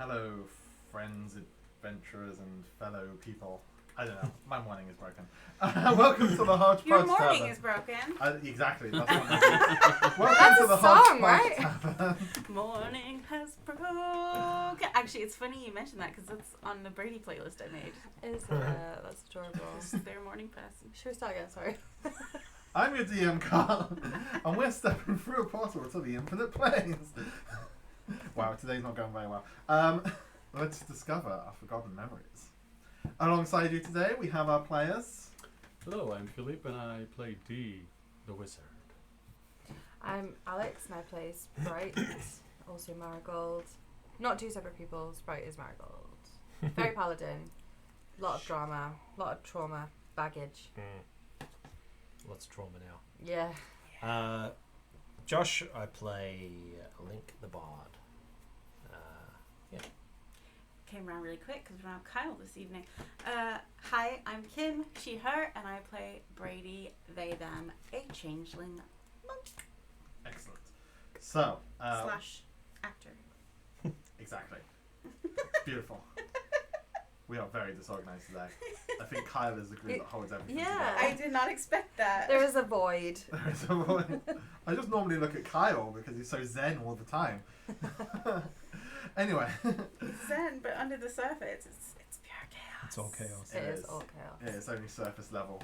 fellow friends, adventurers, and fellow people. I don't know. My morning is broken. Welcome to the Hodgepodge Your morning Tavern. is broken. Exactly. That's what I mean. Welcome That's to a the song, Hodgepodge right? Tavern. Morning has broken. Actually, it's funny you mentioned that because it's on the Brady playlist I made. Is that's adorable. It's their morning person. Should we start again? Sorry. I'm your DM, Carl, and we're stepping through a portal to the infinite planes. Wow, today's not going very well. Let's discover our forgotten memories. Alongside you today, we have our players. Hello, I'm Philippe, and I play D, the wizard. I'm Alex and I play Sprite, also Marigold. Not two separate people, Sprite is Marigold. Very paladin, lot of drama, lot of trauma, baggage. Lots of trauma now. Yeah. Josh, I play Link the Bard. Came around really quick because we're not Kyle this evening. Hi, I'm Kim, she, her, and I play Brady, they, them, a changeling monk Excellent. So, slash actor. exactly. Beautiful. We are very disorganized today. I think Kyle is the glue that holds everything Yeah. I did not expect that. There is a void. together. There is a void. I just normally look at Kyle because he's so zen all the time. Anyway. Zen, but under the surface, it's pure chaos. It's all chaos. It It is all chaos. Yeah, it's only surface level.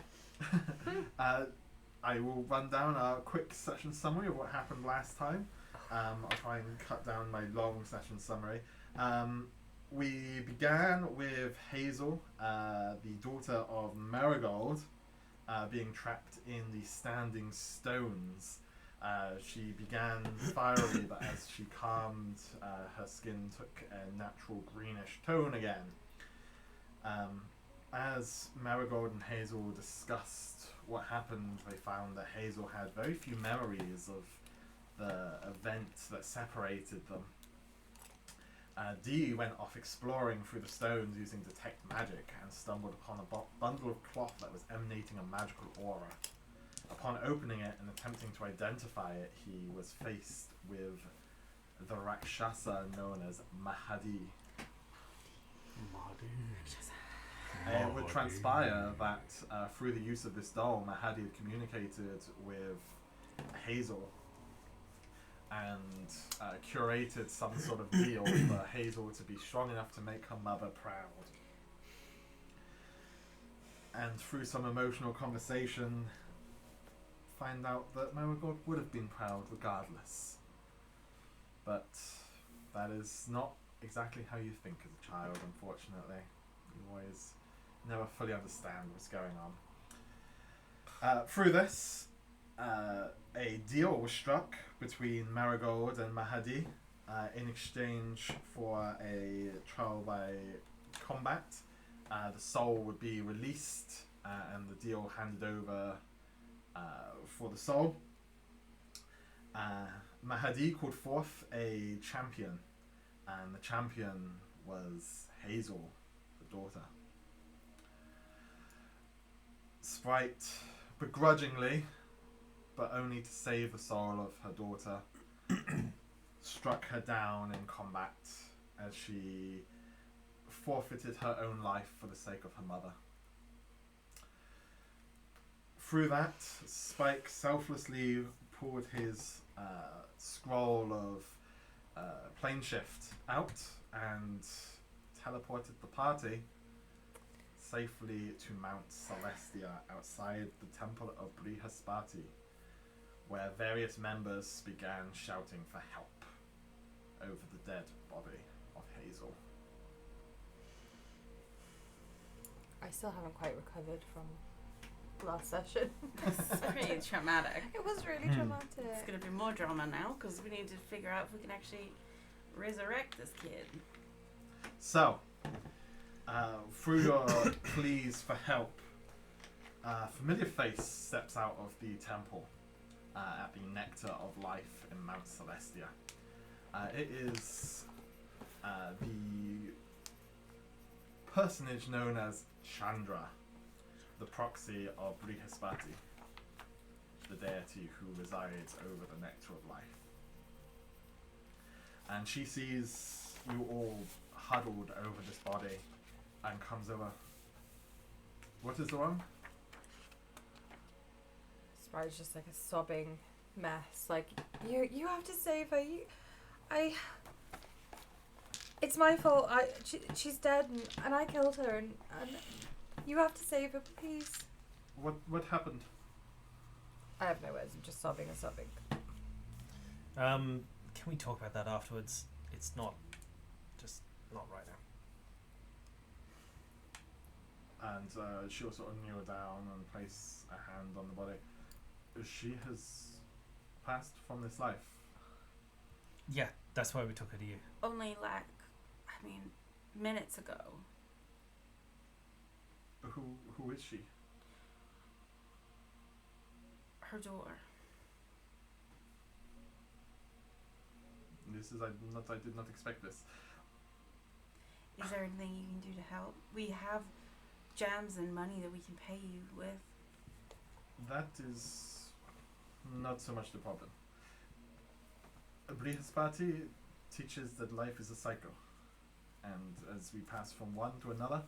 I will run down a quick session summary of what happened last time. I'll try and cut down my long session summary. We began with Hazel, the daughter of Marigold, being trapped in the standing stones. She began fiery, but as she calmed, her skin took a natural greenish tone again. As Marigold and Hazel discussed what happened, they found that Hazel had very few memories of the event that separated them. Dee went off exploring through the stones using detect magic and stumbled upon a bundle of cloth that was emanating a magical aura. Upon opening it and attempting to identify it, he was faced with the Rakshasa known as Mahadi. It would transpire that through the use of this doll, Mahadi had communicated with Hazel and curated some sort of deal for Hazel to be strong enough to make her mother proud. And through some emotional conversation, find out that Marigold would have been proud regardless. But that is not exactly how you think as a child, unfortunately. You always never fully understand what's going on. Through this, a deal was struck between Marigold and Mahadi in exchange for a trial by combat. The soul would be released and the deal handed over for the soul. Mahadi called forth a champion, and the champion was Hazel, the daughter. Sprite, begrudgingly, but only to save the soul of her daughter, struck her down in combat as she forfeited her own life for the sake of her mother. Through that, Spike selflessly pulled his scroll of plane shift out and teleported the party safely to Mount Celestia outside the temple of Brihaspati, where various members began shouting for help over the dead body of Hazel. I still haven't quite recovered from last session. It's pretty traumatic. It was really traumatic. It's going to be more drama now because we need to figure out if we can actually resurrect this kid. So, through your pleas for help, a familiar face steps out of the temple at the Nectar of Life in Mount Celestia. It is the personage known as Chandra, the proxy of Brihaspati, the deity who resides over the Nectar of Life. And she sees you all huddled over this body and comes over. What is wrong? Sprite's just like a sobbing mess. Like, you have to save her. It's my fault. She's dead, and I killed her, and you have to save her, please. What happened? I have no words. I'm just sobbing and sobbing. Can we talk about that afterwards? It's not right now. And she'll sort of kneel down and place a hand on the body. She has passed from this life. Yeah, that's why we took her to you. Only minutes ago. Who is she? Her door. I did not expect this. Is there anything you can do to help? We have gems and money that we can pay you with. That is not so much the problem. Brihaspati teaches that life is a cycle, and as we pass from one to another,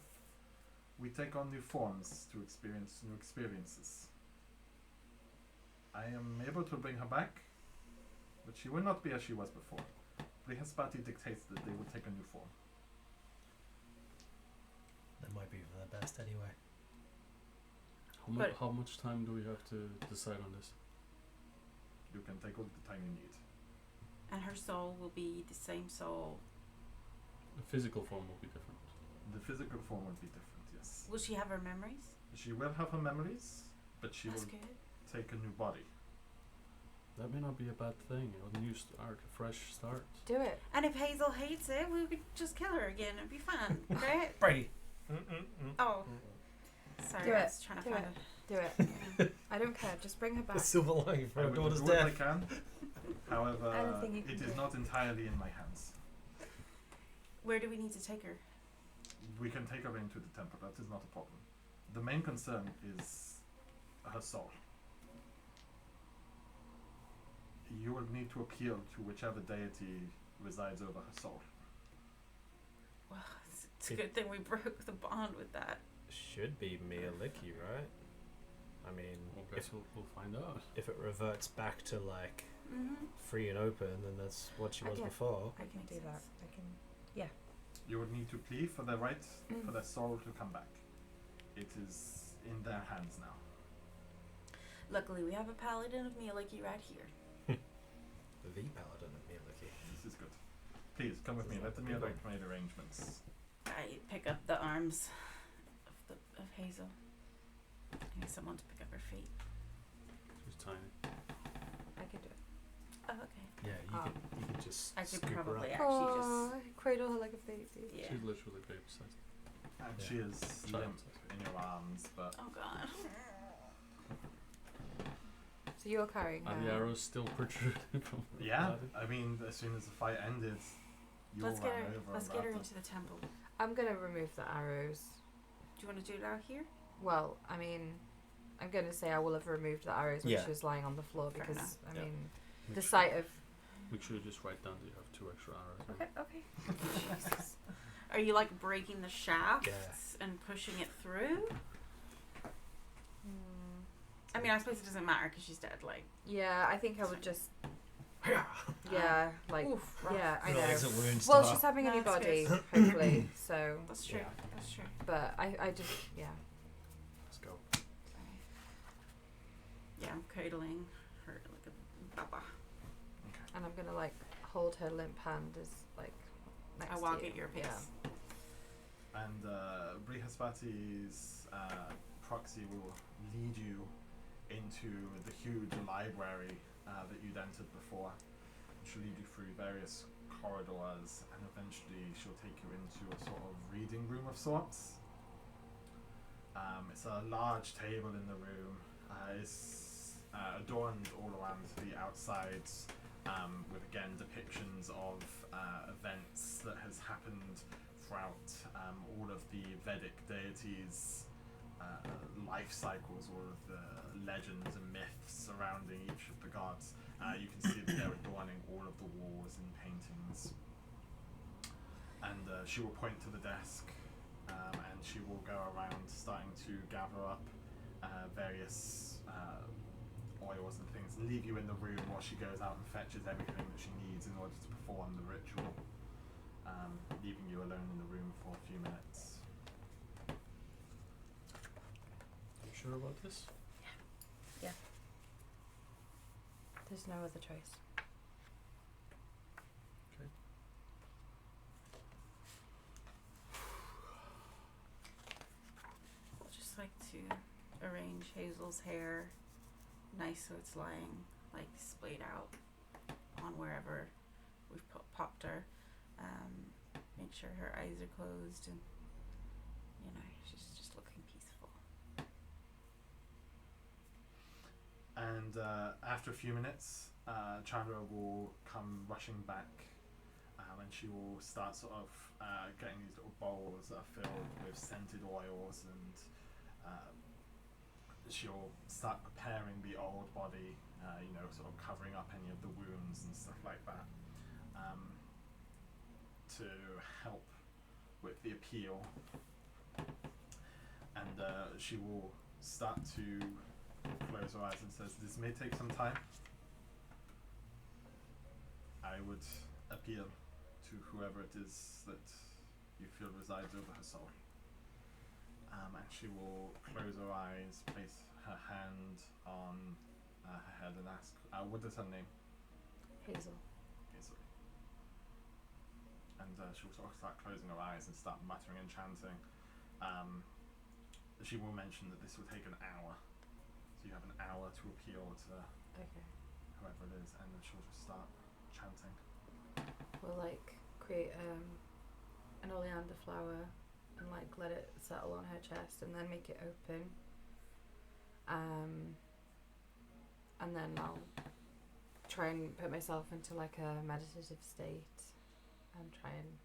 we take on new forms to experience new experiences. I am able to bring her back, but she will not be as she was before. Brihaspati dictates that they will take a new form. That might be for the best anyway. How much time do we have to decide on this? You can take all the time you need. And her soul will be the same soul. The physical form will be different. The physical form will be different, yes. Will she have her memories? She will have her memories, but she That's will good. take a new body. That may not be a bad thing. A new start, a fresh start. Do it. And if Hazel hates it, we could just kill her again. It'd be fun, right? Brady. Oh, sorry. Do I it. was trying to Do find Do it. I don't care. Just bring her back. The silver lining for I our will daughter's do what I death. can. However, Anything you it can is do. not entirely in my hands. Where do we need to take her? We can take her into the temple. That is not a problem. The main concern is her soul. You will need to appeal to whichever deity resides over her soul. Well, it's a good thing we broke the bond with that. Should be Mialiki, right? I mean, I guess we'll find out. if it reverts back to like Mm-hmm. free and open, then that's what she was Okay. before. I can Makes do that. sense. I can. You would need to plead for their right Mm. for their soul to come back. It is in their hands now. Luckily, we have a paladin of Mieliki right here. The paladin of Mialiki. This is good. Please come with me. Let me Big one. make arrangements. I pick up the arms of Hazel. I need someone to pick up her feet. She's tiny. I can do it. Oh, okay. Yeah, you could just I could scoop her probably up. actually just. Cradle her like a baby. Yeah. She's literally baby sized. And Yeah. she is Child limp size. in your arms, but Oh God. So you're carrying her. Are the arrows still protruding from her yeah. body? I mean, as soon as the fight ended, you all Let's get ran her. over. Let's and get her grabbed into the temple. I'm gonna remove the arrows. Do you want to do it out here? Well, I mean, I'm gonna say I will have removed the arrows when Yeah. she was lying on the floor Fair because enough. I Yeah. mean, Make the sure- sight of. Make sure you just write down that you have 2 extra arrows. Okay. Okay. Jesus. Are you like breaking the shafts and pushing it through? I mean, I suppose it doesn't matter because she's dead. Like. Yeah, I think I would just. Yeah, like. Oof. Yeah, I Little know. exit wounds Well, to she's her. having a new That's body, good. hopefully. So, That's true. Yeah. That's true. but I just, yeah. Let's go. Yeah, I'm cradling her like a baba. And I'm gonna like hold her limp hand as like next I to walk you. at your pace. Yeah. And Brihaspati's proxy will lead you into the huge library that you'd entered before. She'll lead you through various corridors, and eventually she'll take you into a sort of reading room of sorts. It's a large table in the room. It's adorned all around the outsides with, again, depictions of events that has happened throughout all of the Vedic deities' life cycles, all of the legends and myths surrounding each of the gods. You can see that they're adorning all of the walls and paintings. And she will point to the desk, and she will go around starting to gather up various oils and things, and leave you in the room while she goes out and fetches everything that she needs in order to perform the ritual, leaving you alone in the room for a few minutes. You sure about this? There's no other choice. Okay. I'd just like to arrange Hazel's hair nice so it's lying like splayed out on wherever we've popped her. Make sure her eyes are closed and she's just looking peaceful. And after a few minutes, Chandra will come rushing back, and she will start sort of getting these little bowls that are filled with scented oils, and she'll start preparing the old body, sort of covering up any of the wounds and stuff like that, to help with the appeal. And she will start to close her eyes and says, "This may take some time. I would appeal to whoever it is that you feel resides over her soul." And she will close her eyes, place her hand on her head and ask, what is her name? Hazel. Hazel. And she'll sort of start closing her eyes and start muttering and chanting. She will mention that this will take an hour. So you have an hour to appeal to Okay. whoever it is, and then she'll just start chanting. We'll create an oleander flower and let it settle on her chest, and then make it open. And then I'll try and put myself into a meditative state and try and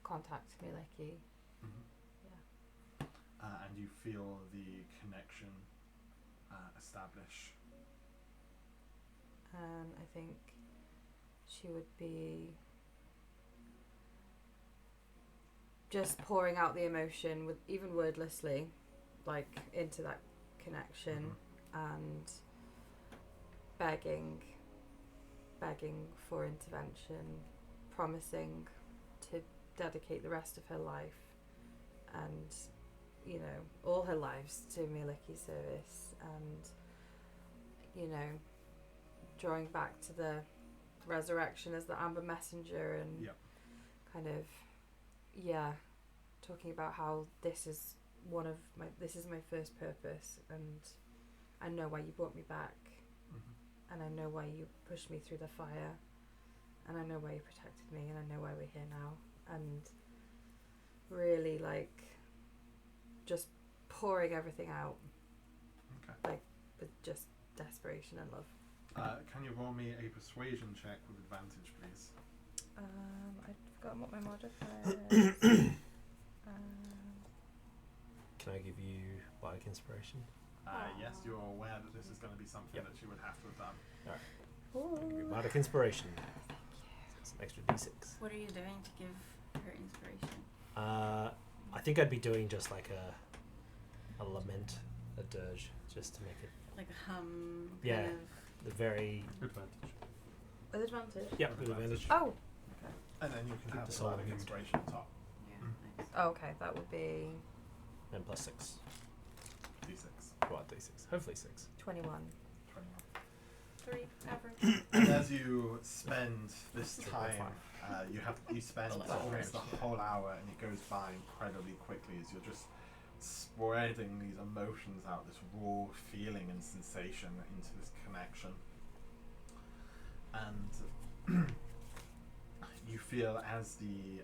contact Miliki. Mm-hmm. Yeah. And you feel the connection establish. And I think she would be just pouring out the emotion with even wordlessly, into that connection, and begging for intervention, promising to dedicate the rest of her life and all her lives to Miliki's service, and drawing back to the resurrection as the Amber Messenger, and Yep. kind of talking about how this is my first purpose, and I know why you brought me back, and I know why you pushed me through the fire, and I know why you protected me, and I know why we're here now, and really just pouring everything out, Okay. with just desperation and love. Can you roll me a persuasion check with advantage, please? I've forgotten what my modifier is. Can I give you bardic inspiration? Yes, you're aware that this is going to be something that she would have to have done. I'll give you bardic inspiration. So it's an extra d6. What are you doing to give her inspiration? I think I'd be doing just a lament, a dirge, just to make it Like a hum Yeah. kind of. the very Advantage. With advantage? with advantage. Oh! And then you can Keep have the the soul bardic mood. inspiration on top. Yeah, Mm. nice. Oh, okay, that would be And plus 6. D6. Well, d6. Hopefully 6. 21. 21. 3 average. And as you spend this Triple time, you spend Well, that's almost the French. whole hour, and it goes by incredibly quickly as you're just spreading these emotions out, this raw feeling and sensation into this connection. And you feel as the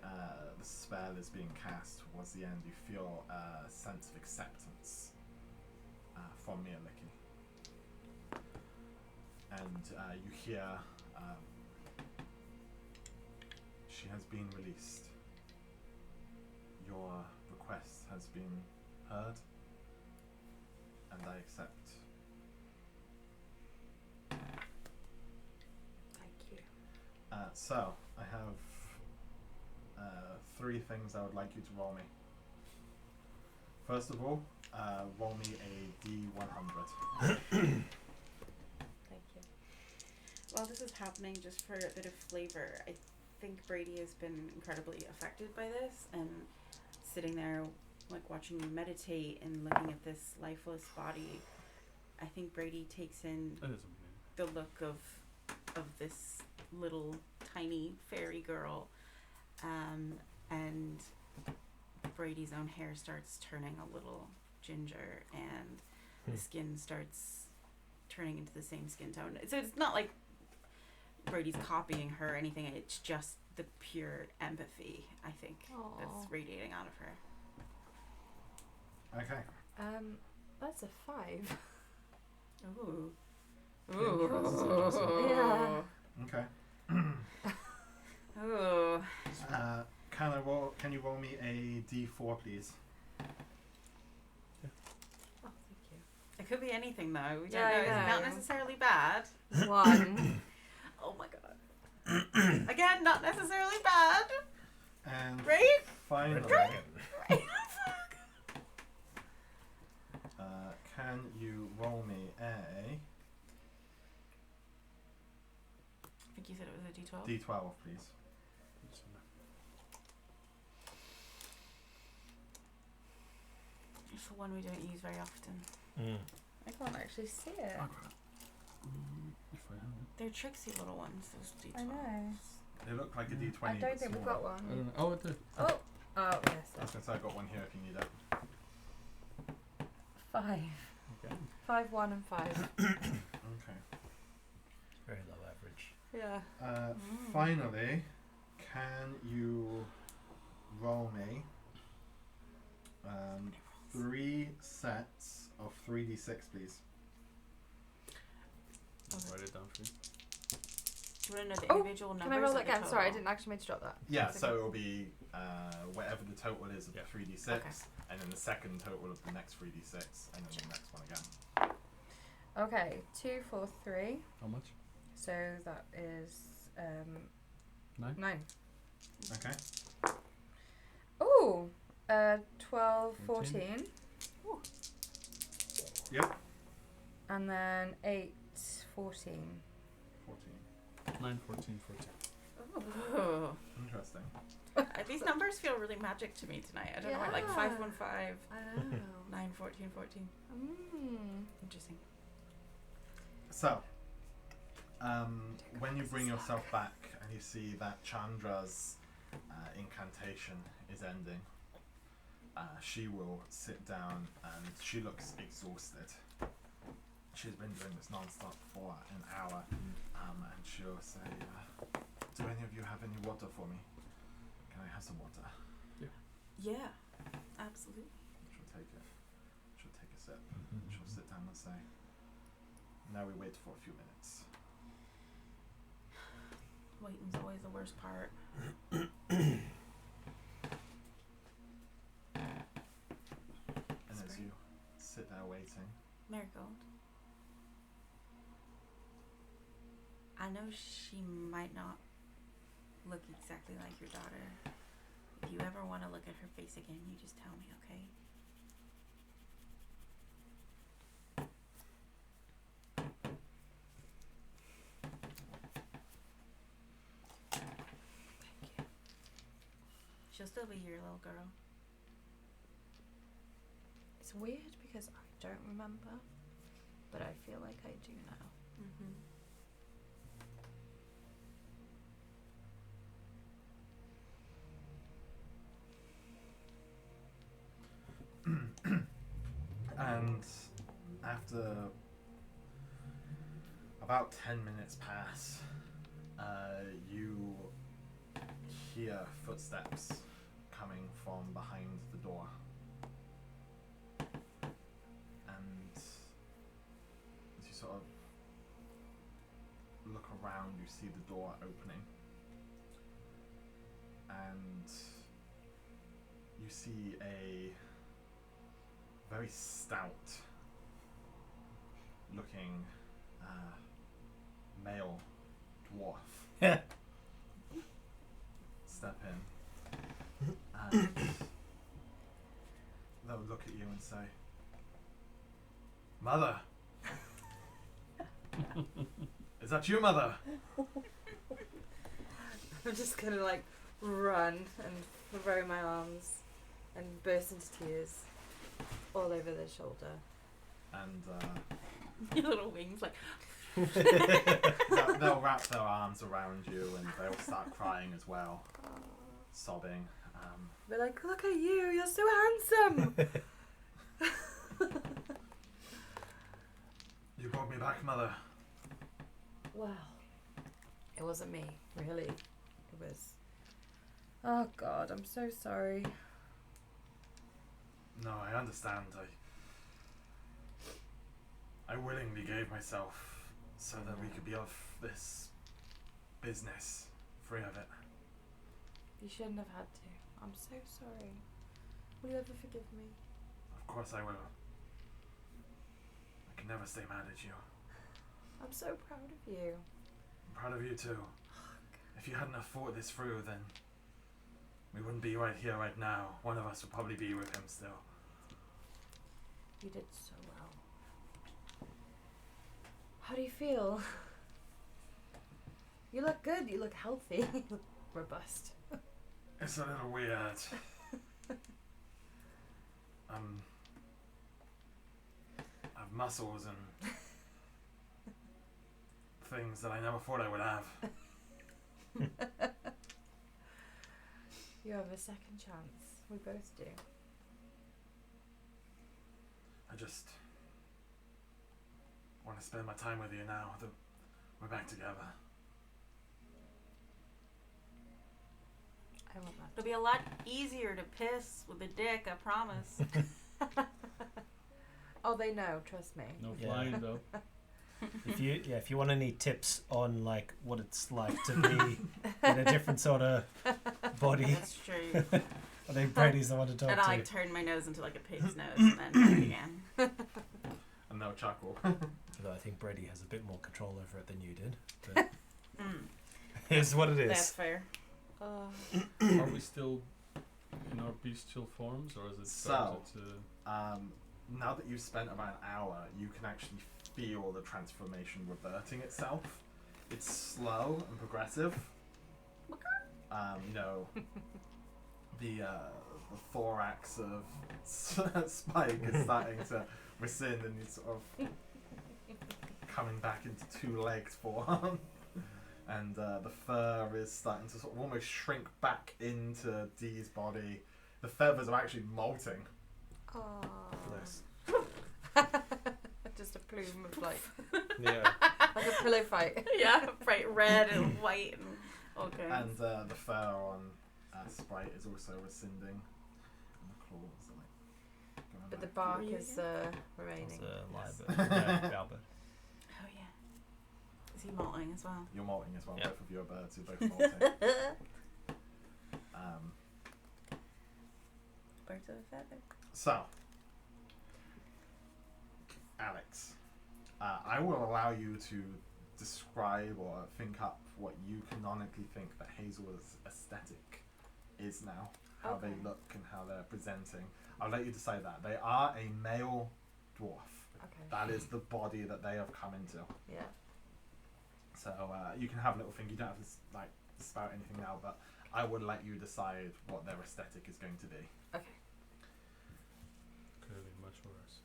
spell is being cast towards the end, you feel a sense of acceptance from Miliki. And you hear she has been released. Your request has been heard, and I accept. Thank you. So I have 3 things I would like you to roll me. First of all, roll me a D100. Thank you. While this is happening, just for a bit of flavor, I think Brady has been incredibly affected by this, and sitting there, like watching you meditate and looking at this lifeless body, I think Brady takes in That is amazing. the look of this little tiny fairy girl, and Brady's own hair starts turning a little ginger, and the skin starts turning into the same skin tone. So it's not like Brady's copying her or anything. It's just the pure empathy, I think, that's radiating out of her. Okay. That's a 5. Ooh. Interesting. Yeah. Okay. Ooh. Can you roll me a D4, please? Oh, thank you. It could be anything though. We don't Yeah, know. I It's know. not necessarily bad. 1. Oh my god. Again, not necessarily bad. And Right? finally, Right. can you roll me a I think you said it was a D12. D12, please? It's the one we don't use very often. I can't actually see it. If I have it. They're tricksy little ones, those D12s. I know. They look like a D20. I don't but think we've smaller. got one. I don't know. Oh, it did. Oh, yes. I was going to say I've got one here if you need it. 5. Okay. 5, 1, and 5. Okay. Very low average. Yeah. Finally, can you roll me 3 sets of 3d6, please? I'll Okay. write it down for you. Do you want to know the Oh, individual numbers? Can I roll or that the again? Sorry, I total? didn't actually mean to drop that. Yeah, That's so okay. it'll be whatever the total is of Yeah. the 3d6, Okay. and then the second total of the next 3d6, and then the next one again. Okay, 2, 4, 3. How much? So that is 9? 9. Okay. Ooh, 12, 14. 14. Yep. And then 8, 14. 14. 9, 14, 14. Oh. Interesting. These numbers feel really magic to me tonight. I don't know why. Like Yeah. 515, I don't know. 9, 14, 14. Interesting. So, when you bring yourself back and you see that Chandra's incantation is ending, she will sit down and she looks exhausted. She's been doing this non-stop for an hour, and she'll say, do any of you have any water for me? Can I have some water? Yeah, absolutely. She'll take it. She'll take a sip. She'll sit down and say, now we wait for a few minutes. Waiting's always the worst part. And as you sit there waiting, Marigold. I know she might not look exactly like your daughter. If you ever want to look at her face again, you just tell me, okay? Thank you. She'll still be your little girl. It's weird because I don't remember, but I feel like I do now. Mm-hmm. and after about 10 minutes pass, you hear footsteps coming from behind the door. And as you sort of look around, you see the door opening. And you see a very stout looking male dwarf step in. and say, "Mother, is that you, Mother?" I'm just gonna like run and throw my arms and burst into tears all over their shoulder. And Your little wings, like. they'll wrap their arms around you and they'll start crying as well, sobbing. They're like, "Look at you, you're so handsome." You brought me back, Mother. Well, it wasn't me, really. It was. Oh God, I'm so sorry. No, I understand. I willingly gave myself so that we could be off this business, free of it. You shouldn't have had to. I'm so sorry. Will you ever forgive me? Of course I will. I can never stay mad at you. I'm so proud of you. I'm proud of you too. If you hadn't have fought this through, then we wouldn't be right here right now. One of us would probably be with him still. You did so well. How do you feel? You look good. You look healthy. You look robust. It's a little weird. I have muscles and things that I never thought I would have. You have a second chance. We both do. I just want to spend my time with you now that we're back together. I want that. It'll be a lot easier to piss with a dick, I promise. Oh, they know. Trust me. No Yeah. flying though. If you want any tips on like what it's like to be in a different sort of body, That's true. I think Brady's the one to talk And to. I like turn my nose into like a pig's nose and then do it again. And they'll chuckle. Although I think Brady has a bit more control over it than you did. But Mm, here's what it that's is. fair. Are we still in our bestial forms, or is it started to? Now that you've spent about an hour, you can actually feel the transformation reverting itself. It's slow and progressive. You know, the thorax of Spike is starting to rescind, and he's sort of coming back into two-legged form. And the fur is starting to sort of almost shrink back into Dee's body. The feathers are actually molting. Oh. Bless. Just a plume of like Yeah. like a pillow fight. Yeah, bright red and white and okay. And the fur on Sprite is also rescinding. And the claws are like going But the back. bark Breathing. is remaining. That's Yes. live. Albert. Oh yeah. Is he molting as well? You're molting as well. Yep. Both of you are birds. You're both molting. Birds of a feather. So, Alex, I will allow you to describe or think up what you canonically think that Hazel's aesthetic is now, how Okay. they look and how they're presenting. I'll let you decide that. They are a male dwarf. Okay. That is the body that they have come into. Yeah. So you can have a little think. You don't have to like spout anything now, but I would let you decide what their aesthetic is going to be. Okay. Could have been much worse.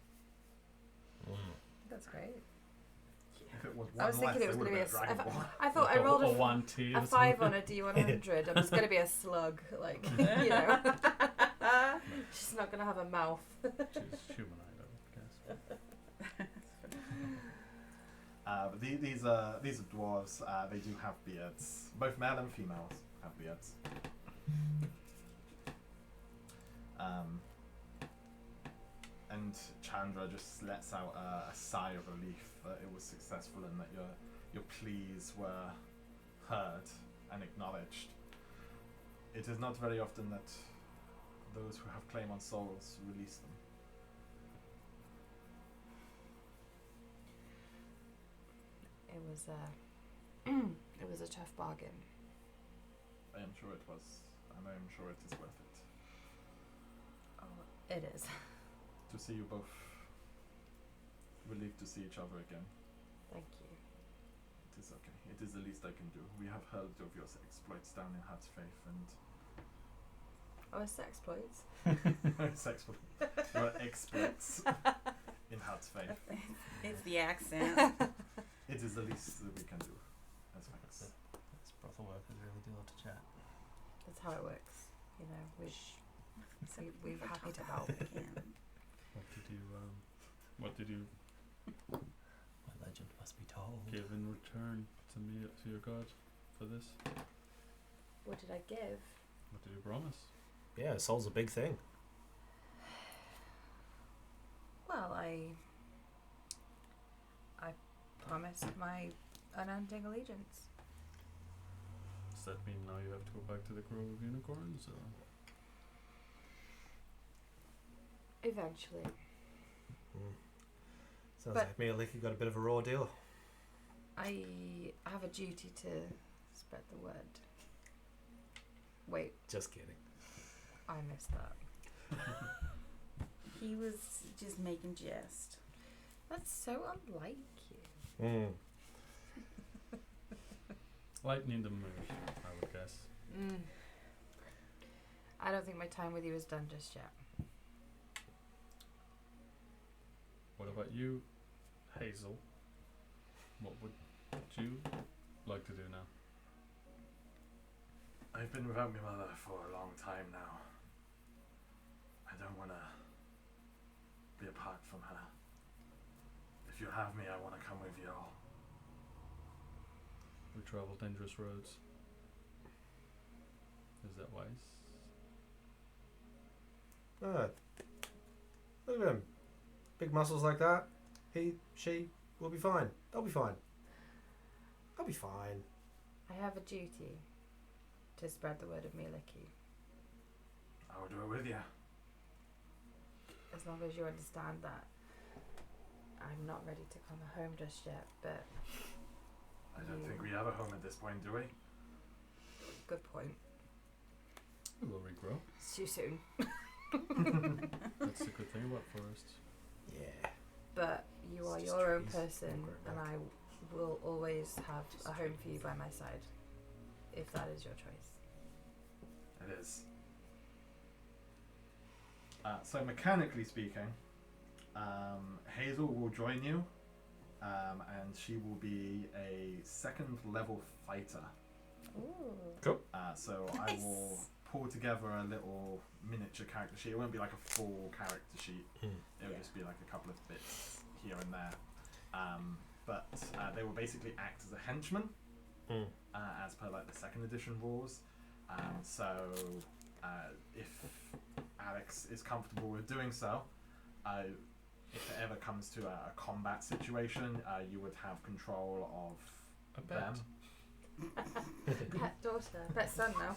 That's great. If it was I was one thinking less, it was would going have to be been a. Dragon Ball. I thought I rolled a a 1T. a 5 on a D100. I'm just going to be a slug, like, you know. She's not going to have a mouth. She's humanoid, I guess. But these are dwarves. They do have beards. Both male and females have beards. And Chandra just lets out a sigh of relief that it was successful and that your pleas were heard and acknowledged. It is not very often that those who have claim on souls release them. It was a tough bargain. I am sure it was, and I am sure it is worth it. Oh, it is. to see you both. Relieved to see each other again. Thank you. It is okay. It is the least I can do. We have heard of your exploits down in Hut's Faith and Oh, it's exploits. sex your exploits in Hut's Faith. It's the accent. It is the least that we can do as thanks. These brothel workers really do love to chat. That's how it works. You know, we're happy to help. What did you My legend must be told. give in return to me, to your god, for this? What did I give? What did you promise? Yeah, soul's a big thing. Well, I promised my unending allegiance. Does that mean now you have to go back to the Grove of Unicorns? Or? Eventually. Sounds But- like me and Licky got a bit of a raw deal. I have a duty to spread the word. Wait, Just kidding. I missed that. He was just making jest. That's so unlike you. Lightning the mood, I would guess. I don't think my time with you is done just yet. What about you, Hazel? What would you like to do now? I've been without my mother for a long time now. I don't want to be apart from her. If you have me, I want to come with you all. We travel dangerous roads. Is that wise? Look at him. Big muscles like that. He, she will be fine. They'll be fine. I'll be fine. I have a duty to spread the word of Miliki. I will do it with you. As long as you understand that I'm not ready to come home just yet, but I don't think we have a home at this point, do we? good point. We will regrow. It's too soon. That's the good thing about forests. Yeah. But you are It's just your own trees. person, Don't and grow I will always have a home for you by my side, if that is your choice. It is. So mechanically speaking, Hazel will join you, and she will be a 2nd level fighter. Ooh. So I will pull together a little miniature character sheet. It won't be like a full character sheet. It will just be like a couple of bits here and there. But they will basically act as a henchman, as per like the 2nd edition rules. So if Alex is comfortable with doing so, if it ever comes to a combat situation, you would have control of A bet. them. Pet daughter. Pet son now.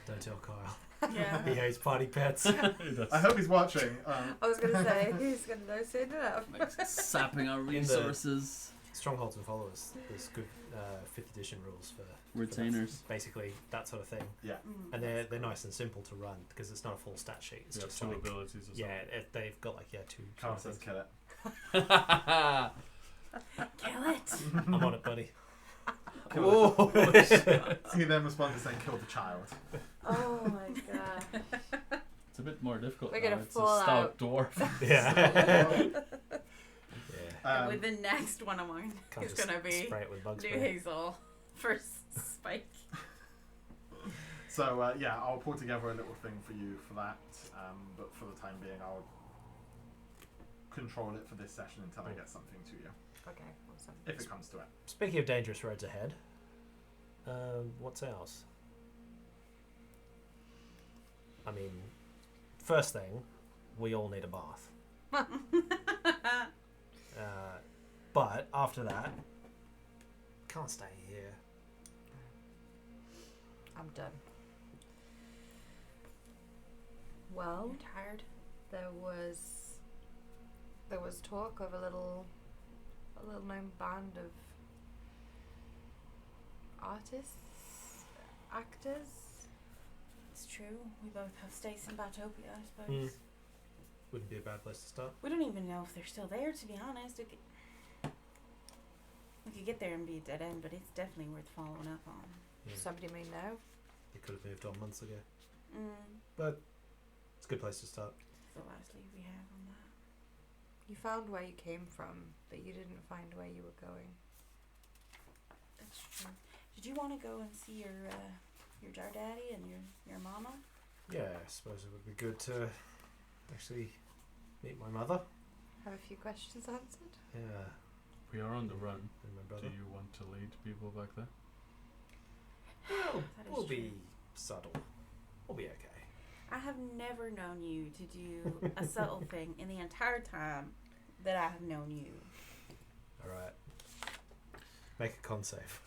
Don't tell Kyle. Yeah. He hates party pets. He does. I hope he's watching. I was going to say, who's going to know soon enough? Like sapping our resources. Strongholds and followers. There's good 5th edition rules for Retainers. basically that sort of thing. Yeah. And they're nice and simple to run because it's not a full stat sheet. It's You have just 2 like, abilities or yeah, they've got like 2 Carl sort says of kill it. Kill it. things. I'm on it, buddy. Oh, He then responds to saying kill the child. Oh my god. It's a bit more difficult We're now. gonna It's fall a stout out. dwarf. Yeah. Yeah. With the next one of mine Can't is just going to be spray it with bug New spray. Hazel for Spike. So yeah, I'll pull together a little thing for you for that. But for the time being, I'll control it for this session until I get something to you, Okay, awesome. if it comes to it. Speaking of dangerous roads ahead, what's ours? I mean, first thing, we all need a bath. But after that, can't stay here. I'm done. Well, You tired? there was talk of a little known band of artists, actors. It's true. We both have stakes in Batopia, I suppose. wouldn't be a bad place to start. We don't even know if they're still there, to be honest. We could get there and be a dead end, but it's definitely worth following up on. Yeah. Somebody may know. They could have moved on months ago. Mm. But it's a good place to start. It's the last lead we have on that. You found where you came from, but you didn't find where you were going. That's true. Did you want to go and see your jar daddy and your mama? Yeah, I suppose it would be good to actually meet my mother. Have a few questions answered? Yeah, We are on the run. and my Do brother. you want to lead people back there? Well, That is we'll true. be subtle. We'll be okay. I have never known you to do a subtle thing in the entire time that I have known you. Alright. Make a con save.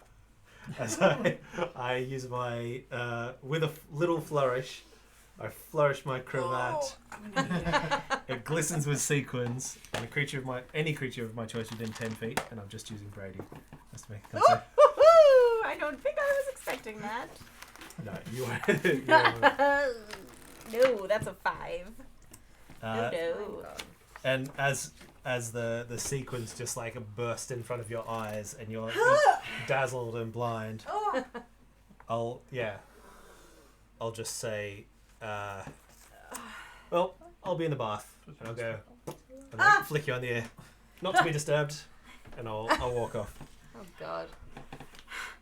As I use my, with a little flourish, I flourish my cravat. I'm gonna need it. It glistens with sequins, and any creature of my choice within 10 feet, and I'm just using Brady. Has to make a con save. Woo-hoo! I don't think I was expecting that. No, you are. No, that's a 5. Uh, No. And as the sequins just like burst in front of your eyes, and you're dazzled and blind, Oh. I'll just say, well, I'll be in the bath, and I'll go and like, flick you on the ear, not to be disturbed, and I'll walk off. Oh God.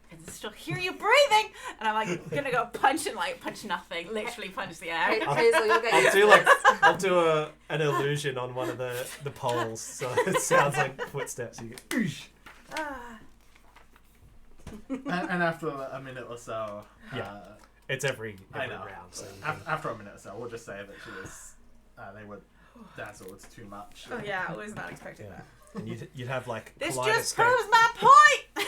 I can still hear you breathing, and I'm like gonna go punch nothing, literally punch the air. Hazel, you'll get I'll do an illusion on one of the poles, so it sounds like footsteps. You go, "Oosh." Ah. And after a minute or so, Yeah. It's every I know. round. So you After a minute or so, we'll just say that she was. They were dazzled too much. Oh yeah, I was not expecting yeah. that. And you'd have like This just kaleidoscope. proves my point.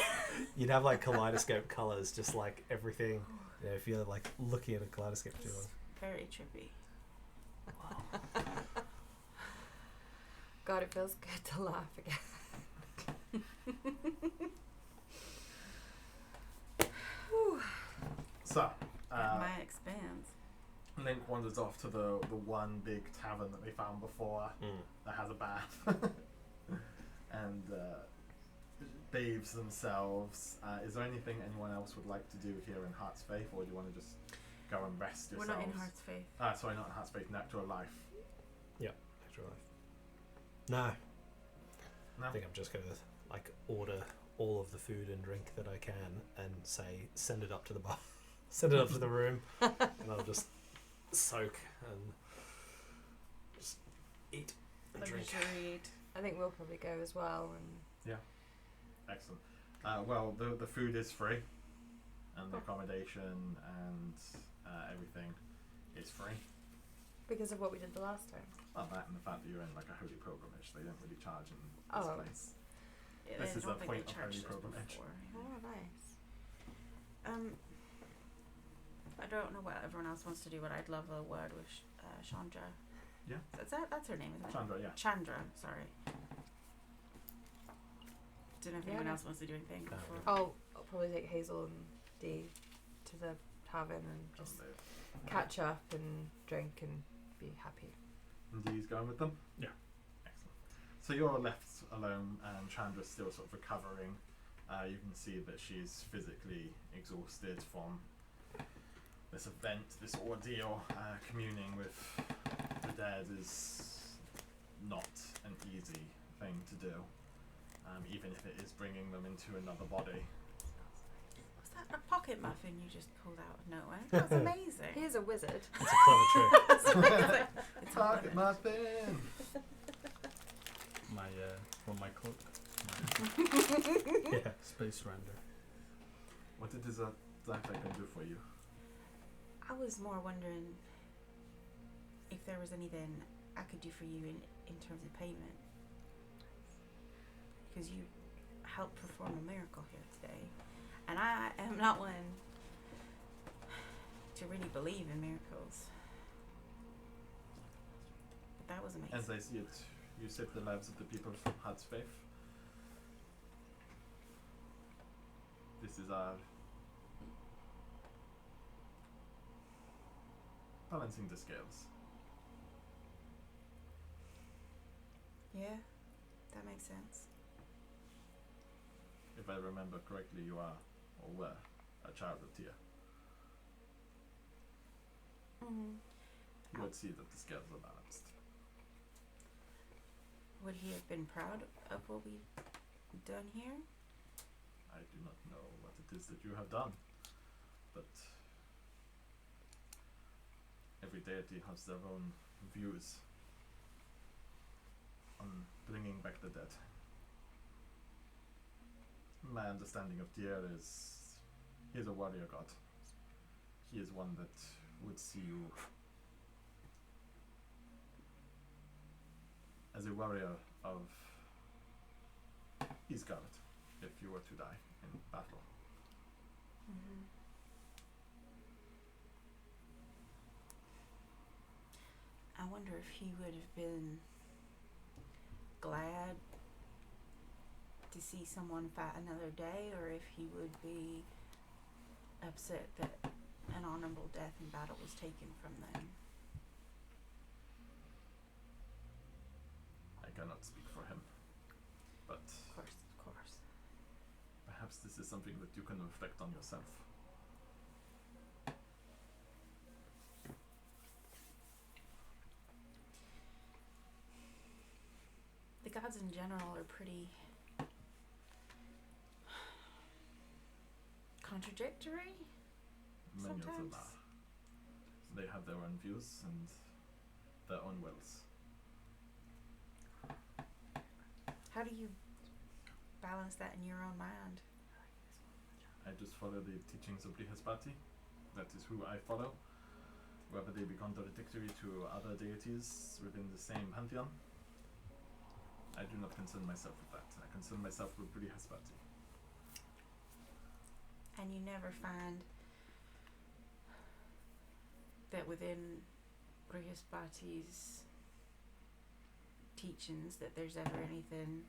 You'd have like kaleidoscope colors, just like everything. You know, if you're like looking at a kaleidoscope too long. Very trippy. God, it feels good to laugh again. So, My expands. Link wanders off to the one big tavern that they found before that has a bath and bathes themselves. Is there anything anyone else would like to do here in Heart's Faith, or do you want to just go and rest We're yourselves? not in Heart's Faith. Sorry, not in Heart's Faith, Natural Life. Extra life. No, No? I think I'm just gonna like order all of the food and drink that I can and say send it up to the bar, send it up to the room, and I'll just soak and just eat and Let me drink. read. I think we'll probably go as well. And Excellent. Well, the food is free, and the accommodation and everything is free. because of what we did the last time. Well, that and the fact that you're in like a holy pilgrimage, they don't really charge in this Oh. place. Yeah, This I is don't the think point they of charged holy us pilgrimage. before. Oh, nice. I don't know what everyone else wants to do, but I'd love a word with Chandra. Yeah. That's her name, isn't it? Chandra, yeah. Chandra, sorry. Don't know if anyone Yeah. else wants to do anything No. before. I'll probably take Hazel and Dee to the tavern and just catch up and drink and be happy. And Dee's going with them? Yeah. Excellent. So you're left alone, and Chandra's still sort of recovering. You can see that she's physically exhausted from this event, this ordeal. Communing with the dead is not an easy thing to do, even if it is bringing them into another body. Was that a pocket muffin you just pulled out of nowhere? That was amazing. He is a wizard. It's a clever trick. That's amazing. It's a Pocket muffin. muffin! My from my cloak. Yeah. Space render. What did this life icon do for you? I was more wondering if there was anything I could do for you in terms of payment. Because you helped perform a miracle here today. And I am not one to really believe in miracles. But that was amazing. As I see it, you saved the lives of the people from Heart's Faith. This is our balancing the scales. Yeah, that makes sense. If I remember correctly, you are, or were, a child of Tyr. Mm-hmm. You would see that the scales are balanced. Would he have been proud of what we've done here? I do not know what it is that you have done, but every deity has their own views on bringing back the dead. My understanding of Tyr is he is a warrior god. He is one that would see you as a warrior of Isgard if you were to die in battle. Mm-hmm. I wonder if he would have been glad to see someone fight another day, or if he would be upset that an honorable death in battle was taken from them. I cannot speak for him, but Of course. perhaps this is something that you can reflect on yourself. The gods in general are pretty contradictory. Many of them Sometimes. are. They have their own views and their own wills. How do you balance that in your own mind? I just follow the teachings of Brihaspati. That is who I follow. Whether they be contradictory to other deities within the same pantheon, I do not concern myself with that. I concern myself with Brihaspati. And you never find that within Brihaspati's teachings that there's ever anything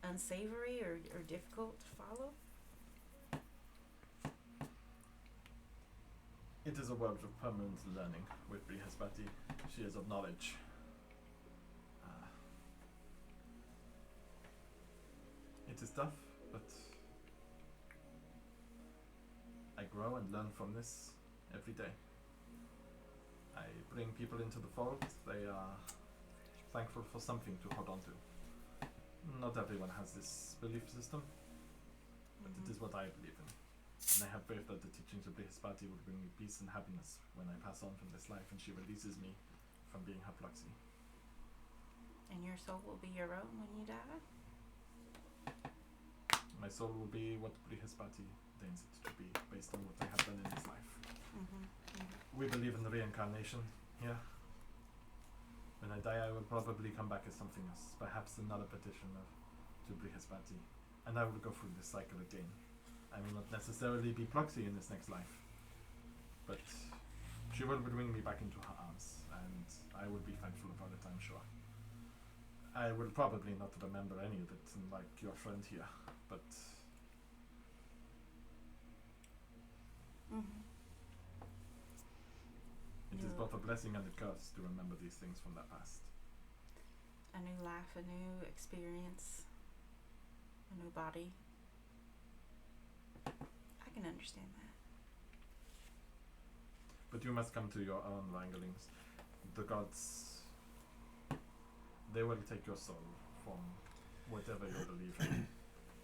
unsavory or difficult to follow? It is a world of permanent learning with Brihaspati. She is of knowledge. It is tough, but I grow and learn from this every day. I bring people into the fold. They are thankful for something to hold on to. Not everyone has this belief system, but it is what I believe in. And I have faith that the teachings of Brihaspati will bring me peace and happiness when I pass on from this life and she releases me from being her proxy. And your soul will be your own when you die? My soul will be what Brihaspati deigns it to be, based on what I have done in this life. We believe in the reincarnation here. When I die, I will probably come back as something else, perhaps another petition to Brihaspati, and I will go through this cycle again. I will not necessarily be proxy in this next life, but she will bring me back into her arms, and I will be thankful about it, I'm sure. I will probably not remember any of it, like your friend here, but it is both a blessing and a curse to remember these things from the past. A new life, a new experience, a new body. I can understand that. But you must come to your own wranglings. The gods, they will take your soul from whatever you believe in.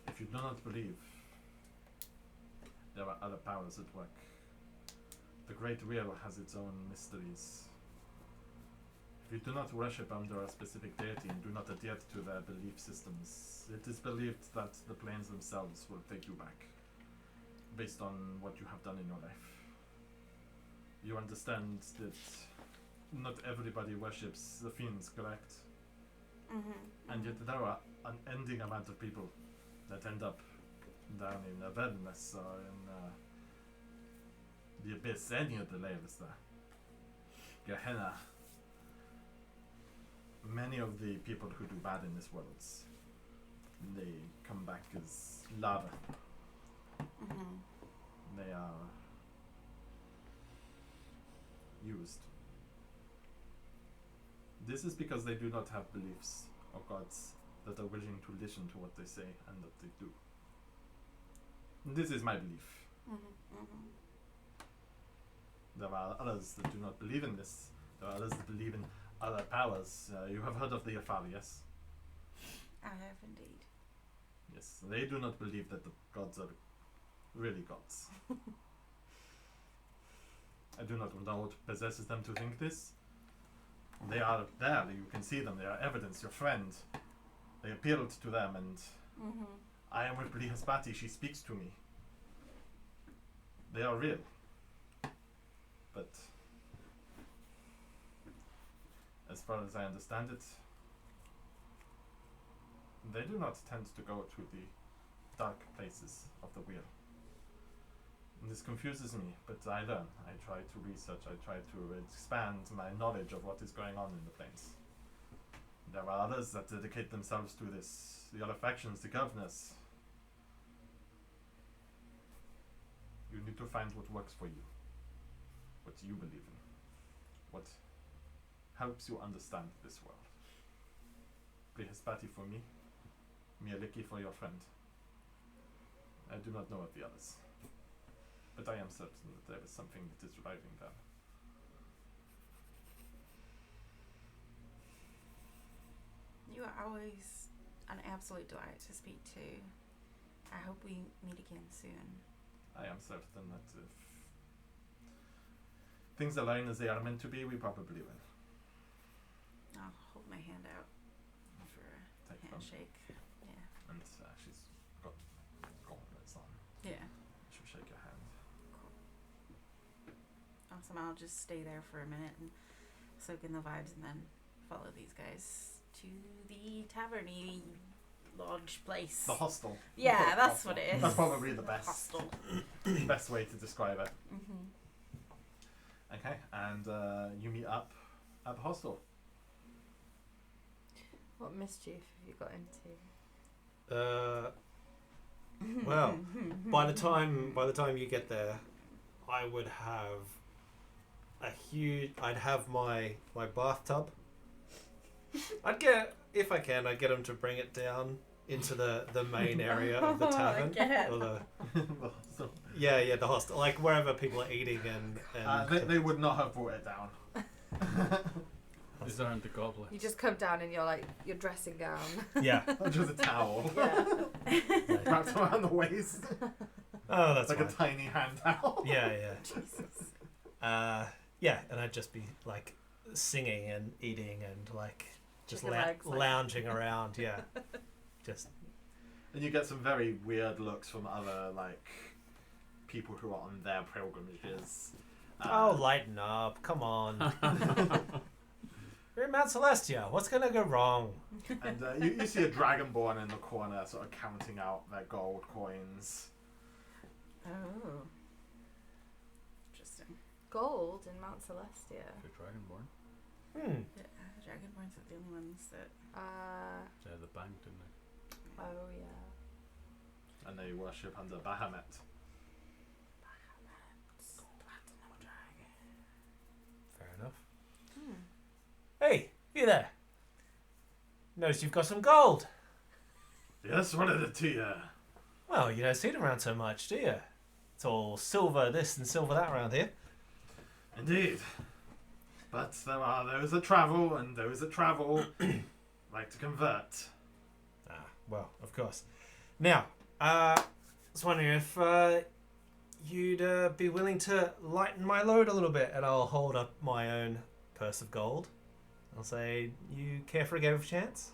If you do not believe, there are other powers at work. The Great Wheel has its own mysteries. If you do not worship under a specific deity and do not adhere to their belief systems, it is believed that the planes themselves will take you back, based on what you have done in your life. You understand that not everybody worships the fiends, correct? And yet there are an ending amount of people that end up down in Avernus or in the Abyss, any of the layers there. Gehenna. Many of the people who do bad in this world, they come back as lava. They are used. This is because they do not have beliefs or gods that are willing to listen to what they say and that they do. This is my belief. There are others that do not believe in this. There are others that believe in other powers. You have heard of the Afar, yes? I have indeed. Yes. They do not believe that the gods are really gods. I do not know what possesses them to think this. They are there. You can see them. They are evidence. Your friend. They appealed to them, and I am with Brihaspati. She speaks to me. They are real. But as far as I understand it, they do not tend to go to the dark places of the wheel. And this confuses me, but I learn. I try to research. I try to expand my knowledge of what is going on in the plains. There are others that dedicate themselves to this. The other factions, the governors. You need to find what works for you. What you believe in. What helps you understand this world. Brihaspati for me. Mieliki for your friend. I do not know of the others. But I am certain that there is something that is driving them. You are always an absolute delight to speak to. I hope we meet again soon. I am certain that if things align as they are meant to be, we probably will. I'll hold my hand out for a Take them. handshake. Yeah. And she's got gauntlets on. Yeah. She'll shake your hand. Awesome. I'll just stay there for a minute and soak in the vibes and then follow these guys to the taverny lodge place. The hostel. Yeah, that's Hostel. what it is. That's probably the best. Hostel. Best way to describe it. Mm-hmm. Okay, and you meet up at the hostel. What mischief have you got into? Well, by the time you get there, I would have I'd have my bathtub. I'd get them to bring it down into the main area of the tavern. Or the the hostel, like wherever people are eating and they would not have brought it down. These aren't the goblets. You just come down in your dressing gown. yeah. Just a towel Yeah. wrapped around the waist. Oh, that's like fine. a tiny hand towel. Yeah, yeah. Jesus. And I'd just be like singing and eating and like just Chicken legs, like- lounging around. Yeah, just And you get some very weird looks from other like people who are on their pilgrimages. lighten up, come on. We're in Mount Celestia. What's gonna go wrong? And you see a dragonborn in the corner, sort of counting out their gold coins. Oh. Interesting. Gold in Mount Celestia. Good dragonborn. Yeah, dragonborns are the only ones that. They had the bank, didn't they? Oh yeah. And they worship under Bahamut. Platinum dragon. Fair enough. Hey, you there? Notice you've got some gold. Yes, what is it to you? Well, you don't see it around so much, do you? It's all silver this and silver that around here. Indeed. But there are those that travel and those that travel like to convert. Ah, well, of course. Now, I was wondering if you'd be willing to lighten my load a little bit, and I'll hold up my own purse of gold. I'll say, you care for a game of chance?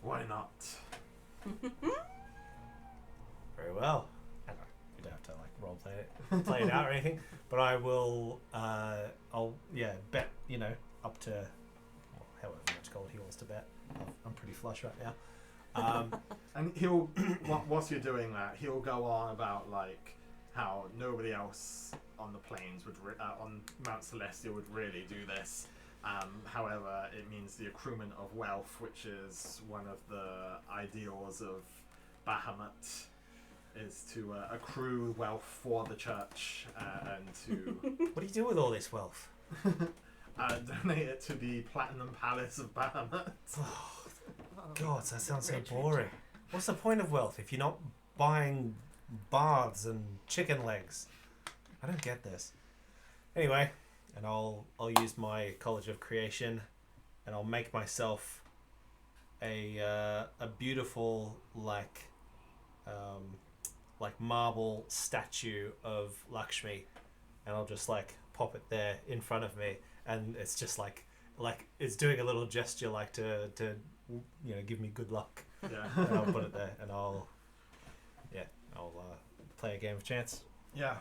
Why not? Very well. I know, you don't have to like role play it out or anything, but I will. I'll bet up to however much gold he wants to bet. I'm pretty flush right now. And he'll, whilst you're doing that, he'll go on about like how nobody else on the plains would, on Mount Celestia would really do this. However, it means the accruement of wealth, which is one of the ideals of Bahamut. is to accrue wealth for the church and to What do you do with all this wealth? donate it to the Platinum Palace of Bahamut. Oh, Oh. God, that sounds so Rich, boring. rich. What's the point of wealth if you're not buying baths and chicken legs? I don't get this. Anyway, and I'll use my College of Creation, and I'll make myself a beautiful like marble statue of Lakshmi, and I'll just like pop it there in front of me, and it's just like it's doing a little gesture like to give me good luck. Yeah. And I'll put it there, and I'll play a game of chance. Yeah.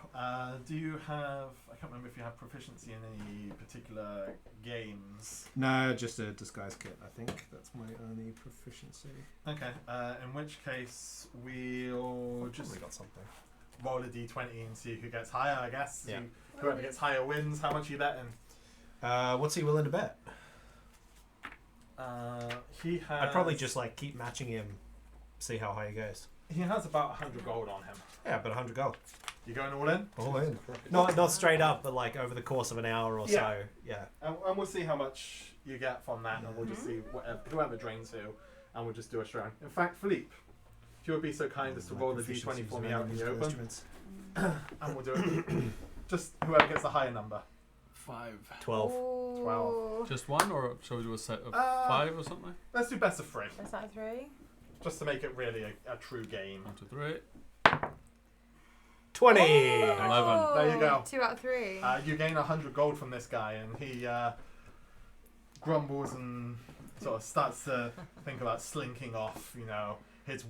Do you have? I can't remember if you have proficiency in any particular games. No, just a disguise kit. I think that's my only proficiency. Okay. In which case we'll just Probably got something. roll a d20 and see who gets higher. I guess. Yeah. Whoever gets higher wins. How much are you betting? What's he willing to bet? He has. I'd probably just like keep matching him, see how high he goes. He has about 100 gold on him. Yeah, but 100 gold. You going all in? All in. Not straight up, but like over the course of an hour or Yeah. so. Yeah. And we'll see how much you get from that, and we'll just see whoever drains who, and we'll just do a strand. In fact, Philippe, if you would be so kind as to roll the d20 for me out in the open, and we'll do it. Just whoever gets the higher number. 5. 12. 12. Just one, or shall we do a set of 5 or something? Let's do best of 3, Is that a 3? just to make it really a true game. 1, 2, 3. 20! 11. There you go. 2 out of 3. You gain 100 gold from this guy, and he grumbles and sort of starts to think about slinking off. You know, his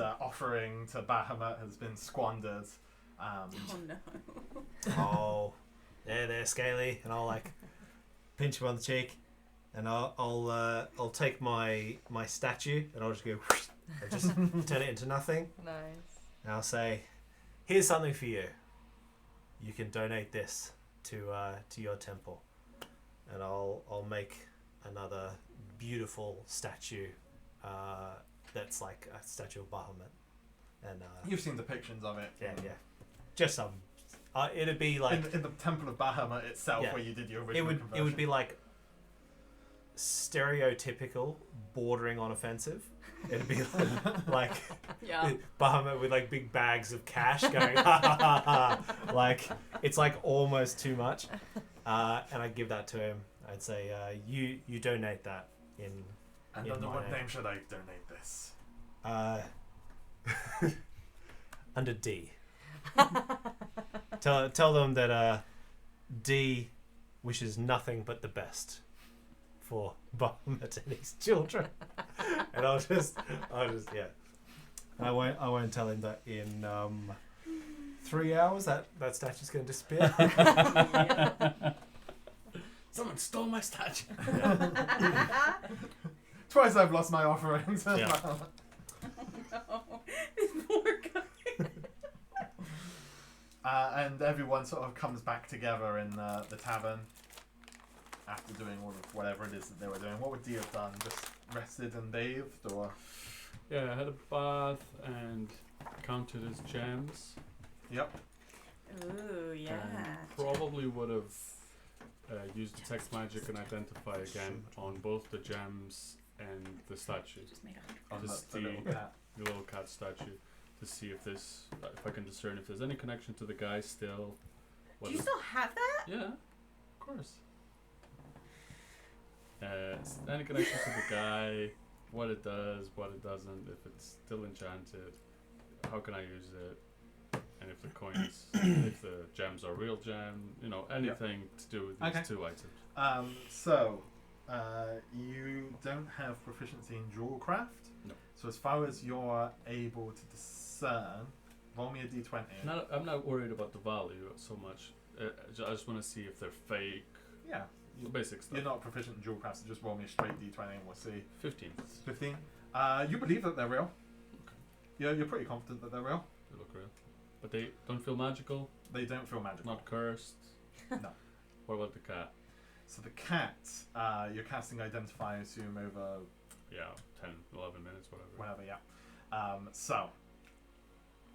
offering to Bahamut has been squandered. Oh no. Oh, there, Scaly, and I'll like pinch him on the cheek, and I'll take my statue, and I'll just go and just turn it into nothing, Nice. and I'll say, "Here's something for you. You can donate this to your temple," and I'll make another beautiful statue that's like a statue of Bahamut, and You've seen depictions of it. yeah, just some. It'd be like in the Temple of Bahamut itself, Yeah. where you did your it original would conversion. be like stereotypical, bordering on offensive. It'd be like Yeah. Bahamut with like big bags of cash going ha ha ha ha. Like it's like almost too much. And I'd give that to him. I'd say you donate that in And in under my what name. name should I donate this? Under D. Tell them that D wishes nothing but the best for Bahamut and his children. And I'll just yeah. I won't tell him that in 3 hours that statue's going to disappear. Someone stole my statue. Twice I've lost my offerings. Yeah. No. This poor guy. And everyone sort of comes back together in the tavern after doing all of whatever it is that they were doing. What would Dee have done? Just rested and bathed, or? Yeah, I had a bath and counted his gems. Yep. Ooh, yeah. And probably would have used detect magic and identify again on both the gems and the statue, Just made 100. On Just the little the- cat. the little cat statue, to see if I can discern if there's any connection to the guy still. Do you still have that? Yeah, of course. Any connection to the guy, what it does, what it doesn't, if it's still enchanted, how can I use it, and if the coins, if the gems are real gem, anything to do with these Okay. 2 items. So, you don't have proficiency in jewel craft. No. So as far as you're able to discern, roll me a d20. I'm not worried about the value so much. I just want to see if they're fake, Yeah. the basic stuff. You're not proficient in jewel craft, so just roll me a straight d20 and we'll see. 15. 15. You believe that they're real. You're pretty confident that they're real. They look real. But they don't feel magical, They don't feel magical. not cursed. No. What about the cat? So the cat, you're casting Identify, I assume, over Yeah, 10, 11 minutes, whatever. whatever, yeah. So,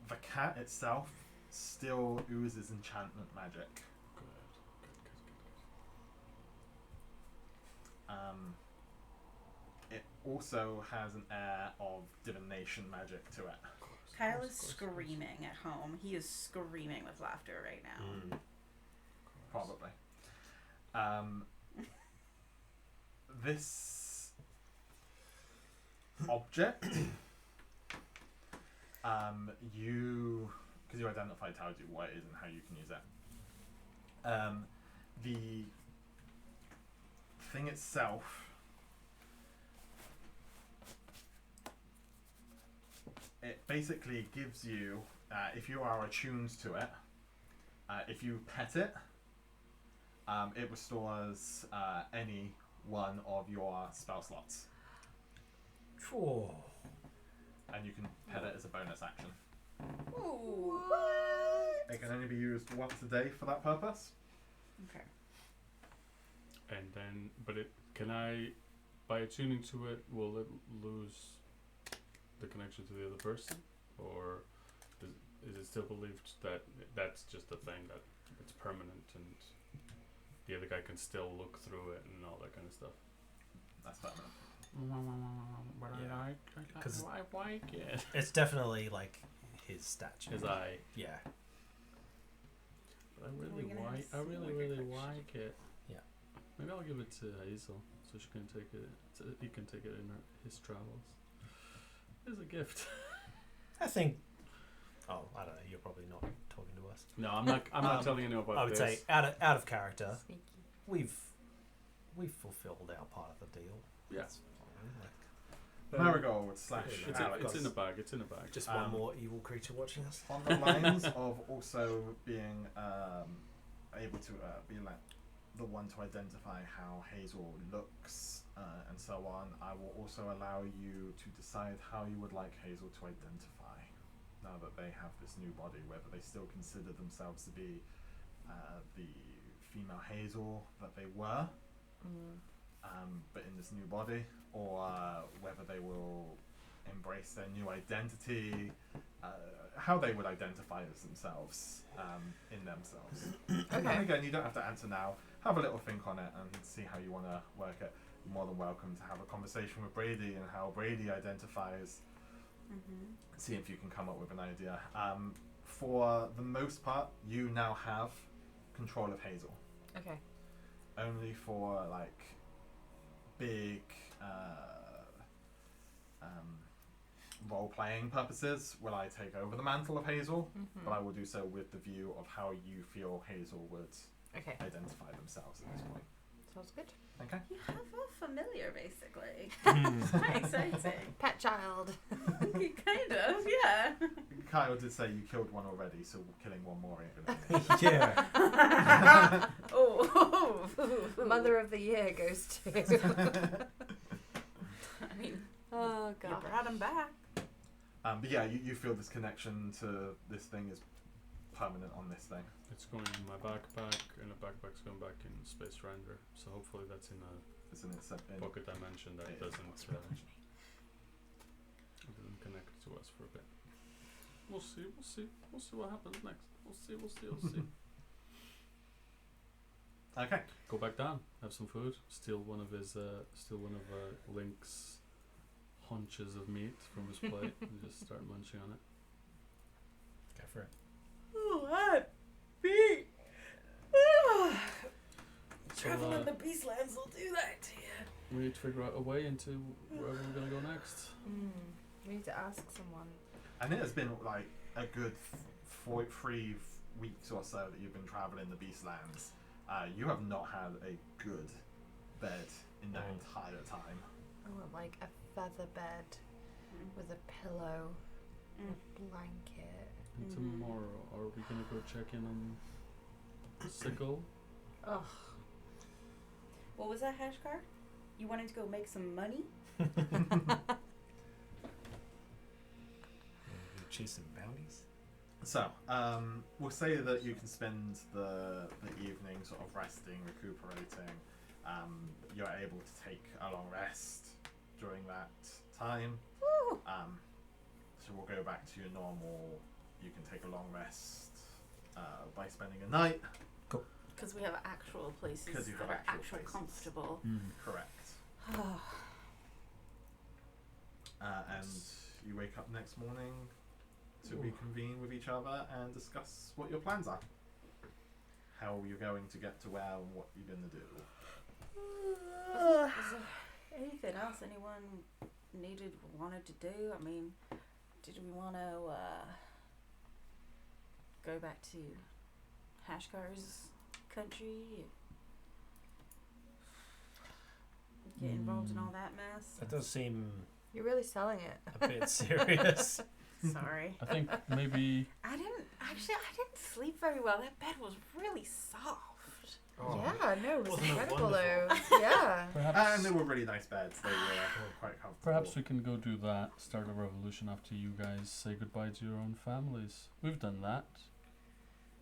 The cat itself still oozes enchantment magic. Good. It also has an air of divination magic to it. Kyle is screaming at home. He is screaming with laughter right now. Probably. This object, because you identified tells you what it is and how you can use it. The thing itself it basically gives you, if you are attuned to it, if you pet it, it restores any one of your spell slots. Oh. And you can pet it as a bonus action. Ooh. It can only be used once a day for that purpose. Okay. And then, but can I, by attuning to it, will it lose the connection to the other person, or is it still believed that that's just a thing, that it's permanent and the other guy can still look through it and all that kind of stuff? That's permanent. But Yeah. I 'Cause like it. It's definitely like his statue. His eye. Yeah. But I We're really gonna have like. I some really, more really reflection. like it. Yeah. Maybe I'll give it to Hazel so she can take it. So he can take it in his travels. It's a gift. I think. Oh, I don't know. You're probably not talking to us. No, I'm not. I'm not telling anyone about I would this. say out of character, Sneaky. we've fulfilled our part of the deal. Yeah. That's fine. Like, Marigold / It's Alex. It's in a bag. It's in a bag. just one more evil creature watching us. On the lines of also being able to be like the one to identify how Hazel looks and so on, I will also allow you to decide how you would like Hazel to identify now that they have this new body, whether they still consider themselves to be the female Hazel that they were, but in this new body, or whether they will embrace their new identity, how they would identify as themselves in themselves. And Okay. again, you don't have to answer now. Have a little think on it and see how you want to work it. You're more than welcome to have a conversation with Brady and how Brady identifies. Mm-hmm. See if you can come up with an idea. For the most part, you now have control of Hazel. Okay. Only for like big role-playing purposes will I take over the mantle of Hazel, but I will do so with the view of how you feel Hazel would Okay. identify themselves at this point. Sounds good. Okay. You have a familiar, basically. Hmm. It's quite exciting. Pet child. Kind of, yeah. Kyle did say you killed one already, so killing one more ain't gonna be. Yeah. Oh. Mother of the year goes to. I mean, Oh you god. brought him back. But yeah, you feel this connection to this thing is permanent on this thing. It's going in my backpack, and the backpack's going back in Space Render. So hopefully that's in a It's in its pocket dimension that it is doesn't it doesn't connect to us for a bit. We'll see what happens next. We'll see. Okay. Go back down, have some food, steal one of Link's haunches of meat from his plate, and just start munching on it. Go for it. Oh, I'm beat. Travel in the Beastlands will do that to you. We need to figure out a way into wherever we're gonna go next. We need to ask someone. And it has been like a good 3 weeks or so that you've been traveling the Beastlands. You have not had a good bed in that entire time. I want like a feather bed with a pillow, a blanket. And tomorrow, are we gonna go check in on Sickle? Ugh. What was that, Hashkar? You wanted to go make some money? Chase some bounties. So, we'll say that you can spend the evening sort of resting, recuperating. You're able to take a long rest during that time. So we'll go back to your normal you can take a long rest by spending a night. Because we have actual places 'Cause you have that are actual actually places. comfortable. Correct. And you wake up next morning to reconvene with each other and discuss what your plans are. How you're going to get to where and what you're going to do. Is there anything else anyone wanted to do? I mean, did we want to go back to Hashkar's country? Get involved in all that mess? That does seem You're really selling it. a bit serious. Sorry. I think maybe I didn't sleep very well. That bed was really soft. Oh. Yeah, no, it was Wasn't it incredible though. wonderful? Yeah. perhaps And they were really nice beds. They were quite comfortable. perhaps we can go do that, start a revolution after you guys say goodbye to your own families. We've done that.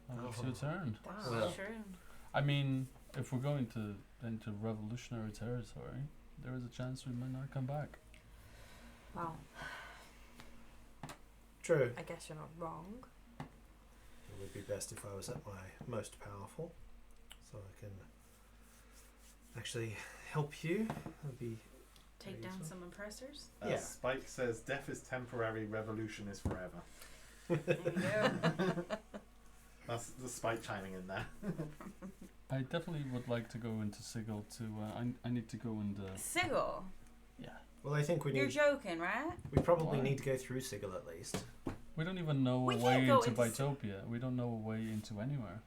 Now it's your turn. That's Well. true. I mean, if we're going to into revolutionary territory, there is a chance we might not come back. Well, True. I guess you're not wrong. It would be best if I was at my most powerful, so I can actually help you. That'd be Take down Amazing. some oppressors. Yeah. Spike says, "Death is temporary, revolution is forever." There you go. That's the Spike chiming in there. I definitely would like to go into Sigil to. I need to go and. Sigil, Yeah. Well, I think we you're need. joking, right? We probably Why? need to go through Sigil at least. We don't even know We a can't way go into into Bitopia. We don't know a way into anywhere.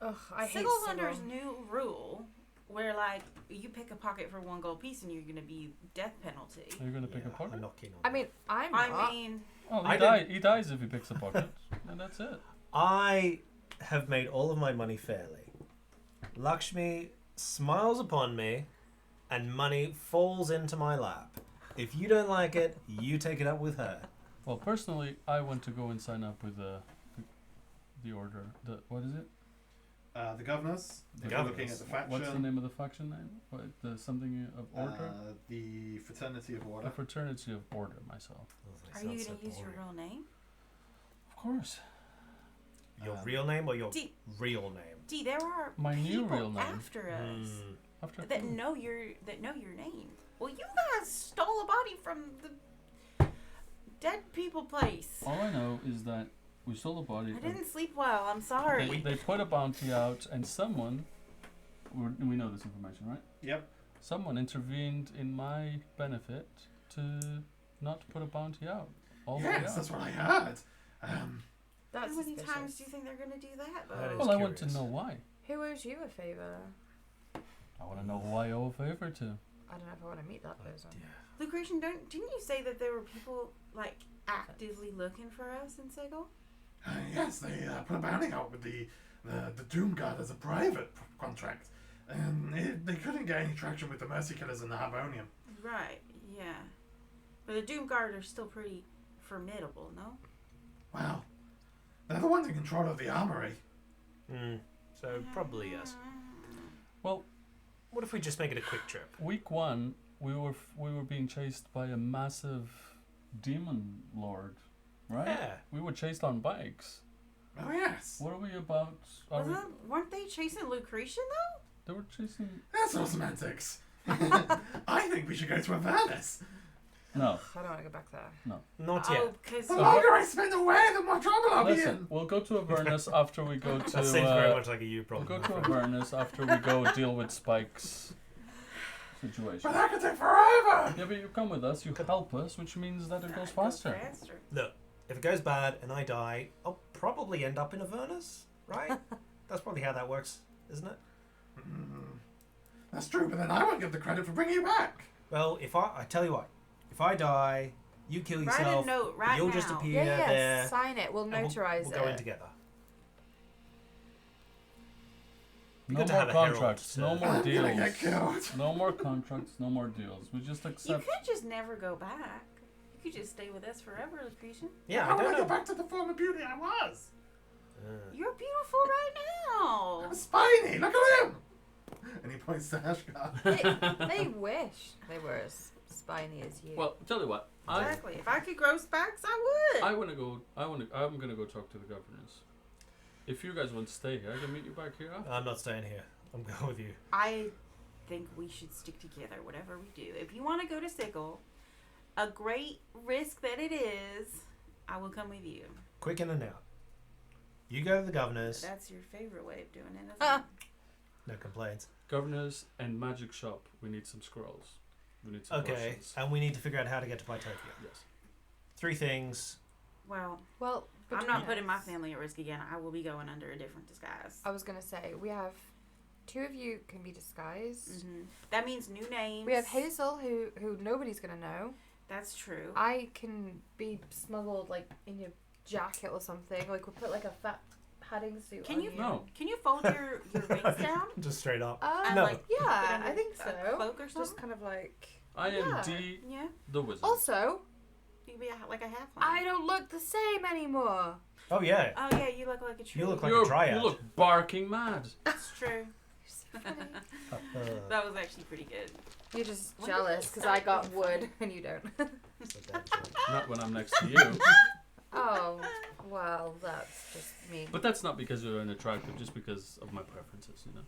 Ugh, I hate Sigil's Sigil. under his new rule, where like you pick a pocket for 1 gold piece and you're gonna be death penalty. Are you going to pick a Yeah, pocket? I'm not keen on I that. mean, I'm I not. mean, Oh, I he dies if he picks a pocket, and that's it. I have made all of my money fairly. Lakshmi smiles upon me, and money falls into my lap. If you don't like it, you take it up with her. Well, personally, I want to go and sign up with the order. What is it? The governors. The If you're looking governors. at the faction. What's the name of the faction name? What, the something of order? The Fraternity of The Order. Fraternity of Order. Myself, Oh, are they you sound gonna so use your boring. real name? of course. Your real name or your D, real name? D, there are My new people real name. after us After that who? know your name. Well, you guys stole a body from the dead people place. All I know is that we stole a body. I didn't sleep well. I'm sorry. They put a bounty out, and someone. We know this information, right? Yep. Someone intervened in my benefit to not put a bounty out. All the way Yes, out. that's what I heard. That's How many suspicious. times do you think they're gonna do that? That Though? is Well, I want to curious. know why. Who owes you a favour? I want to know who I owe a favor to. I don't know if I want to meet that person. Lucretia, didn't you say that there were people like actively looking for us in Sigil? Yes, they put a bounty out with the Doom Guard as a private contract. They couldn't get any traction with the Mercy Killers and the Harmonium. Right. Yeah. But the Doom Guard are still pretty formidable, no? Well, they're the ones in control of the armory. So probably yes. Well, What if we just make it a quick trip? week 1, we were being chased by a massive demon lord, right? Yeah. We were chased on bikes. Oh yes. What are we about? Weren't they chasing Lucretia though? They were chasing. That's all semantics. I think we should go to Avernus. No. I don't want to go back there. Not yet. Oh, because The longer I spend away, the more trouble I'll be Listen, in. we'll go to Avernus after we go to. That seems very much like a you We'll problem. go to Avernus after we go deal with Spike's situation. But that could take forever. Yeah, but you come with us, you help us, which means that it goes faster. Look, if it goes bad and I die, I'll probably end up in Avernus, right? That's probably how that works, isn't it? That's true, but then I won't get the credit for bringing you back. Well, if I tell you what, if I die, you kill Write yourself, a note right you'll now. just appear Yeah, there, sign it. We'll and notarize we'll go in it. together. No Good to more have a herald contracts, to- no more I'm gonna get deals. killed. No more contracts, no more deals. We just You accept. could just never go back. You could just stay with us forever, Lucretia. Yeah, How I will I don't get know. back to the former beauty I was? You're beautiful right now. I'm spiny. Look at him. And he points to Ashgar. They wish they were as spiny as you. Well, tell you what. Exactly. If I could grow spikes, I would. I'm gonna go talk to the governors. If you guys want to stay here, I can meet you back here. I'm not staying here. I'm going with you. I think we should stick together, whatever we do. If you want to go to Sigil, a great risk that it is, I will come with you. Quick in and out. You go to the governors. That's your favorite way of doing it, isn't it? No complaints. Governors and magic shop. We need some scrolls. We need some Okay, potions. and we need to figure out how to get to Pytopia. Yes. 3 things. Well, well, I'm not between putting my us- family at risk again. I will be going under a different disguise. I was gonna say we have 2 of you can be disguised. That means new names. We have Hazel, who nobody's gonna know. That's true. I can be smuggled like in your jacket or something. Like we'll put like a fat padding suit Can on you- you. No. Can you fold your wings down? Just straight up. And No. like Yeah, put it I under think a so. cloak or Just something? kind of like. I am Yeah. D, Yeah. the wizard. Also, You could be like a halfling. I don't look the same anymore. Oh, yeah. Oh yeah, you look like a tree. You look like You're- a dryad. You look barking mad. That's true. You're so funny. That was actually pretty good. You're just When did jealous we because start I got being wood funny? and you don't. It's a bad joke. Not when I'm next to you. Oh, well, that's just mean. But that's not because you're unattractive, just because of my preferences, you know.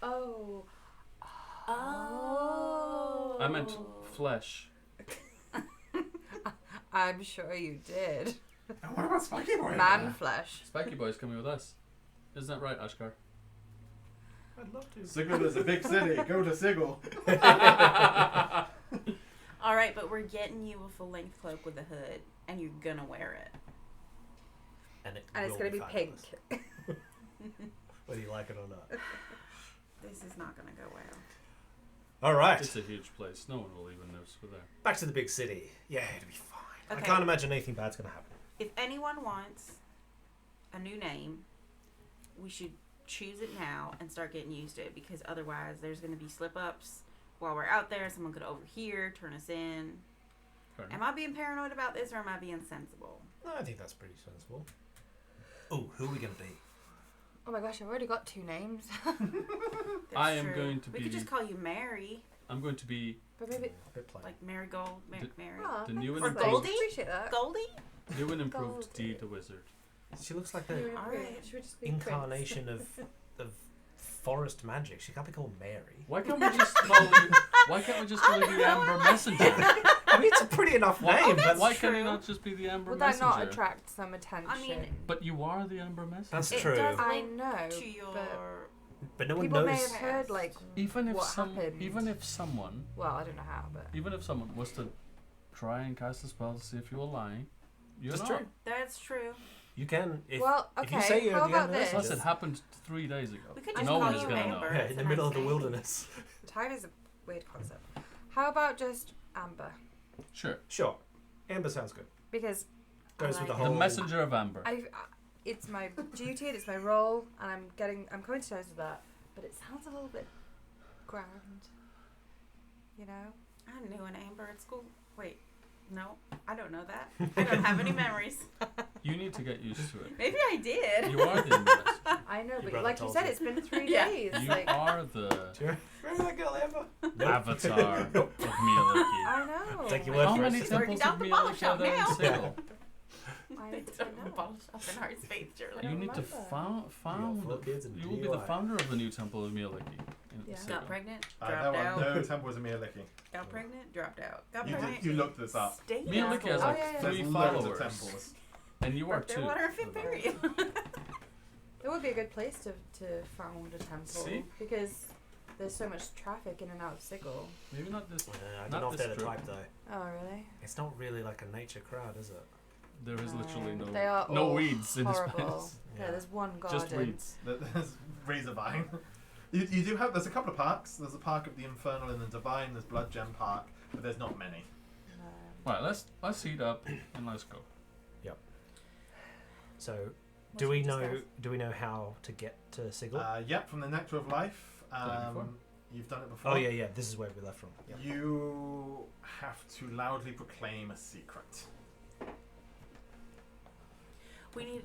Oh. Oh. I meant flesh. I'm sure you did. And what about Spiky Boy? Man flesh. Spiky Boy's coming with us. Isn't that right, Ashkar? I'd love to. Sigil is a big city. Go to Sigil. All right, but we're getting you a full-length cloak with a hood, and you're gonna wear it. And, And it's will going to be pink. fabulous, whether you like it or not. This is not gonna go well. All right. It's a huge place. No one will even notice we're there. Back to the big city. Yeah, it'll be fine. I Okay. can't imagine anything bad's going to happen. If anyone wants a new name, we should choose it now and start getting used to it, because otherwise there's going to be slip-ups while we're out there. Someone could overhear, turn us in. Fair enough. Am I being paranoid about this, or am I being sensible? No, I think that's pretty sensible. Oh, who are we going to be? Oh my gosh, I've already got 2 names. That's I am true. going to We be- could just call you Mary, I'm going to be But maybe. A bit plain. like Marigold, Mary. Oh, the new and Or improved, Goldie? I appreciate that. Goldie? new and improved D, Goldie. the wizard. She looks like You the and All Prince. right. Should we just be incarnation of forest magic. She can't be called Mary. Why can't we just call you? Why can't we just call you the Amber Messenger? I mean, it's a pretty enough name, that's but Why can you true. not just be the Amber Would that Messenger? not attract some attention? I mean, But you are the Amber Messenger. that's It true. does I link know, to your. But no one people may knows. have heard like. Even if what some, happened. even if someone, Well, I don't know how, but. even if someone was to try and cast a spell to see if you were lying, you're That's not. true. That's true. You can. If, Well, if okay. you say you're how the about Amber this? Plus, Messenger, it happened 3 days ago. We could just no call one you is gonna know. Amber. yeah, It's in a the middle nice of the name. wilderness. Time is a weird concept. How about just Amber? Sure. Sure, Amber sounds good. Because Goes I with the like The whole. messenger of Amber. it's my duty and it's my role, and I'm coming to terms with that. But it sounds a little bit grand, you know. I knew an Amber at school. Wait, no, I don't know that. I don't have any memories. You need to get used to it. Maybe I did. You are the Amber Messenger. I know, Your but brother like you told said, you. it's been 3 Yeah. days. You Like are the Do you remember that girl Amber? avatar of Mieliki. I know. Take your I word How for many it. temples down of the bottle Mieliki shop are there in now. Sigil? I They don't took the know. bottle shop in Heart's Faith, I surely. don't You need to remember. found. four kids and You will be the DUI. founder of the new temple of Mieliki. In Yeah. Sigil. Got pregnant, There dropped are out. no temples of Mieliki. Got pregnant, dropped out. Got You, pregnant. you looked this up. Stayed Mieliki out. has Oh, like yeah, yeah. 3 There's loads followers, of temples. and you are Birthday 2. water and fit burial. It would be a good place to found a temple See? because there's so much traffic in and out of Sigil. Maybe not this. I Not don't know if this they're the trip. type though. Oh really? It's not really like a nature crowd, is it? There is literally no They are no all weeds in this horrible. place. Yeah, Yeah. there's one garden. Just weeds. There's Razorvine. You do have. There's a couple of parks. There's a park of the Infernal and the Divine. There's Blood Gem Park, but there's not many. Right, let's heat up and let's go. So, What's do we with know? disguise? Do we know how to get to Sigil? Yep, from the Nectar of Life. Done it before? You've done it before. Oh yeah. This is where we left from. Yep. You have to loudly proclaim a secret. We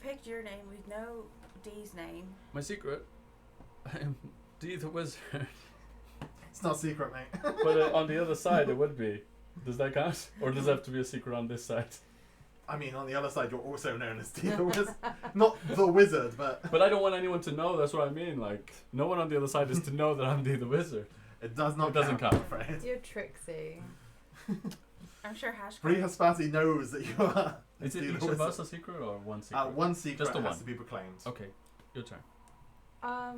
picked your name. We know Dee's name. My secret. I am D the wizard. It's not secret, mate. But on the other side, it would be. Does that count? Or does it have to be a secret on this side? I mean, on the other side, you're also known as the wizard. Not the wizard, but... But I don't want anyone to know, that's what I mean. Like, no one on the other side is to know that I'm the wizard. It does not It doesn't count. I'm afraid. You're Trixie. I'm sure Hash. Free Haspati knows that you are... Is it the each wizard. of us a secret or one secret? One secret Just the has one. to be proclaimed. Okay, your turn. Oh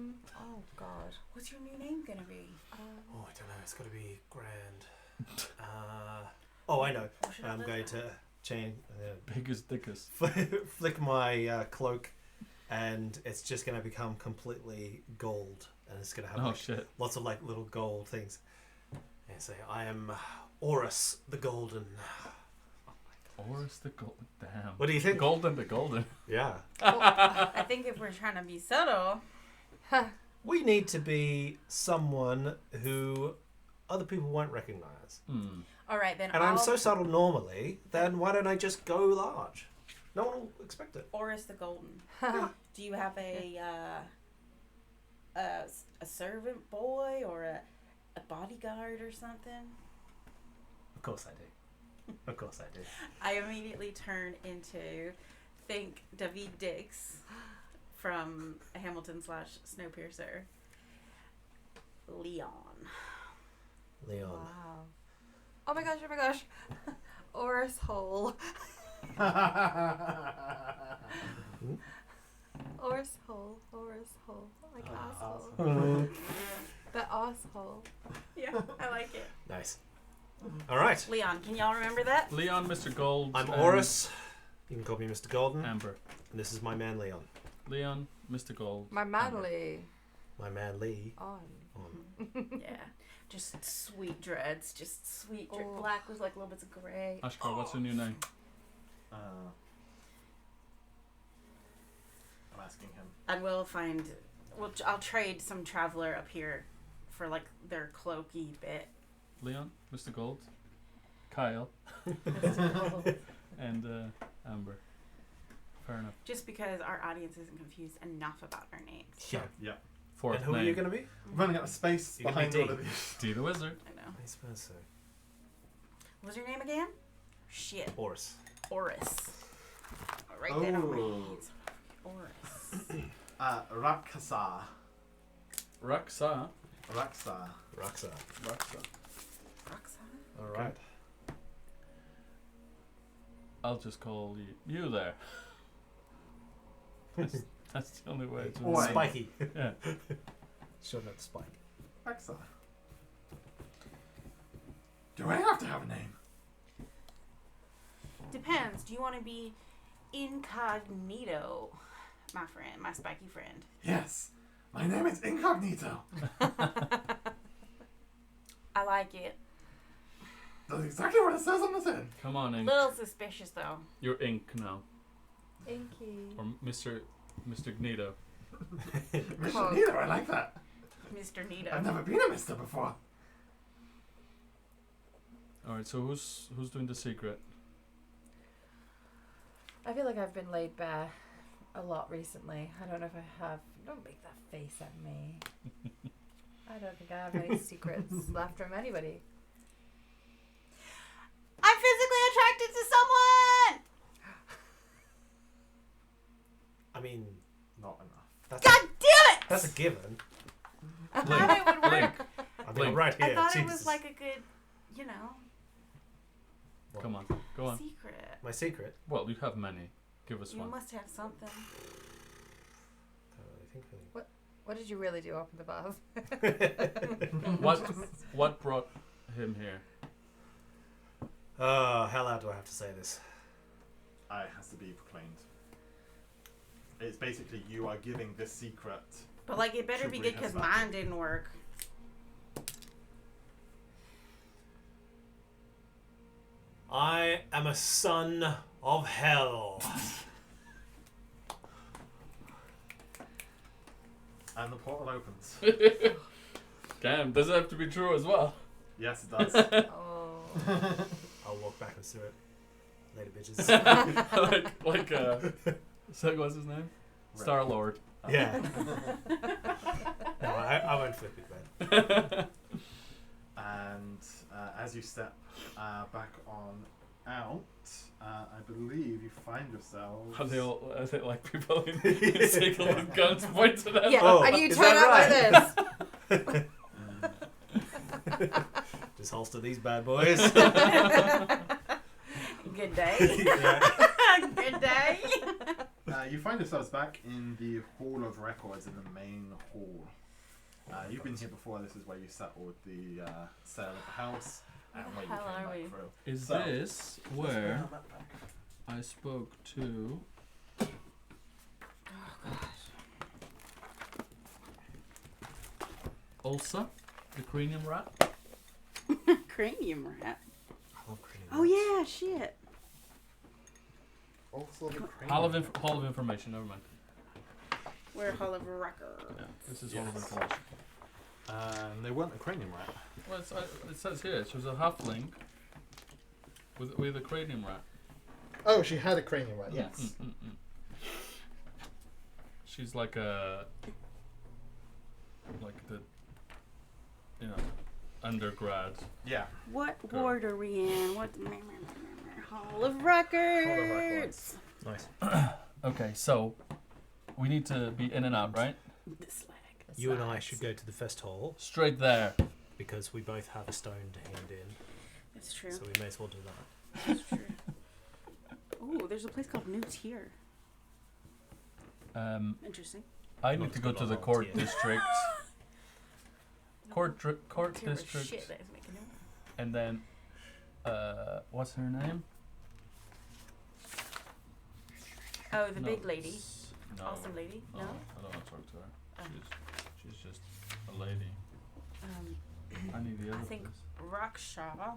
God. What's your new name gonna be? Oh, I don't know. It's got to be grand. I know. What should I I'm live going by? to change. Biggest, thickest. Flick my cloak, and it's just going to become completely gold, and it's going to have Oh like, shit. lots of like little gold things. And say, I am Horus the Golden. Horus the Golden. Damn. What do you think? Golden the Golden. Yeah. Well, I think if we're trying to be subtle, We need to be someone who other people won't recognize. all right then. And I'm so subtle normally, then why don't I just go large? No one will expect it. Oris the Golden. Do you have a servant boy or a bodyguard or something? Of course I do. Of course I do. I immediately turn into think David Dix from Hamilton / Snowpiercer. Leon. Leon. Wow. Oh my gosh. Oris hole. Oris hole. Like asshole. The asshole. Yeah, I like it. Nice. All right. Leon, can y'all remember that? Leon, Mr. Gold. I'm and Horus. You can call me Mr. Golden. Amber. And this is my man Leon. Leon, Mr. Gold. My manly My man Lee. on. Yeah. Just sweet dreads. Just sweet Oh. black with like little bits of gray. Ashkar, what's your new name? I'm asking him. And we'll find. I'll trade some traveler up here for like their cloaky bit. Leon, Mr. Gold, Kyle, and Amber. Fair enough. Just because our audience isn't confused enough about our names. Yeah. Yeah. Fourth And who name. are you going to be? Running out of space You're gonna behind be all D. of these. D the Wizard. I know. I suppose so. What was your name again? Shit. Horus. Oris. I'll write that on my Oh. hands. Oris. Rakasa. Raksa. Raksa. Raksa. Raksa. Roxanne? All Okay. right. I'll just call you there. That's the only way to. Oi. Spiky. Yeah. Showing up Spike. Raksa. Do I have to have a name? Depends. Do you want to be incognito, my friend, my spiky friend? Yes. My name is Incognito. I like it. That's exactly what it says on the tin. Come on, Ink. Little suspicious though. You're Ink now, Inky. or Mr. Gnito. Mr. Nito, I like that. Mr. Nito. I've never been a mister before. All right. So who's doing the secret? I feel like I've been laid bare a lot recently. I don't know if I have. Don't make that face at me. I don't think I have any secrets left from anybody. I'm physically attracted to someone! I mean, Not enough. that's God damn it! that's a given. I thought it would work. Blink. I mean, Blink. I'm right here. I thought it Jesus. was like a good, you know, What? Come on. Go on. secret. My secret. Well, you have many. Give us You one. must have something. I think What did you really do up in the bath? What brought him here? how loud do I have to say this? It has to be proclaimed. It's basically you are giving this secret. But like, it better Should be we good have because that? mine didn't work. I am a son of hell. And the portal opens. Damn, does it have to be true as well? Yes, it does. Oh. I'll walk backwards through it. Later, bitches. So what's his name? Star Lord. Yeah. No, I won't flip it, man. And as you step back on out, I believe you find yourselves. Are they like people in sickle with guns pointed at Yeah, Oh, and you is turn that out like this. Just holster these bad boys. Good day. Yeah. Good day. You find yourselves back in the Hall of Records in the main hall. You've been here before. This is where you settled the sale of the house and Where the where you hell came are back we? through. Is So- this where I spoke to Ulsa, the cranium rat? Cranium rat. I love cranium Oh rats. yeah, shit. Also the Hall of information, never mind. We're Hall of Records. Yeah, this is Yes. Hall of information. They weren't a cranium rat. Well, it says here, she was a halfling with a cranium rat. Oh, she had a cranium rat. Yes. She's like the undergrad. Yeah. What Girl. ward are we in? What Hall of Records? Nice. Okay, so we need to be in and out, right? This leg. You and I should go to the fest hall Straight there. because we both have a stone to hand in. That's true. So we may as well do that. That's true. Oh, there's a place called New Tier. Interesting. I Not need to as go good to on the all court tier. district. Court Tier was district, shit that is making it. and then what's her name? Oh, the No, big lady. No, Awesome lady. No. I don't want to talk to her. Oh. She's just a lady. I need the I other think place. Raksha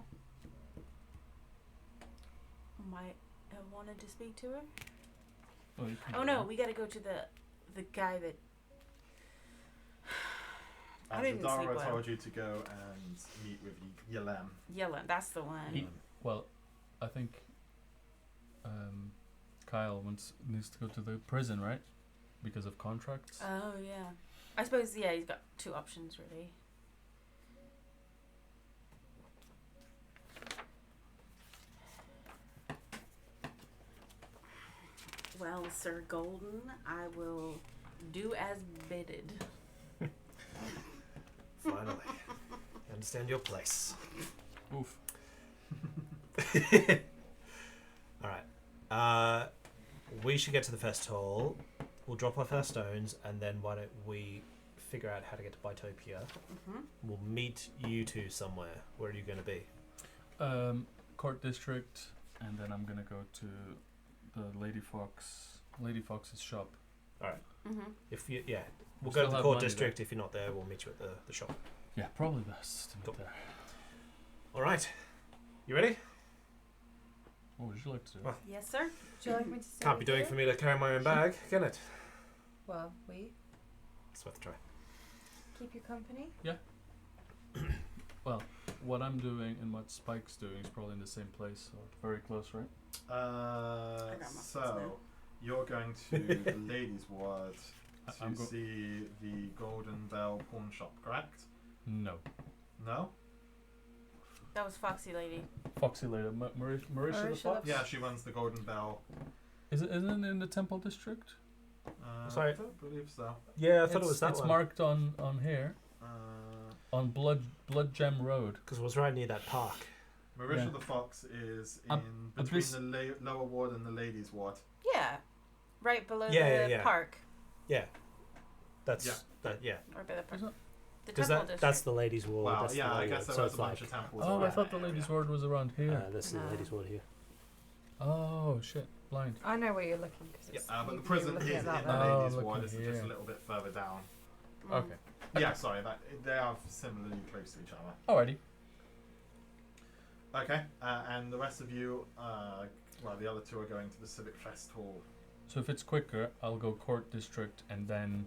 might have wanted to speak to her. Oh, you can Oh go no, there. we gotta go to the guy that. I didn't Zadara sleep well. told you to go and meet with Yelem. Yellow. That's the one. He- Well, I think Kyle needs to go to the prison, right? Because of contracts. Oh yeah. I suppose he's got two options really. Well, Sir Golden, I will do as bidded. Finally. I understand your place. Oof. Alright. We should get to the fest hall. We'll drop off our stones, and then why don't we figure out how to get to Bitopia? Mm-hmm. We'll meet you two somewhere. Where are you going to be? Court district, and then I'm gonna go to the Lady Fox's shop. Mm-hmm. If you, yeah, we'll We go to still the have court money district. If you're not there, we'll meet you at the shop. Yeah, probably best to meet Cool. there. All right. You ready? What would you like to do? Well, Yes, sir. Would you like me to stay Can't be with doing you? for me to carry my own bag, can it? Well, we It's worth a try. keep you company. Well, what I'm doing and what Spike's doing is probably in the same place, so very close, right? got my So thoughts now. you're going to the ladies' ward I'm to go- see the Golden Bell pawn shop, correct? No. No? That was Foxy Lady. Foxy later. Marisha the Marisha the Fox? Yeah, she runs the Golden Bell. Isn't it in the Temple District? Sorry. I don't believe so. Yeah, I thought it was that It's one. marked on here. On Blood Gem Road. Because it was right near that park. Marisha Yeah. the Fox is in Up between this- the lower ward and the ladies' ward. Yeah. Right below Yeah, the yeah. park. Yeah. That's Yeah. that. Yeah. Right by the park. Is it? The Because Temple that's District. the ladies' ward. Well, that's the yeah, I lower guess ward. there So was it's a like bunch of temples. Oh, I around thought the that ladies' area. ward was around here. this is the No. ladies' ward here. Oh shit, blind. I know where you're looking because But the you prison were is looking in at the that Oh, then. ladies' looking ward. This is just here. a little bit further down. Mm. Okay. Yeah, sorry, they are similarly close to each other. Alrighty. Okay, and the rest of you, the other two are going to the Civic Fest Hall. So if it's quicker, I'll go Court District and then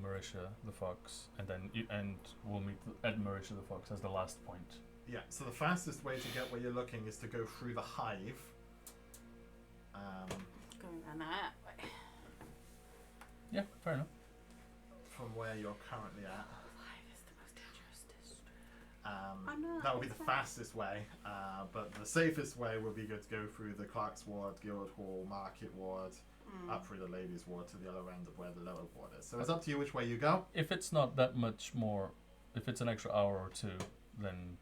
Marisha the Fox, and then and we'll meet at Marisha the Fox as the last point. Yeah, so the fastest way to get where you're looking is to go through the hive. Going around that way. Yeah, fair enough. From where you're currently at. Life is the most dangerous district. That would be the fastest way, but the safest way would be good to go through the Clerk's Ward, Guild Hall, Market Ward, up through the Ladies' Ward to the other end of where the lower ward is. So it's up to you which way you go. If it's not that much more, if it's an extra hour or two, then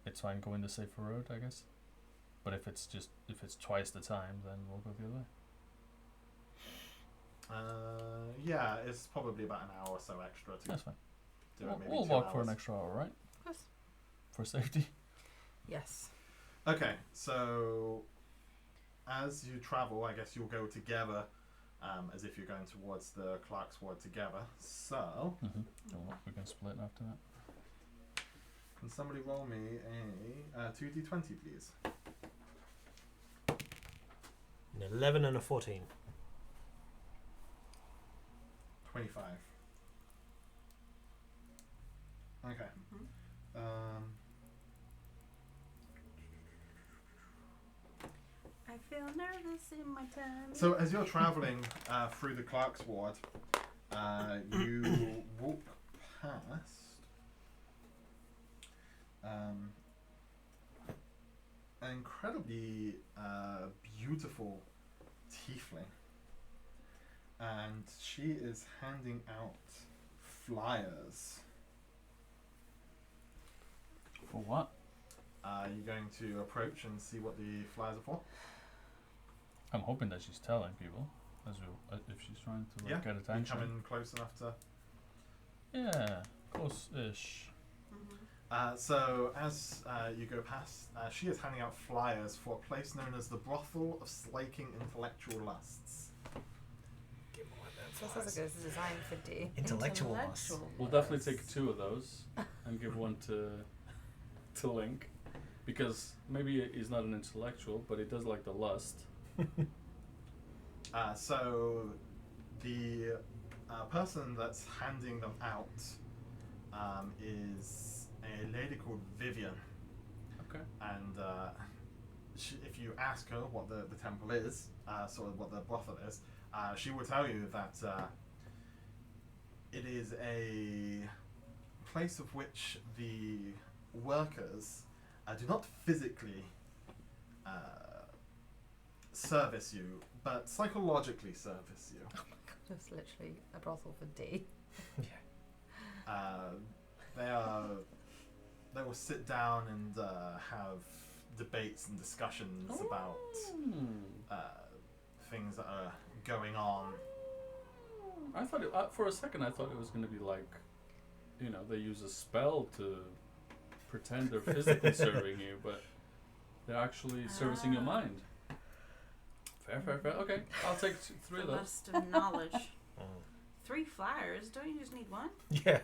it's fine going the safer road, I guess. But if it's twice the time, then we'll go the other way. Yeah, it's probably about an hour or so extra to That's fine. do it. Maybe We'll 2 walk for hours. an extra hour, right? Of course. For safety. Yes. Okay, so as you travel, I guess you'll go together, as if you're going towards the Clerk's Ward together. So, We can split after that. can somebody roll me a 2d20, please? An 11 and a 14. 25. Okay. I feel nervous in my tummy. So as you're traveling through the Clerk's Ward, you walk past an incredibly beautiful tiefling, and she is handing out flyers. For what? Are you going to approach and see what the flyers are for? I'm hoping that she's telling people, if she's trying to Yeah, get You attention. come in close enough to. Yeah, close-ish. So as you go past, she is handing out flyers for a place known as the Brothel of Slaking Intellectual Lusts. So it sounds like it's designed for D. Intellectual loss. We'll definitely take 2 of those and give one to Link, because maybe he's not an intellectual, but he does like the lust. So the person that's handing them out is a lady called Vivian. Okay. And if you ask her what the temple is, sort of what the brothel is, she will tell you that it is a place of which the workers do not physically service you, but psychologically service you. Just literally a brothel for D. They will sit down and have debates and discussions about things that are going on. I thought for a second I thought it was going to be like, they use a spell to pretend they're physically serving you, but they're actually servicing your mind. Fair. Okay, I'll take 3 of The those. lust of knowledge. 3 flyers? Don't you just need one? Yeah.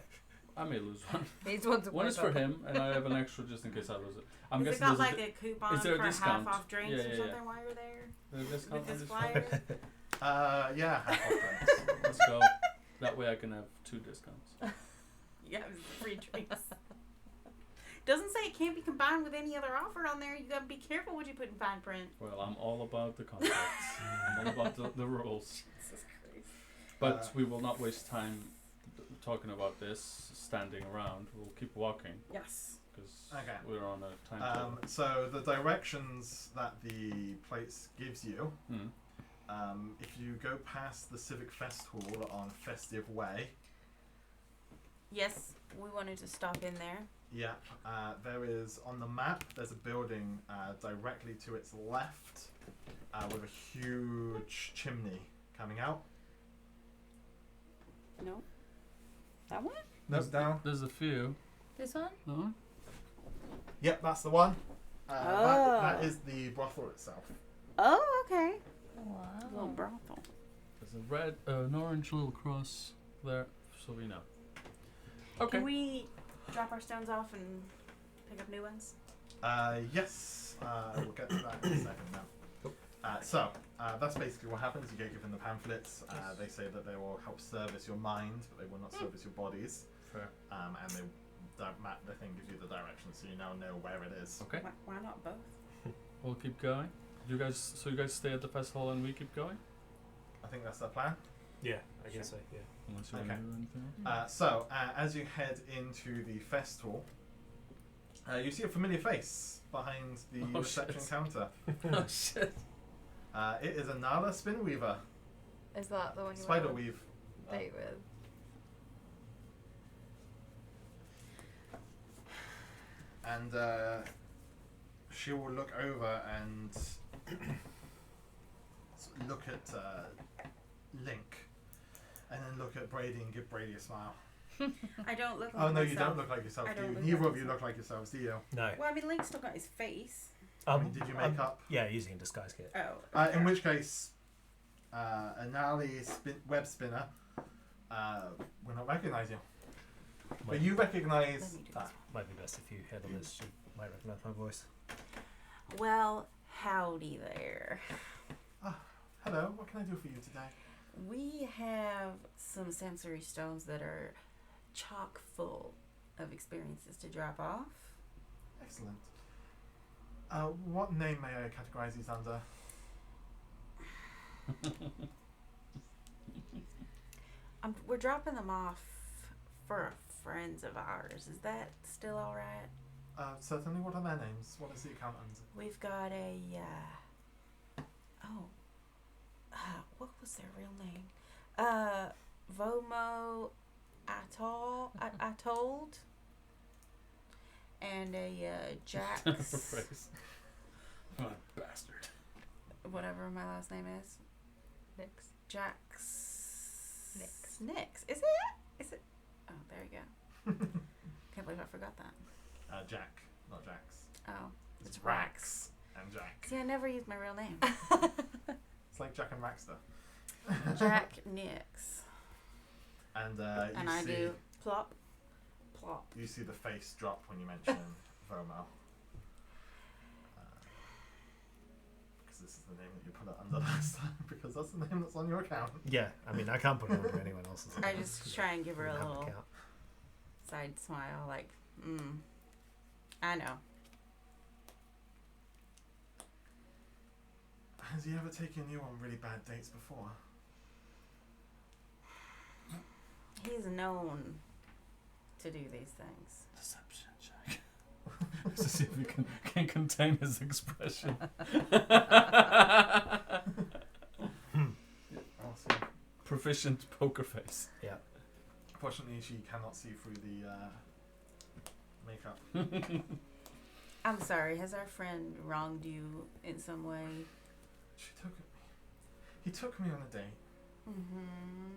I may lose one. Needs one to One wipe is for up. him, and I have an extra just in case I lose it. I'm Has it guessing got there's like a coupon is there a for discount? half off drinks Yeah, or yeah, something yeah. while you're there? a discount With on this this flyer? Yeah, half off drinks. Let's go. That way I can have 2 discounts. Yeah, free drinks. Doesn't say it can't be combined with any other offer on there. You gotta be careful what you put in fine print. Well, I'm all about the contracts. I'm all about the rules. Jesus Christ. But we will not waste time talking about this, standing around. We'll keep walking, Yes. because Okay. we're on a time So the directions that the place gives you, if you go past the Civic Fest Hall on Festive Way, Yes, we wanted to stop in there. there is on the map. There's a building directly to its left with a huge chimney coming out. No. That one? No, down. There's a few. This one? No? Yep, that's the one. That is the brothel itself. Oh, okay. Wow. Little brothel. There's a red, an orange little cross there, so we know. Okay. Can we drop our stones off and pick up new ones? Yes, we'll get to that in a second now. So that's basically what happens. You get given the pamphlets. They say that they will help service your mind, but they will not service your bodies. Fair. And the thing gives you the direction, so you now know where it is. Okay. Why not both? We'll keep going. You guys stay at the festival and we keep going? I think that's the plan. Yeah, I guess so. Yeah. Unless you Okay. want to do anything else. So, as you head into the festival, you see a familiar face behind the Oh, reception shit. counter. Oh shit. It is Anala Spinweaver, Is that the one you Spider want Weave. to date with? And she will look over and look at Link, and then look at Brady and give Brady a smile. I don't look like Oh no, myself. you don't look like yourself, I do don't you? look Neither like of you myself. look like yourselves, do you? No. Well, I mean, Link's still got his face. I mean, did you make up? Yeah, using a disguise kit. Oh. In which case, Anali web spinner will not recognise you. But you recognise Let me do That this. might be best if you handle this. She might recognise my voice. Well, howdy there. hello, what can I do for you today? We have some sensory stones that are chock full of experiences to drop off. Excellent. What name may I categorise these under? We're dropping them off for friends of ours. Is that still all right? Certainly. What are their names? What is the account under? We've got a. What was their real name? Vomo Atold. And a Jax. Phrase. What a bastard. Whatever my last name is. Nix. Jax. Nix. Nix. Is it? Oh, there you go. Can't believe I forgot that. Jack, not Jax. Oh. It's It's Rax and Jack. See, I never used my real name. It's like Jack and Raxter. Jack Nix. And And you I see do plop, plop. you see the face drop when you mention Vomo. Because this is the name that you put it under last time. Because that's the name that's on your account. Yeah, I mean, I can't put it under anyone else's. I account, just 'cause try and give I her a don't have an little account. side smile, like, I know. Has he ever taken you on really bad dates before? He's known to do these things. Deception check. To see if he can contain his expression. Awesome. Proficient poker face. Yeah. Fortunately, she cannot see through the makeup. I'm sorry, has our friend wronged you in some way? He took me on a date Mm-hmm.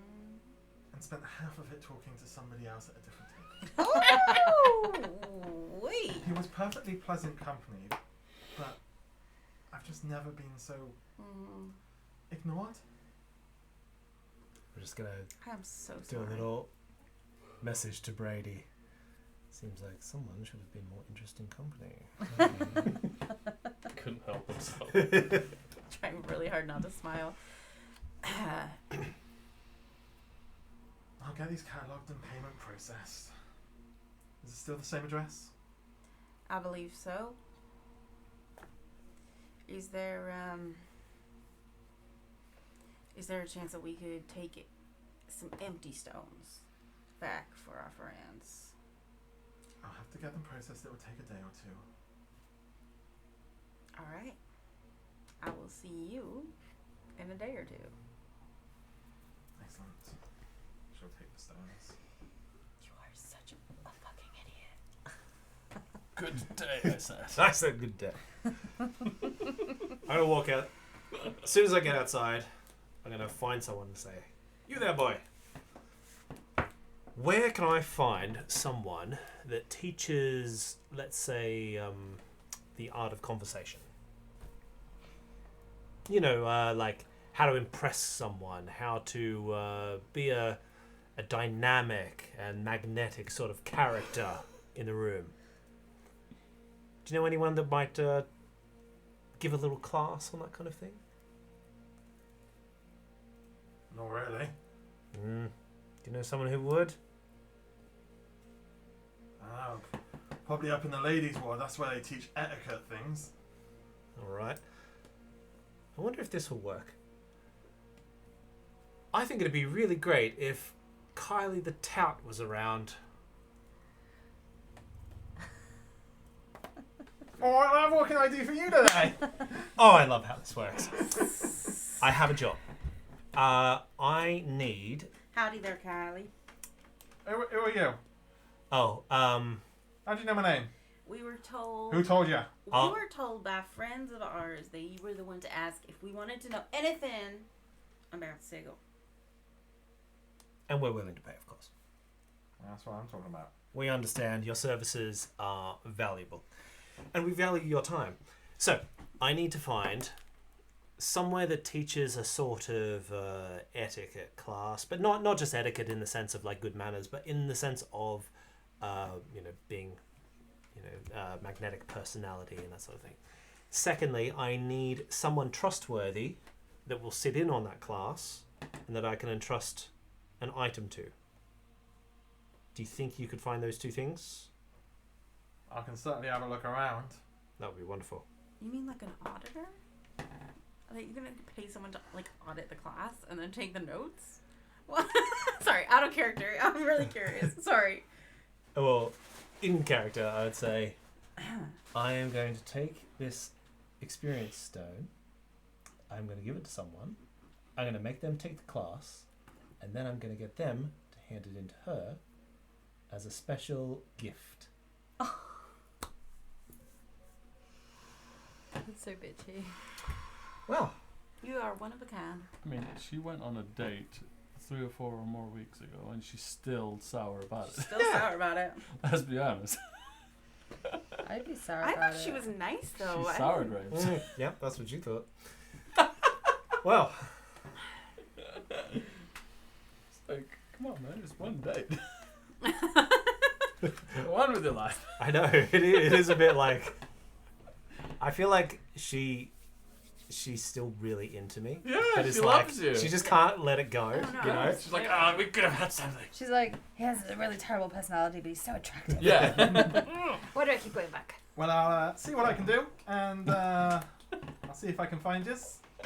and spent half of it talking to somebody else at a different table. Oh, wait. He was perfectly pleasant company, but I've just never been so ignored. We're just gonna I'm so do sorry. a little message to Brady. Seems like someone should have been more interesting company. Couldn't help himself. Trying really hard not to smile. I'll get these catalogued and payment processed. Is it still the same address? I believe so. Is there a chance that we could take some empty stones back for our friends? I'll have to get them processed. It will take a day or two. All right. I will see you in a day or two. Excellent. She'll take the stones. You are such a fucking idiot. Good day, I said. I said good day. I'm gonna walk out. As soon as I get outside, I'm gonna find someone and say, "You there, boy? Where can I find someone that teaches, let's say, the art of conversation? You know, like how to impress someone, how to be a dynamic and magnetic sort of character in the room. Do you know anyone that might give a little class on that kind of thing?" Not really. Do you know someone who would? Oh, probably up in the ladies' ward. That's where they teach etiquette things. All right. I wonder if this will work. I think it'd be really great if Kylie the Tout was around. Alright, love, what can I do for you today? Oh, I love how this works. I have a job. I need... Howdy there, Kylie. Who are you? Oh, How do you know my name? We were told. Who told you? We were told by friends of ours that you were the one to ask if we wanted to know anything about Sigil. and we're willing to pay, of course. That's what I'm talking about. We understand your services are valuable. And we value your time. So, I need to find somewhere that teaches a sort of etiquette class, but not just etiquette in the sense of like good manners, but in the sense of being magnetic personality and that sort of thing. Secondly, I need someone trustworthy that will sit in on that class and that I can entrust an item to. Do you think you could find those two things? I can certainly have a look around. That would be wonderful. You mean like an auditor? Are you gonna pay someone to like audit the class and then take the notes? What? Sorry, out of character. I'm really curious. Sorry. Well, in character, I would say, I am going to take this experience stone, I'm going to give it to someone, I'm going to make them take the class, and then I'm going to get them to hand it in to her as a special gift. That's so bitchy. Well, You are one of a kind. I mean, she went on a date 3 or 4 or more weeks ago, and she's still sour about it. Still sour about it. Let's be honest. I'd be sorry I about thought it. she was nice though. She's I sour didn't- grapes. yeah, that's what you thought. Well, It's like, come on, man, it's one date. Go on with your life. I know, it is a bit like, I feel like she's still really into me. Yeah, But it's she like, loves you. she just can't let it go, I don't know. you know? She's like, ah, we could have had something. She's like, he has a really terrible personality, but he's so attractive. Yeah. Why do I keep going back? Well, I'll see what I can do, and I'll see if I can find you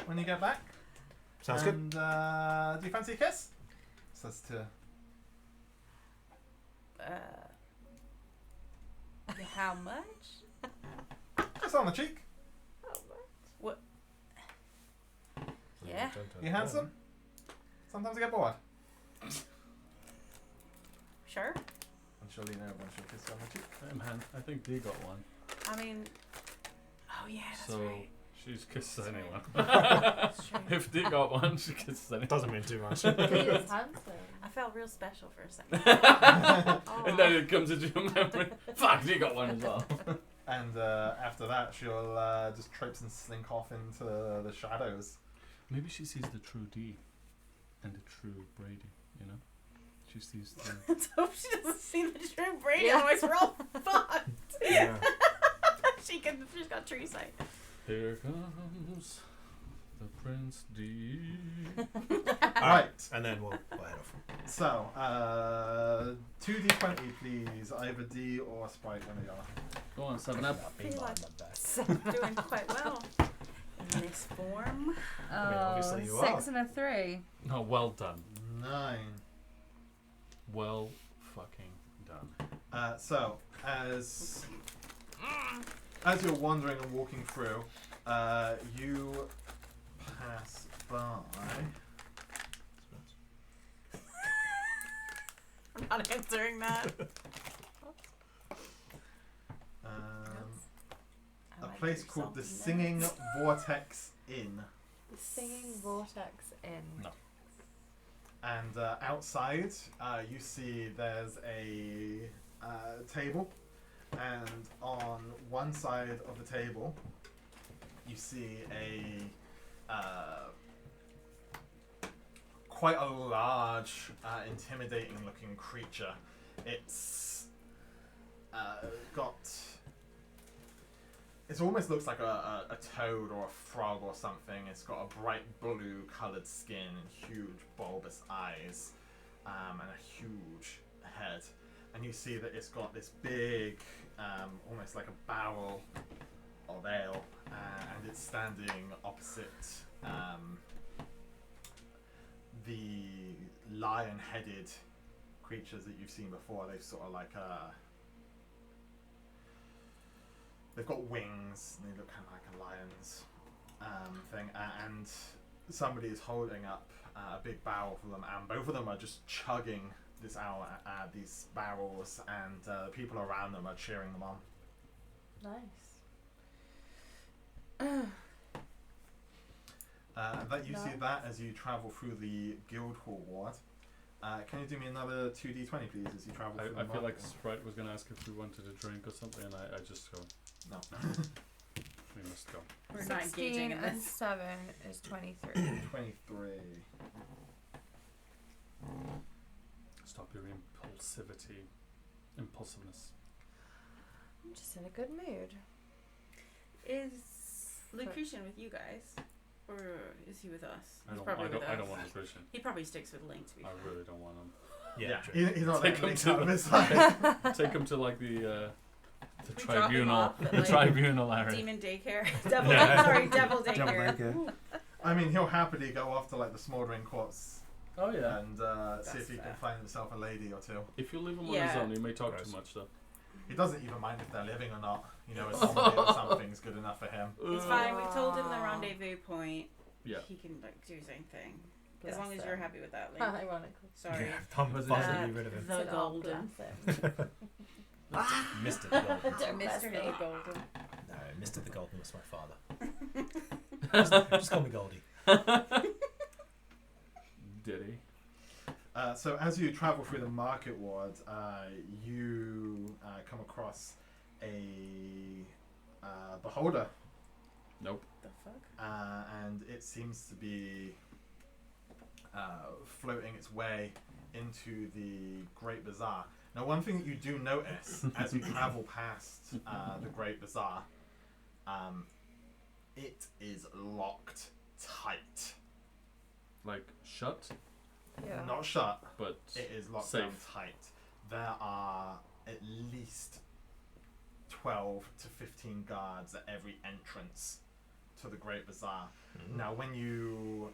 when you get back. Sounds good. And do you fancy a kiss? Says to. How much? Just on the cheek. What? Yeah. You handsome? Sometimes I get bored. Sure. And she'll lean over and she'll kiss you on the cheek. Man, I think Dee got one. I mean, oh yeah, that's So right. she's kissed That's anyone. That's true. If Dee got one, she kisses anyone. Doesn't mean too much. He is handsome. I felt real special for a second. And then it comes into your memory. Fuck, Dee got one as well. And after that, she'll just traipse and slink off into the shadows. Maybe she sees the true Dee and the true Brady, you know? She sees the... Let's hope she doesn't see the true Brady, Yeah. otherwise we're all fucked. Yeah. She's got tree sight. Here comes the Prince D. Alright, And then we'll head off. so 2d20 please, either D or Sprite when they are. Go on, 7 up. I feel like doing quite well in this form. Oh, obviously you 6 and a 3. No, well done. 9. Well fucking done. So as you're wandering and walking through, you pass by. I'm not answering that. A I like place your called the salty Singing nuts. Vortex Inn. The Singing Vortex Inn. No. And outside, you see there's a table, and on one side of the table, you see a quite a large, intimidating-looking creature. It's got. It almost looks like a toad or a frog or something. It's got a bright blue coloured skin and huge bulbous eyes, and a huge head. And you see that it's got this big, almost like a barrel of ale, and it's standing opposite the lion-headed creatures that you've seen before. They've sort of like they've got wings, and they look kind of like a lion's thing. And somebody is holding up a big barrel for them, and both of them are just chugging this out these barrels, and the people around them are cheering them on. Nice. That you see that as you travel through the Guildhall ward. Can you do me another 2d20, please, as you travel through the I feel like market Sprite was going to ask if we wanted a drink or something, and I just go, ward? No. we must go. We're not 16 engaging in and this. 7 is 23. 23. Stop your impulsiveness. I'm just in a good mood. Is Lucretian with you guys? Or is he with us? I He's don't probably with us. want Lucretian. He probably sticks with Link, to be I fair. really don't want him. Yeah, true. He's not Take letting him Link to out of his side. Take him to like the We drop him tribunal, off at, the like, tribunal area. Demon daycare. Devil, Yeah. sorry, devil daycare. I mean, he'll happily go off to like the smouldering corpse Oh yeah. and see if he fair. can find himself a lady or two. If you leave him on Yeah. his own, he may talk Gross. too much though. He doesn't even mind if they're living or not. You know, as long as something's good enough for him. It's fine. We told him the rendezvous point. Yeah. He can like do his own thing. Bless as long as him. you're happy with that, Link. Ironical. Sorry. I'm Was it fine that- to be rid of him. The golden. Mr. the Golden. Don't mess Mr. me. the Golden. No, Mr. the Golden was my father. just call me Goldie. Did he? So as you travel through the market ward, you come across a beholder, Nope. The fuck? and it seems to be floating its way into the Great Bazaar. Now, one thing that you do notice as you travel past the Great Bazaar, it is locked tight. Like shut, Yeah. Not shut, but it is locked safe. down tight. There are at least 12 to 15 guards at every entrance to the Great Bazaar. Now, when you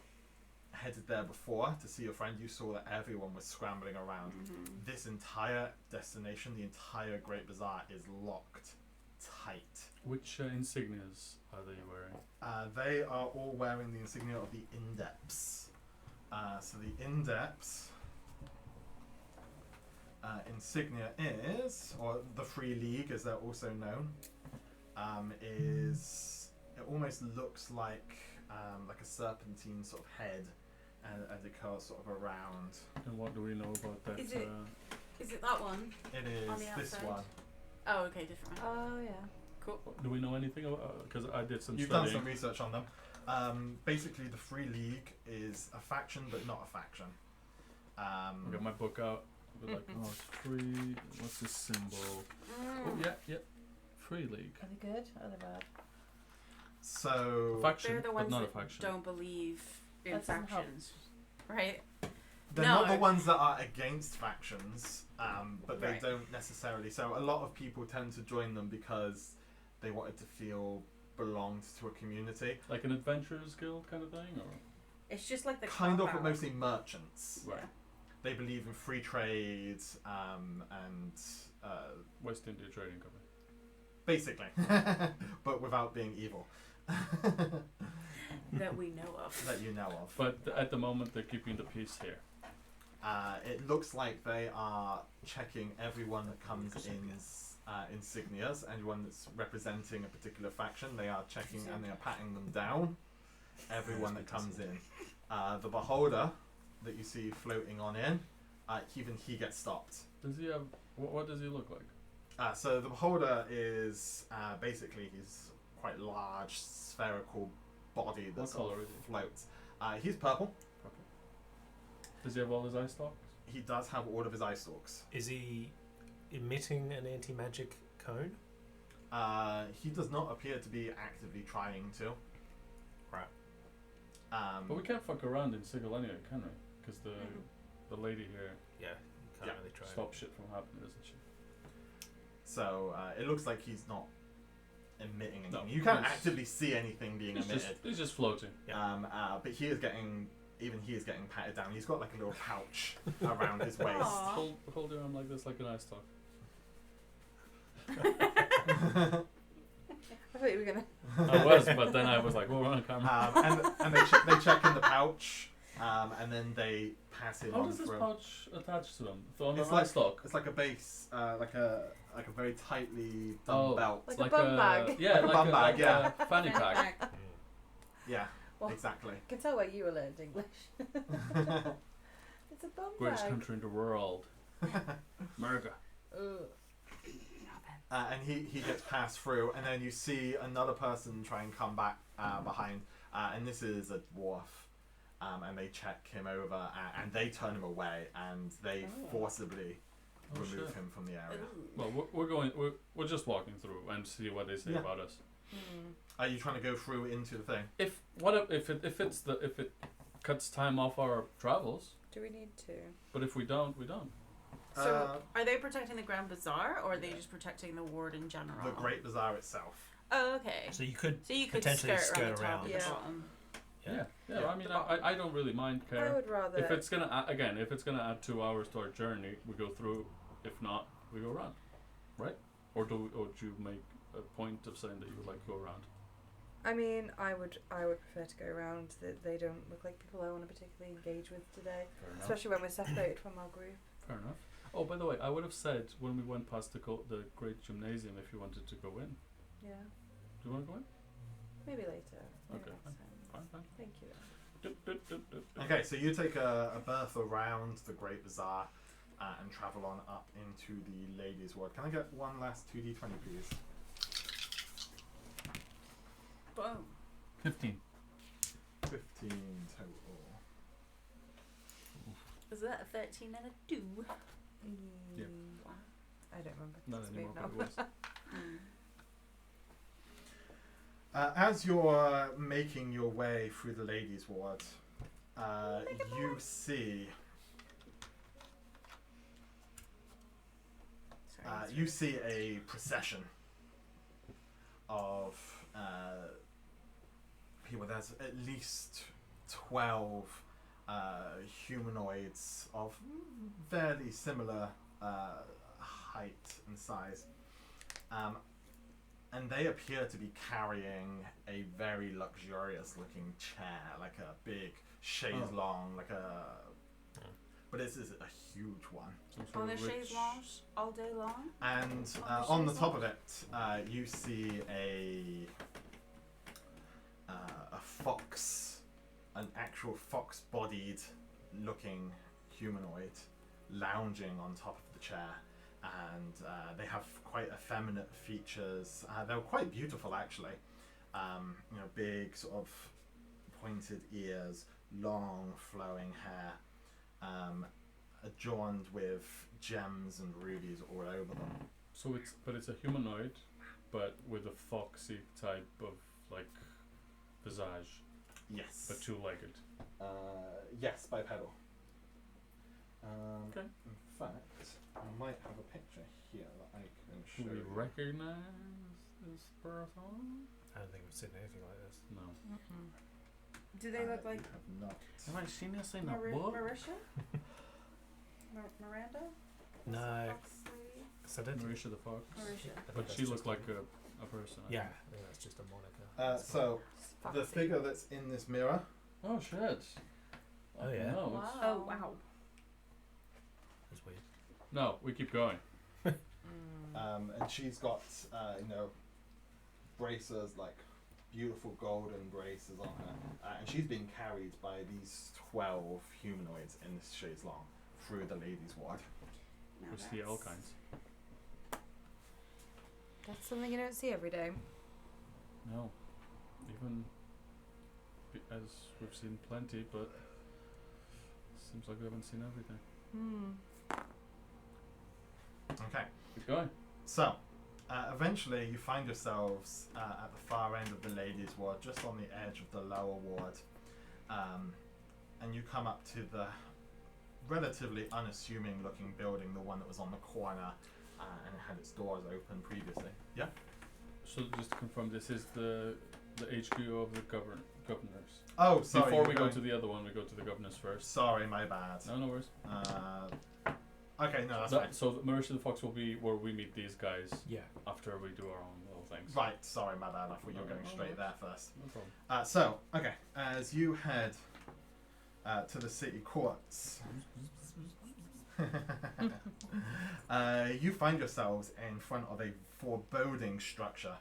headed there before to see your friend, you saw that everyone was scrambling around. Mm-hmm. This entire destination, the entire Great Bazaar, is locked tight. Which insignias are they wearing? They are all wearing the insignia of the Indeps. So the Indeps insignia is, or the Free League as they're also known, is, it almost looks like a serpentine sort of head, and as it curls sort of around. And what do we know about that? Is it- Is it that one? It On is the this outside? one. Oh, okay, different one. Oh yeah. Cool. Do we know anything about? Because I did some You've done studying. some research on them. Basically, the Free League is a faction, but not a faction. I got my book out. We're like, oh, it's free. What's this symbol? Oh, yeah. Free League. Are they good? Or are they bad? So Faction, They're the but ones not a that faction. don't believe in That doesn't help. factions, right? they're not No. the ones that are against factions, but they Right. don't necessarily. So a lot of people tend to join them because they wanted to feel belonged to a community. Like an adventurers guild kind of thing, or It's just like the Kind of, cop but out. mostly merchants. Yeah. They believe in free trade, and West India Trading Company. basically, but without being evil. That we know of. That you know of. But at the moment, they're keeping the peace here. It looks like they are checking everyone that comes in insignias, anyone that's representing a particular faction. They are checking and they are patting them down. Everyone that comes in. The beholder that you see floating on in, even he gets stopped. Does he have? What does he look like? So the beholder is basically he's quite large, spherical body that What sort colour of is he? floats. He's purple. Purple. Does he have all his eye stalks? He does have all of his eye stalks. Is he emitting an anti-magic cone? He does not appear to be actively trying to. Right. But we can't fuck around in Sigil anyway, can we? Because the lady here Yeah, can't Yeah, really try. stops shit from happening, doesn't she? So it looks like he's not emitting anything. No, You can't he's- actively see anything being emitted. He's just floating. Yeah. But he is getting even he is getting patted down. He's got like a little pouch around his waist. Aw. Hold your arm like this, like an ice talk. I thought you were gonna. I was, but then I was like, "Oh, we're on camera." And they check in the pouch, and then they pass him How on does this through. pouch attach to them? So on It's an ice talk. It's like a base, like a very tightly done belt. Like a bum bag. Yeah, Like a bum bag, yeah. a fanny pack. Yeah, Well, exactly. I can tell why you learned English. It's a bum Greatest bag. country in the world, America. Ugh. And he gets passed through, and then you see another person try and come back behind, and this is a dwarf, and they check him over, and they turn him away, and they forcibly remove shit. him from the area. Well, we're just walking through and see what they say Yeah. about us. Are you trying to go through into the thing? If it cuts time off our travels, Do we need to? but if we don't, we don't. So, are they protecting the Grand Bazaar, or are they just protecting the ward in general? The Great Bazaar itself. Oh, okay. So you could So you could potentially skirt around the skirt top around. and Yeah. the bottom. Yeah. Yeah. I mean, I don't really mind I care. would rather. If it's gonna if it's gonna add 2 hours to our journey, we go through. If not, we go around, right? Or do you make a point of saying that you would like to go around? I mean, I would prefer to go around. They don't look like people I want to particularly engage with today, Fair enough. especially when we're separated from our group. Fair enough. Oh, by the way, I would have said when we went past the Great Gymnasium if you wanted to go in. Yeah, Do you want to go in? maybe later. Maybe Okay, next time. Fine. Thank you. Okay, so you take a berth around the Great Bazaar and travel on up into the Ladies' Ward. Can I get one last 2d20, please? Boom. 15. 15 total. Is that a 13 and a 2? Yeah. Wow. I don't remember. Not It's anymore, moved but it now. was. As you're making your way through the Ladies' Ward, you see Sorry. you see a procession of people. There's at least 12 humanoids of fairly similar height and size. And they appear to be carrying a very luxurious looking chair, like a big chaise longue, but this is a huge one. Some sort On the of chaise rich- lounge all day long? And On the on the chaise top of it, you see a fox, an actual fox-bodied looking humanoid, lounging on top of the chair. And they have quite effeminate features. They're quite beautiful, actually. Big sort of pointed ears, long flowing hair, adorned with gems and rubies all over them. So it's a humanoid, but with a foxy type of like visage, Yes. but two-legged. Yes, bipedal. Okay. In fact, I might have a picture here that I can show Do we you. recognize this person? I don't think we've seen anything like this. No. Do they look like You have not. Have I seen this in a Marisha? book? Miranda? No, Fox lady? 'cause I don't think. Marisha the fox. Marisha. I think But that's she just looked a- like a person. I Yeah, think. I think that's just a moniker. So the Foxy. figure that's in this mirror, Oh shit. Oh, yeah? No, Wow. it's- Oh, wow. That's weird. no, we keep going. and she's got braces, like beautiful golden braces on her, and she's being carried by these 12 humanoids in this chaise longue through the ladies' ward. Now We see all that's- kinds. That's something you don't see every day. No. Even as we've seen plenty, but seems like we haven't seen everything. Okay. Keep going. So, eventually you find yourselves at the far end of the ladies' ward, just on the edge of the lower ward, and you come up to the relatively unassuming looking building, the one that was on the corner and had its doors open previously. Yeah? So just to confirm, this is the HQ of the governors. Oh, sorry. Before we you're go going- to the other one, we go to the governess first. Sorry, my bad. No, no worries. Okay, no, that's That- fine. so Marisha the Fox will be where we meet these guys Yeah. after we do our own little things. Right, sorry, my bad. I thought you were going No, straight no. there first. No problem. So, okay, as you head to the city courts, you find yourselves in front of a foreboding structure.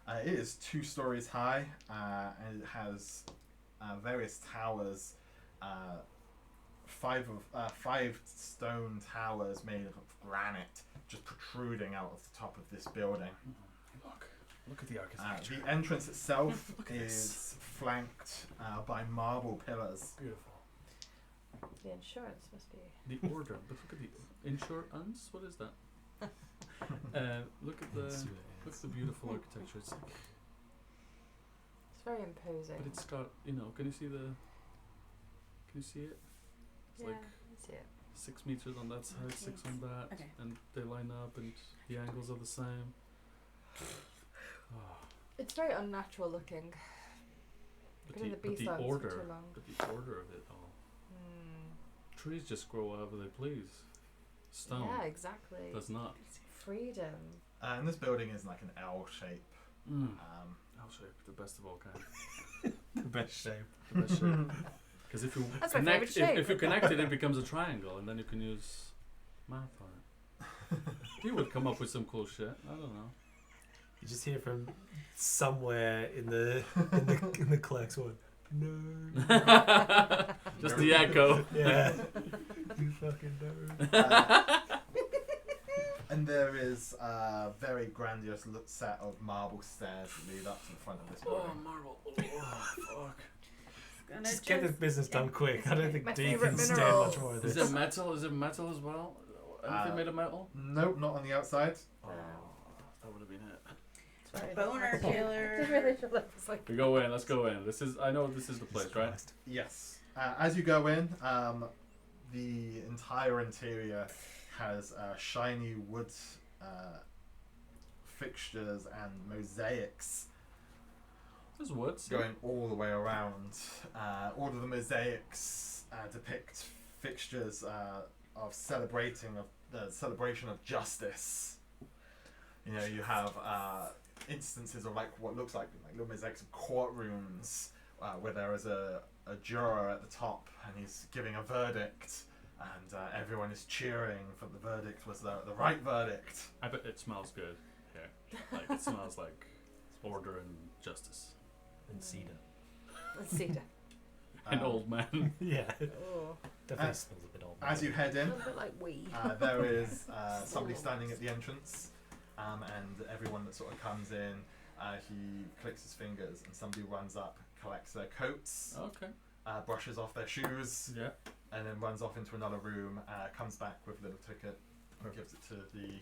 It is 2 stories high, and it has various towers, 5 stone towers made of granite, just protruding out of the top of this building. Look at the architecture. The entrance itself Look at is this. flanked by marble pillars. Beautiful. The insurance must be. The order, but look at the insurance. What is that? Look at the beautiful architecture. It's like, It's very imposing. but it's got, you know. Can you see it? It's yeah, like I see it. 6 meters on that side, 6 on that, Okay. and they line up, and the angles are the same. Oh, It's very unnatural looking. Been in the but the B-sides for order, too long. but the order of it all. Trees just grow wherever they please. Stone Yeah, exactly. does not. Freedom. And this building is like an L shape. I'll show you the best of all kinds. The best shape. The best shape. Because if you That's my connect, favourite shape. if you connect it, it becomes a triangle, and then you can use math on it. You would come up with some cool shit. I don't know. You just hear from somewhere in the clerk's one. No. Just the echo. Yeah. You fucking know. And there is a very grandiose set of marble stairs that lead up to the front of this building. marble. Oh, fuck. Just get this business done quick. I don't think My D favourite can stand mineral. much more of Is this. it metal? Is it metal as well? Anything made of metal? Nope, not on the outside. Oh, that would have been it. Sorry. Boner I killer. didn't really feel like it was like. We go in. Let's go in. I know this is the place, right? Christ. Yes. As you go in, the entire interior has shiny wood fixtures and mosaics There's woods. going all the way around. All of the mosaics depict fixtures of celebration of justice. You know, you have instances of like what looks like little mosaics of courtrooms where there is a juror at the top and he's giving a verdict, and everyone is cheering for the verdict was the right verdict. I bet it smells good here. Like it smells like order and justice. And cedar. Let's see. An old man. Yeah. Oh, Definitely Uh, smells a bit old. As you head a in, little bit like we. there is somebody standing at the entrance, and everyone that sort of comes in, he clicks his fingers, and somebody runs up, collects their coats, Okay. brushes off their shoes, Yeah. and then runs off into another room, comes back with a little ticket, and gives it to the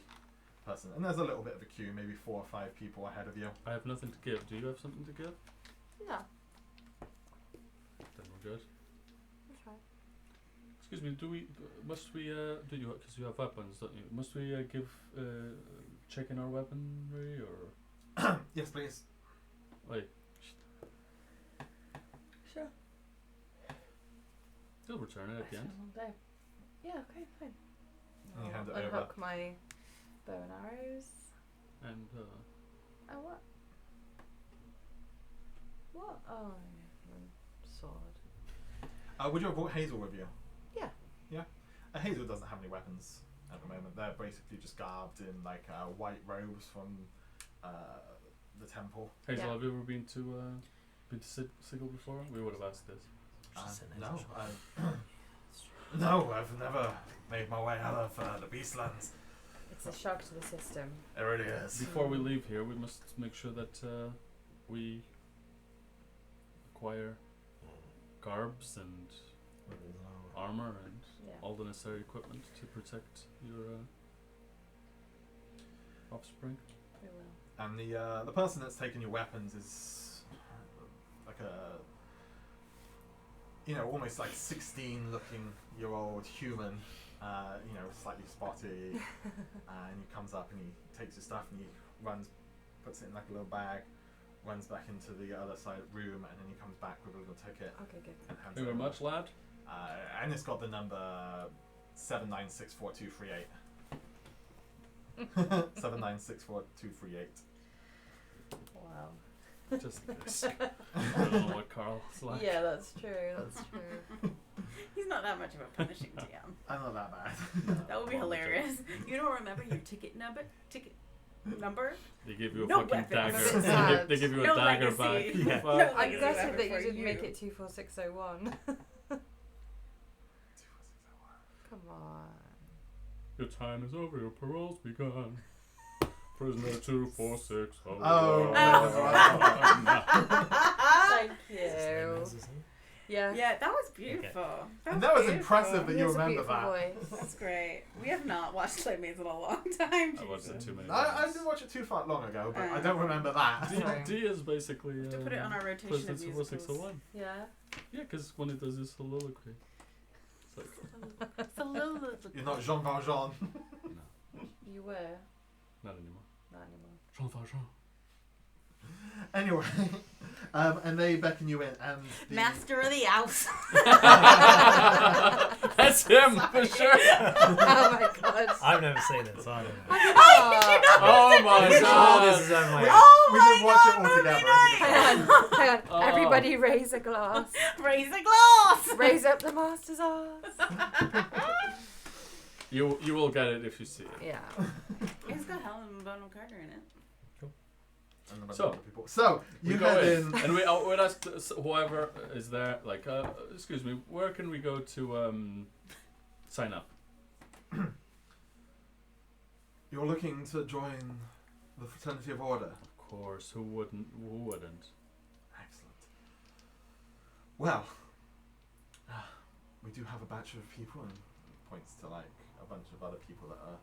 person. And there's a little bit of a queue, maybe 4 or 5 people ahead of you. I have nothing to give. Do you have something to give? Yeah, Then we're good. that's right. Excuse me. Must we? Do you? Because you have weapons, don't you? Must we give check in our weaponry or? Yes, please. Wait. Sure. They'll return it at the end. One day. Yeah, okay, fine. And you hand it I'll over. unhook my bow and arrows. And Oh, what? What? Oh, yeah, sword. Would you have brought Hazel with you? Yeah. Yeah. Hazel doesn't have any weapons at the moment. They're basically just garbed in like white robes from the temple. Hazel, Yeah. have you ever been to Sigil before? We would have asked this. No, no, I've never made my way out of the Beastlands. It's a shock to the system. It really is. Before we leave here, we must make sure that we acquire garbs and armor and Yeah. all the necessary equipment to protect your offspring. We will. And the person that's taken your weapons is like a, almost like 16-looking-year-old human. Slightly spotty, and he comes up and he takes your stuff and he puts it in like a little bag, runs back into the other side room, and then he comes back with a little ticket Okay, good. and hands Thank you it very over. much, lad. And it's got the number 79642238. 79642238. Wow. Just in case. I don't know what Carl's like. Yeah, that's true. That's true. He's not that much of a punishing DM. I'm not that bad. That would be hilarious. You don't remember your ticket number? They give you a No fucking weapons. dagger. I'm a bit sad. They give you a No dagger legacy. back. Yeah. Fuck. No I'm legacy gutted weapon that you for didn't make you. it 24601. Come on. Your time is over. Your parole's begun. Prisoner 246. Oh. Thank His name you. is, isn't it? Yeah. Yeah, that was beautiful. And that was beautiful. impressive that He you has a remember beautiful that. voice. That's great. We have not watched Playmates in a long time. I watched it too many I times. didn't watch it too far long ago, but I don't remember that. D is basically. To put it on our rotation Prisoner of musicals. 24601. Yeah. Yeah, because when it does this soliloquy. It's like, It's a little You're not Jean Valjean. no, You were. not anymore. Not anymore. Jean Valjean. Anyway, and they beckon you in, and the Master of the house. That's him for sure. Oh my god. I've never seen it, so I don't know. Oh, Oh my All god. this is over my head. Oh we my should watch god, it all together. movie hang night. on. Hang on. Oh. Everybody raise a glass. Raise a glass. Raise up the master's ass. You will get it if you see it. Yeah. It's got Helen Bonham Carter in it. And the So, other people. So We you go head in, in. and we'd ask whoever is there, like, excuse me, where can we go to sign up? You're looking to join the Fraternity of Order. Of course, who wouldn't? Who wouldn't? Excellent. Well, we do have a batch of people, and points to like a bunch of other people that are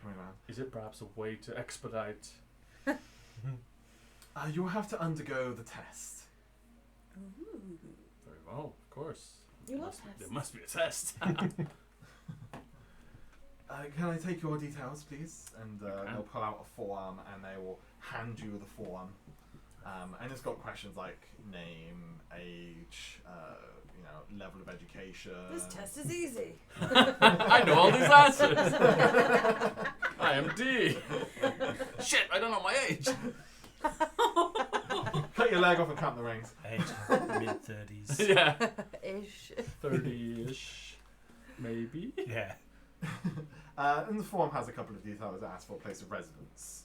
coming around. Is it perhaps a way to expedite? You'll have to undergo the test. Very well, of course. You love There tests. must be a test. Can I take your details, please? And You can. they'll pull out a form, and they will hand you the form. And it's got questions like name, age, level of education. This test is easy. I know all these answers. I am D. Shit, I don't know my age. Cut your leg off and count the rings. Age mid-30s. Yeah, Ish. 30-ish, maybe. Yeah. And the form has a couple of details. It asks for a place of residence.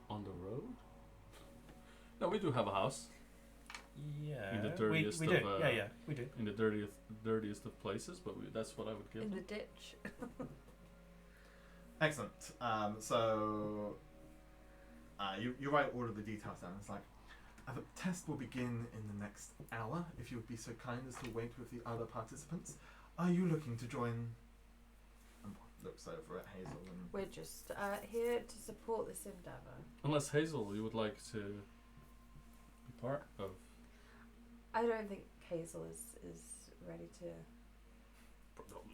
On the road? No, we do have a house. Yeah. In the dirtiest we do. of, Yeah, we do. In the dirtiest of places, but that's what I would give In the them. ditch. Excellent. So you write all of the details down. It's like the test will begin in the next hour. If you would be so kind as to wait with the other participants. Are you looking to join? And looks over at Hazel and We're just here to support this endeavour. Unless Hazel, you would like to be part of. I don't think Hazel is ready to.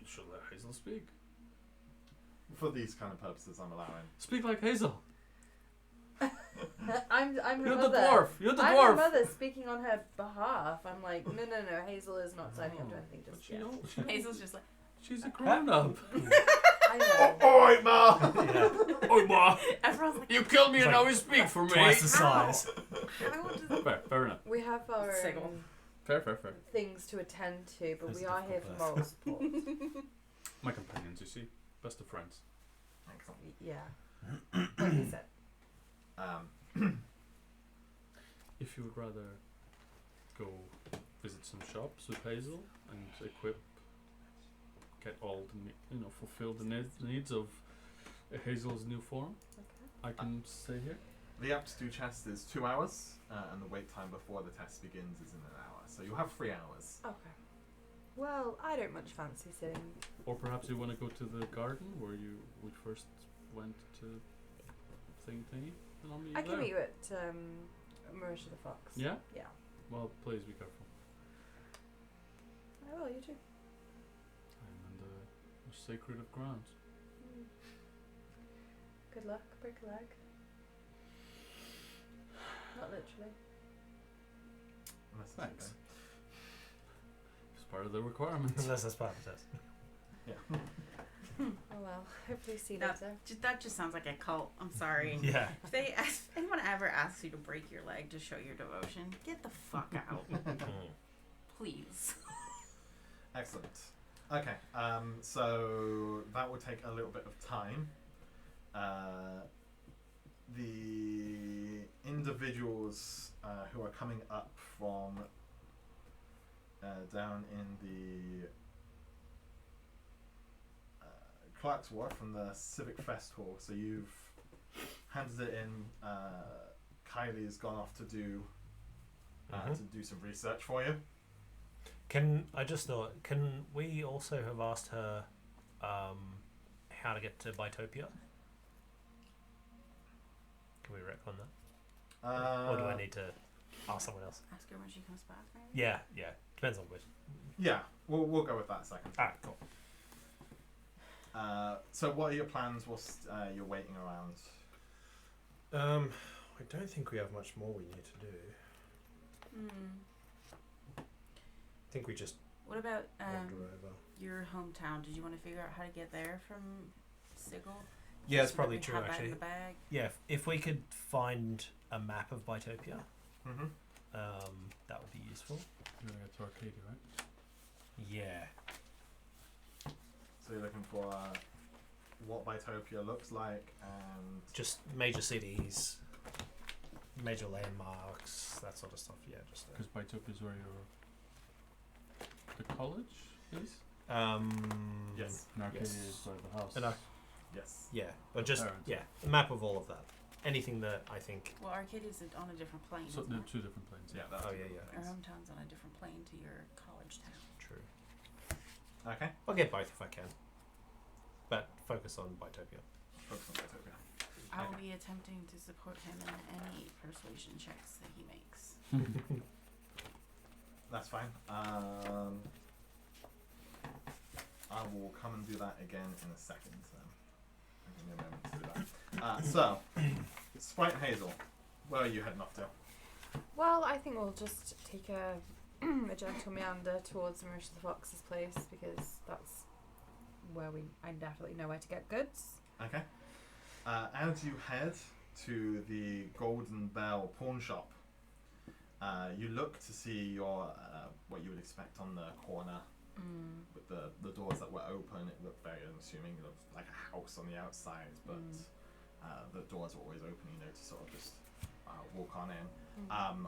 Should let Hazel speak. for these kind of purposes, I'm allowing. Speak like Hazel. I'm her You're mother. the dwarf. You're the I'm dwarf. her mother speaking on her behalf. I'm like, no, Hazel is not signing up to anything But just she yet. knows. Hazel's just like, She's a grown up. I know. Oi, Ma! Yeah. Oh, ma! everyone's like, You killed me It's and like now you speak for me. Twice the size. how does Fair enough. We have our Sigil. Fair. things to attend to, but That's we a are here for difficult moral support. My companions, you see. Best of friends. Excellent. Yeah. Like you said. If you would rather go visit some shops with Hazel and get all the fulfill the needs of Hazel's new form, Okay. I can stay here. The aptitude test is 2 hours, and the wait time before the test begins is in an hour. So you'll have 3 hours. Okay. Well, I don't much fancy sitting. Or perhaps you want to go to the garden where we first went to thingy, and I'll meet you I can there. meet you at Marisha the Fox. Yeah? Yeah. Well, please be careful. I will, you too. I'm in the sacred of grounds. Good luck, break a leg. Not literally. Unless it's Thanks. okay. It's part of the requirement. Unless that's part of the test. Oh well. Hopefully see That- later. That just sounds like a cult. I'm sorry. Yeah. If anyone ever asks you to break your leg to show your devotion, get the fuck out, please. Excellent. Okay, so that will take a little bit of time. The individuals who are coming up from down in the Clerk's Ward from the Civic Fest Hall. So you've handed it in. Kylie's gone off to do some research for you. I just thought, can we also have asked her how to get to Bitopia? Can we rec on that? Or do I need to ask someone else? Ask her when she comes back, maybe. Yeah. Depends on which. Yeah, we'll go with that second. Alright, cool. So what are your plans whilst you're waiting around? I don't think we have much more we need to do. I think we just What about wander over. your hometown? Did you want to figure out how to get there from Sigil? Yeah, it's So that probably we true have that in actually. the bag? Yeah, if we could find a map of Bitopia, Mm-hmm. that would be useful. You're gonna get to Arcadia, right? Yeah. So you're looking for what Bitopia looks like and Just major cities, major landmarks, that sort of stuff. Yeah, just. Because Bitopia is where the college is. yes, And Arcadia Yes. is where the house. And yes. yeah, but just Parents. a map of all of that. Anything that I think. Well, Arcadia's on a different plane. So isn't they're it? two different planes. Yeah. That's Oh, two yeah, different Our things. hometown's on a different plane to your college town. True. Okay. I'll get both if I can, but focus on Bitopia. Focus on Bitopia. I will Okay. be attempting to support him in any persuasion checks that he makes. That's fine. I will come and do that again in a second. Give me a moment to do that. So, Sprite Hazel, where are you heading off to? Well, I think we'll just take a gentle meander towards Marisha the Fox's place because that's where I definitely know where to get goods. Okay. As you head to the Golden Bell pawn shop, you look to see your what you would expect on the corner with the doors that were open. It looked very unassuming. It looked like a house on the outside, but the doors are always open, to sort of just walk on in.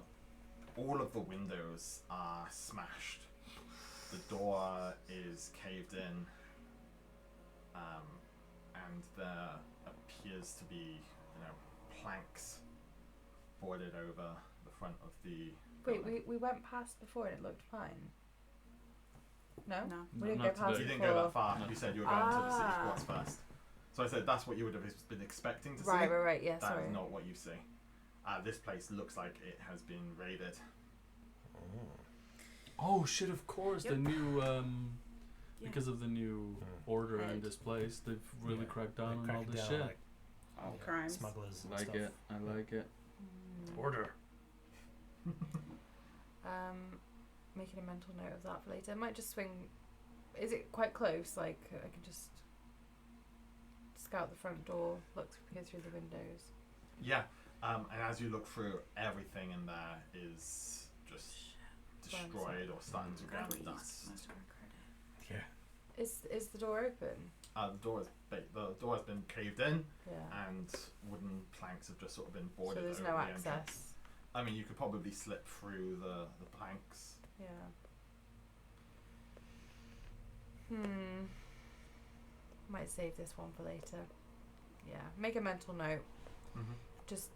All of the windows are smashed. The door is caved in, and there appears to be, planks boarded over the front of the Wait, building. we went past before and it looked fine. No? No. We didn't Not go past today. You didn't before. go that far. No. You said you were going to the city Ah. squats first. So I said that's what you would have been expecting to see. Right, yeah, That sorry. is not what you see. This place looks like it has been raided. Oh shit! Of course, Yep. the new Yeah. because of the new order in Head. this place, they've really Yeah, cracked they down on crack all it this down shit. on, like, All crimes. smugglers and Like stuff. it. I like it. Order. Making a mental note of that for later. I might just swing. Is it quite close? Like I can just scout the front door, peer through the windows. Yeah. And as you look through, everything in there is just destroyed or starting to God, gather we used dust. most of our credit. Yeah. Is the door open? The door has been caved in, Yeah. and wooden planks have just sort of been So boarded there's over no the access. entrance. I mean, you could probably slip through the planks. Yeah. Might save this one for later. Yeah. Make a mental note. Mm-hmm. Just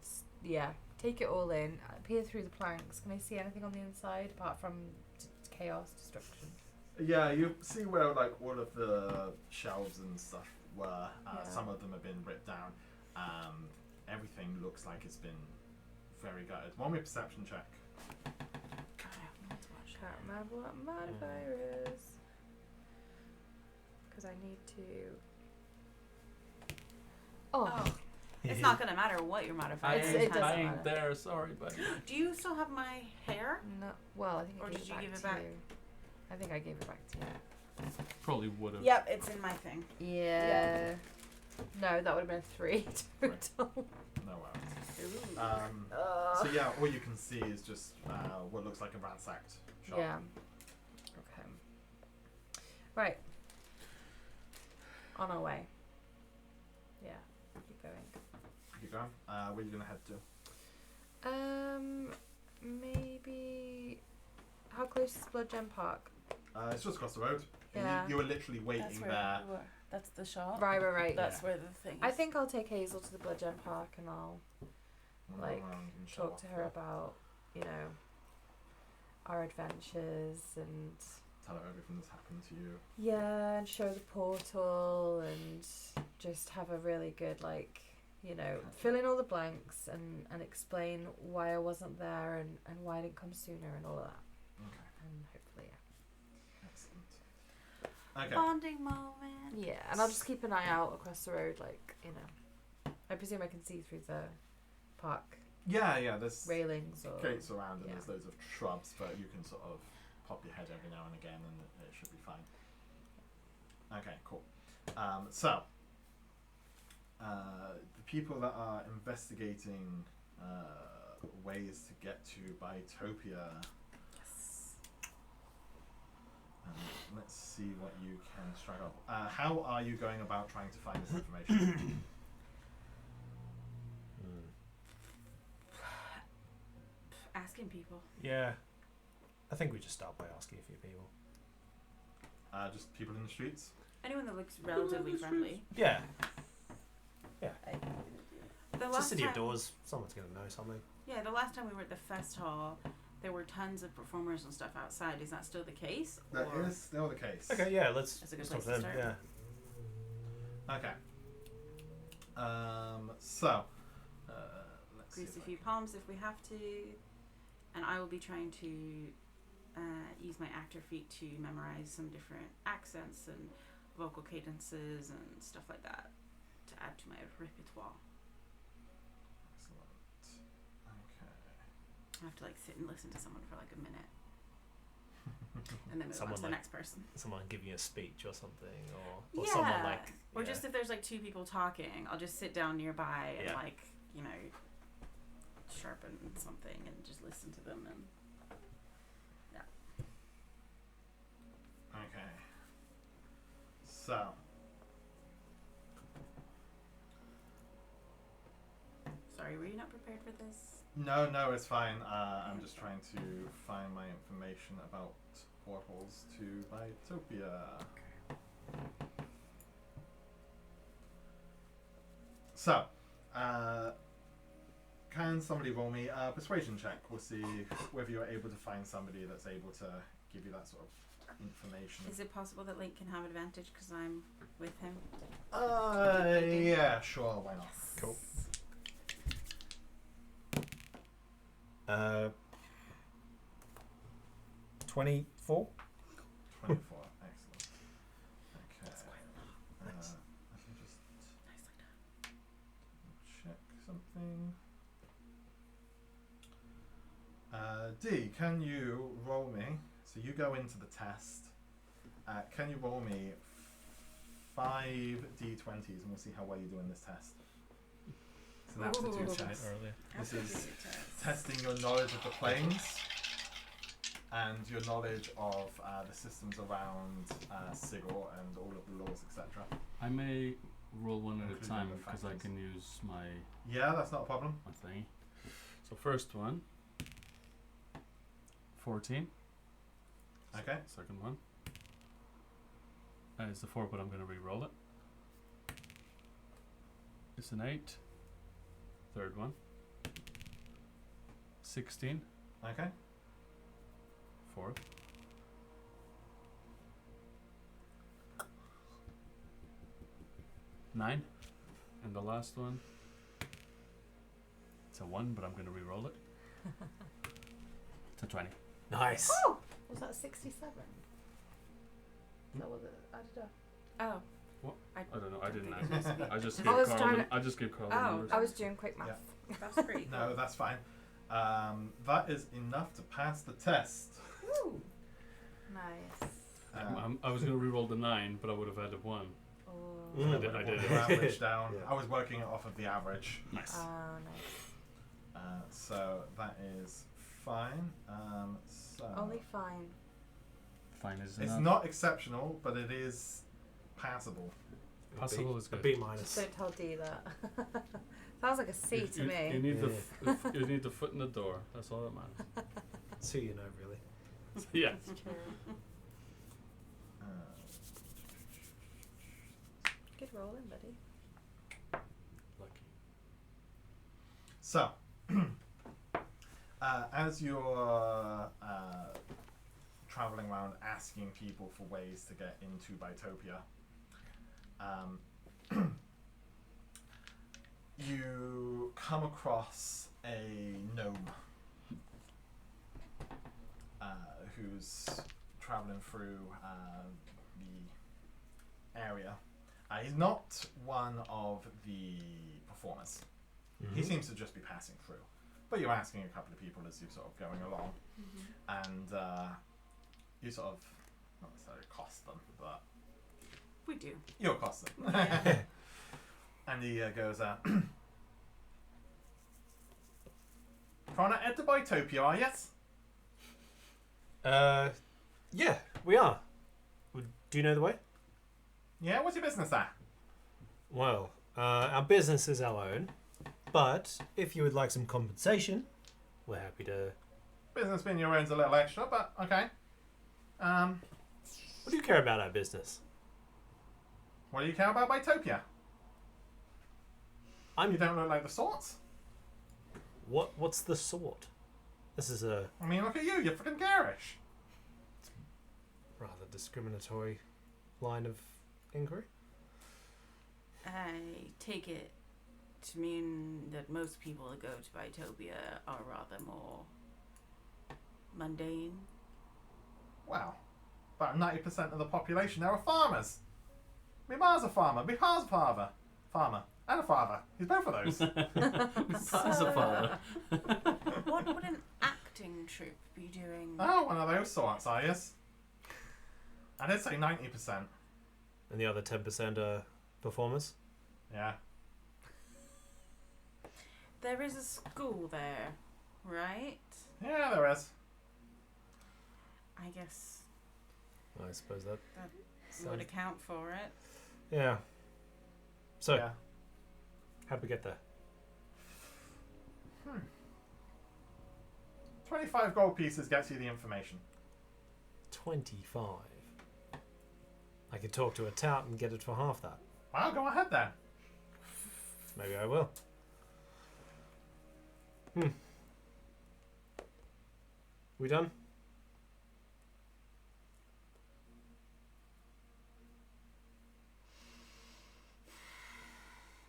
take it all in. Peer through the planks. Can I see anything on the inside apart from chaos, destruction? Yeah, you see where all of the shelves and stuff were. Yeah. Some of them have been ripped down. Everything looks like it's been very gutted. One with perception check. God, I have not watched Can't remember what modifier is. Because I need to. Oh, It's not gonna matter what your modifier is. It doesn't I ain't matter. there, sorry, buddy. Do you still have my hair? No. Well, I think I Or gave did it you back give it to back? you. I think I gave it back to you. Probably would have. Yep, it's in my thing. Yeah. No, that would have been 3 total. No worries. Ooh. So yeah, all you can see is just what looks like a ransacked shop. Yeah. Okay. Right. On our way. Yeah. Keep going. Keep going. Where are you gonna head to? Maybe. How close is Blood Gem Park? It's just across the road. Yeah. You were literally waiting That's where there. we were. That's the shop. Right. That's where the thing is. I think I'll take Hazel to the Blood Gem Park and I'll like around and show talk off to her the- about, you know, our adventures and Tell her everything that's happened to you. yeah, and show the portal and just have a really good like, you know, fill in all the blanks and explain why I wasn't there and why I didn't come sooner and all of that. Okay, And hopefully, yeah. excellent. Okay. Bonding moment. Yeah, and I'll just keep an eye out across the road, like, you know. I presume I can see through the park Yeah, there's railings or gates around and yeah. there's loads of shrubs, but you can sort of pop your head every now and again and it should be fine. Okay, cool. So, the people that are investigating ways to get to Biotopia, Yes. let's see what you can strike up. How are you going about trying to find this information? Asking people. Yeah. I think we just start by asking a few people. Just people in the streets? Anyone that looks relatively friendly. Yeah. The It's a last city of time- doors. Someone's going to know something. Yeah, the last time we were at the fest hall, there were tons of performers and stuff outside. Is that still the case? That Or- is still the case. Okay, yeah, let's That's a good talk place to to them. start. Yeah. Okay. So, let's see. Grease a if I few can- palms if we have to. And I will be trying to use my actor feat to memorize some different accents and vocal cadences and stuff like that to add to my repertoire. Excellent. Okay. I have to like sit and listen to someone for like a minute. And then move Someone on to the like- next person. Someone giving a speech or something, or Yeah. someone like. Or yeah. just if there's like two people talking, I'll just sit down nearby and Yeah. like, you know, sharpen something and just listen to them and Okay. So, sorry, were you not prepared for this? no, it's fine. I'm just trying to find my information about portals to Biotopia. So, can somebody roll me a persuasion check? We'll see whether you're able to find somebody that's able to give you that sort of information. Is it possible that Link can have advantage because I'm with him? Yeah, sure, why not? Cool. 24? 24, excellent. Okay. That's quite a lot. Let me just Nicely done. check something. D, can you roll me? So you go into the test. Can you roll me 5 D20s and we'll see how well you do in this test. It's an aptitude Ooh. test. Earlier. This is Aptitude test. testing your knowledge of the planes and your knowledge of the systems around Sigil and all of the laws, etc. I may roll one at a Including time the because I factors. can use my Yeah, that's not a problem. thingy. So first one, 14. Okay. Second one. It's a 4, but I'm going to re-roll it. It's an 8. Third one. 16. Okay. Fourth. Nine. And the last one. It's a 1, but I'm going to re-roll it. It's a 20. Nice. Oh, was that 67? Is that what it added up? Oh, I don't know. I didn't think ask. it needs to be- I just I gave was Carl. trying I just gave Carl the Oh, numbers. I was doing quick math. Yeah. That's pretty cool. No, that's fine. That is enough to pass the test. Woo. Nice. I was going to re-roll the 9, but I would have added 1. Oh. Mm. I did. Your average down. Yeah. I was working it off of the average. Nice. Oh, nice. So that is fine. So Only fine. Fine is it's enough. not exceptional, but it is passable. Passable is A good. B minus. Don't tell D that. Sounds like a C You- to you, me. You need Yeah. you need the foot in the door. That's all that matters. So you know, really. Yeah. It's true. Uh, Good rolling, buddy. Lucky. So, as you're traveling around asking people for ways to get into Bitopia, you come across a gnome who's traveling through the area. He's not one of the performers. He seems to just be passing through. But you're asking a couple of people as you're sort of going along, and you sort of, not necessarily accost them, but We do. you accost them. Yeah. And he goes, trying to enter Bitopia, are yes? Yeah, we are. Do you know the way? Yeah, what's your business at? Well, our business is our own, but if you would like some compensation, we're happy to. Business being your own's a little extra, but okay. What do you care about our business? What do you care about Bitopia? You don't look like the sorts. What's the sort? This is a I mean, look at you, you're freaking garish. rather discriminatory line of inquiry. I take it to mean that most people that go to Bitopia are rather more mundane. Wow. About 90% of the population there are farmers. My ma's a farmer, my pa's a farmer, and a father. He's both of those. As a father. What would an acting troupe be doing? Oh, one of those sorts, are yes? I did say 90%. And the other 10% are performers. Yeah. There is a school there, right? Yeah, there is. I guess I suppose that. would account for it. Yeah. So, Yeah. how'd we get there? 25 gold pieces gets you the information. 25. I could talk to a tout and get it for half that. Well, go ahead then. Maybe I will. We done?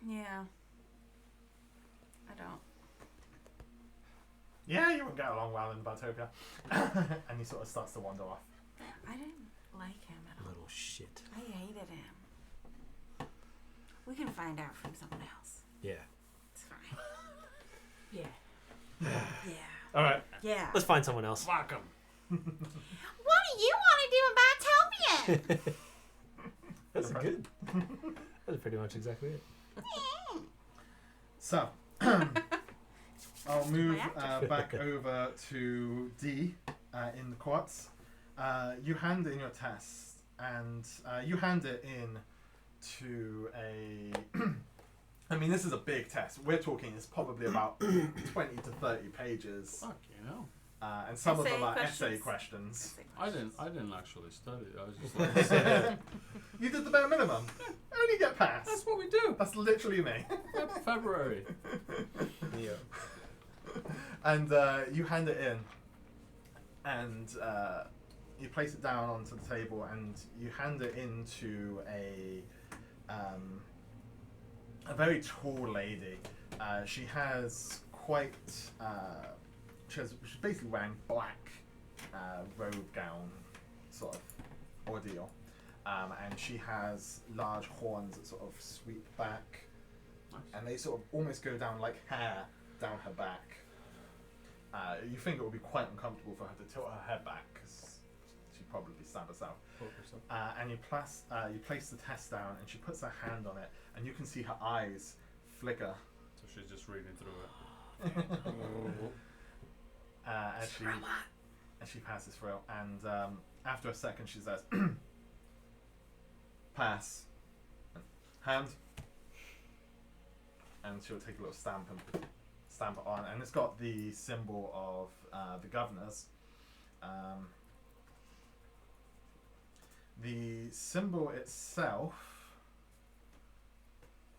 Yeah. I don't. Yeah, you wouldn't get along well in Bitopia. And he sort of starts to wander off. I didn't like him at all. Little shit. I hated him. We can find out from someone else. Yeah. It's fine. Yeah. Yeah. Alright, Yeah. let's find someone else. Fuck 'em. What do you want to do in Bitopia? That's good. That's pretty much exactly it. So, I'll move My back over to D in the courts. You hand in your test, and you hand it in to a. I mean, this is a big test. We're talking it's probably about 20 to 30 pages, Fuck, you know. and some of Essay them are questions. essay questions. I didn't actually study. I was just like, You did the bare minimum. Only get that's passed. what we do. That's literally me. February. Yeah. And you hand it in, and you place it down onto the table, and you hand it into a very tall lady. She has quite. She's basically wearing black robe gown sort of ordeal. and she has large horns that sort of sweep back, Nice. and they sort of almost go down like hair down her back. You think it would be quite uncomfortable for her to tilt her head back because she'd probably stab herself. Poke herself. And you place the test down, and she puts her hand on it, and you can see her eyes flicker. So she's just reading through it. And she passes through, and after a second she says, pass, hand, and she'll take a little stamp it on, and it's got the symbol of the governors. The symbol itself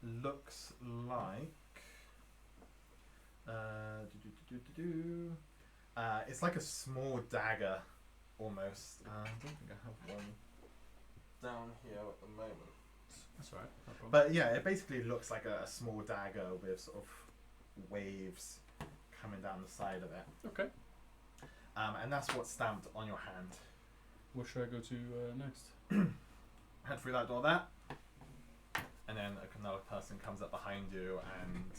looks like it's like a small dagger, almost. I don't think I have one down here at the moment. That's alright. No problem. But yeah, it basically looks like a small dagger with sort of waves coming down the side of it. Okay. And that's what's stamped on your hand. Where should I go to next? Head through that door there, and then another person comes up behind you, and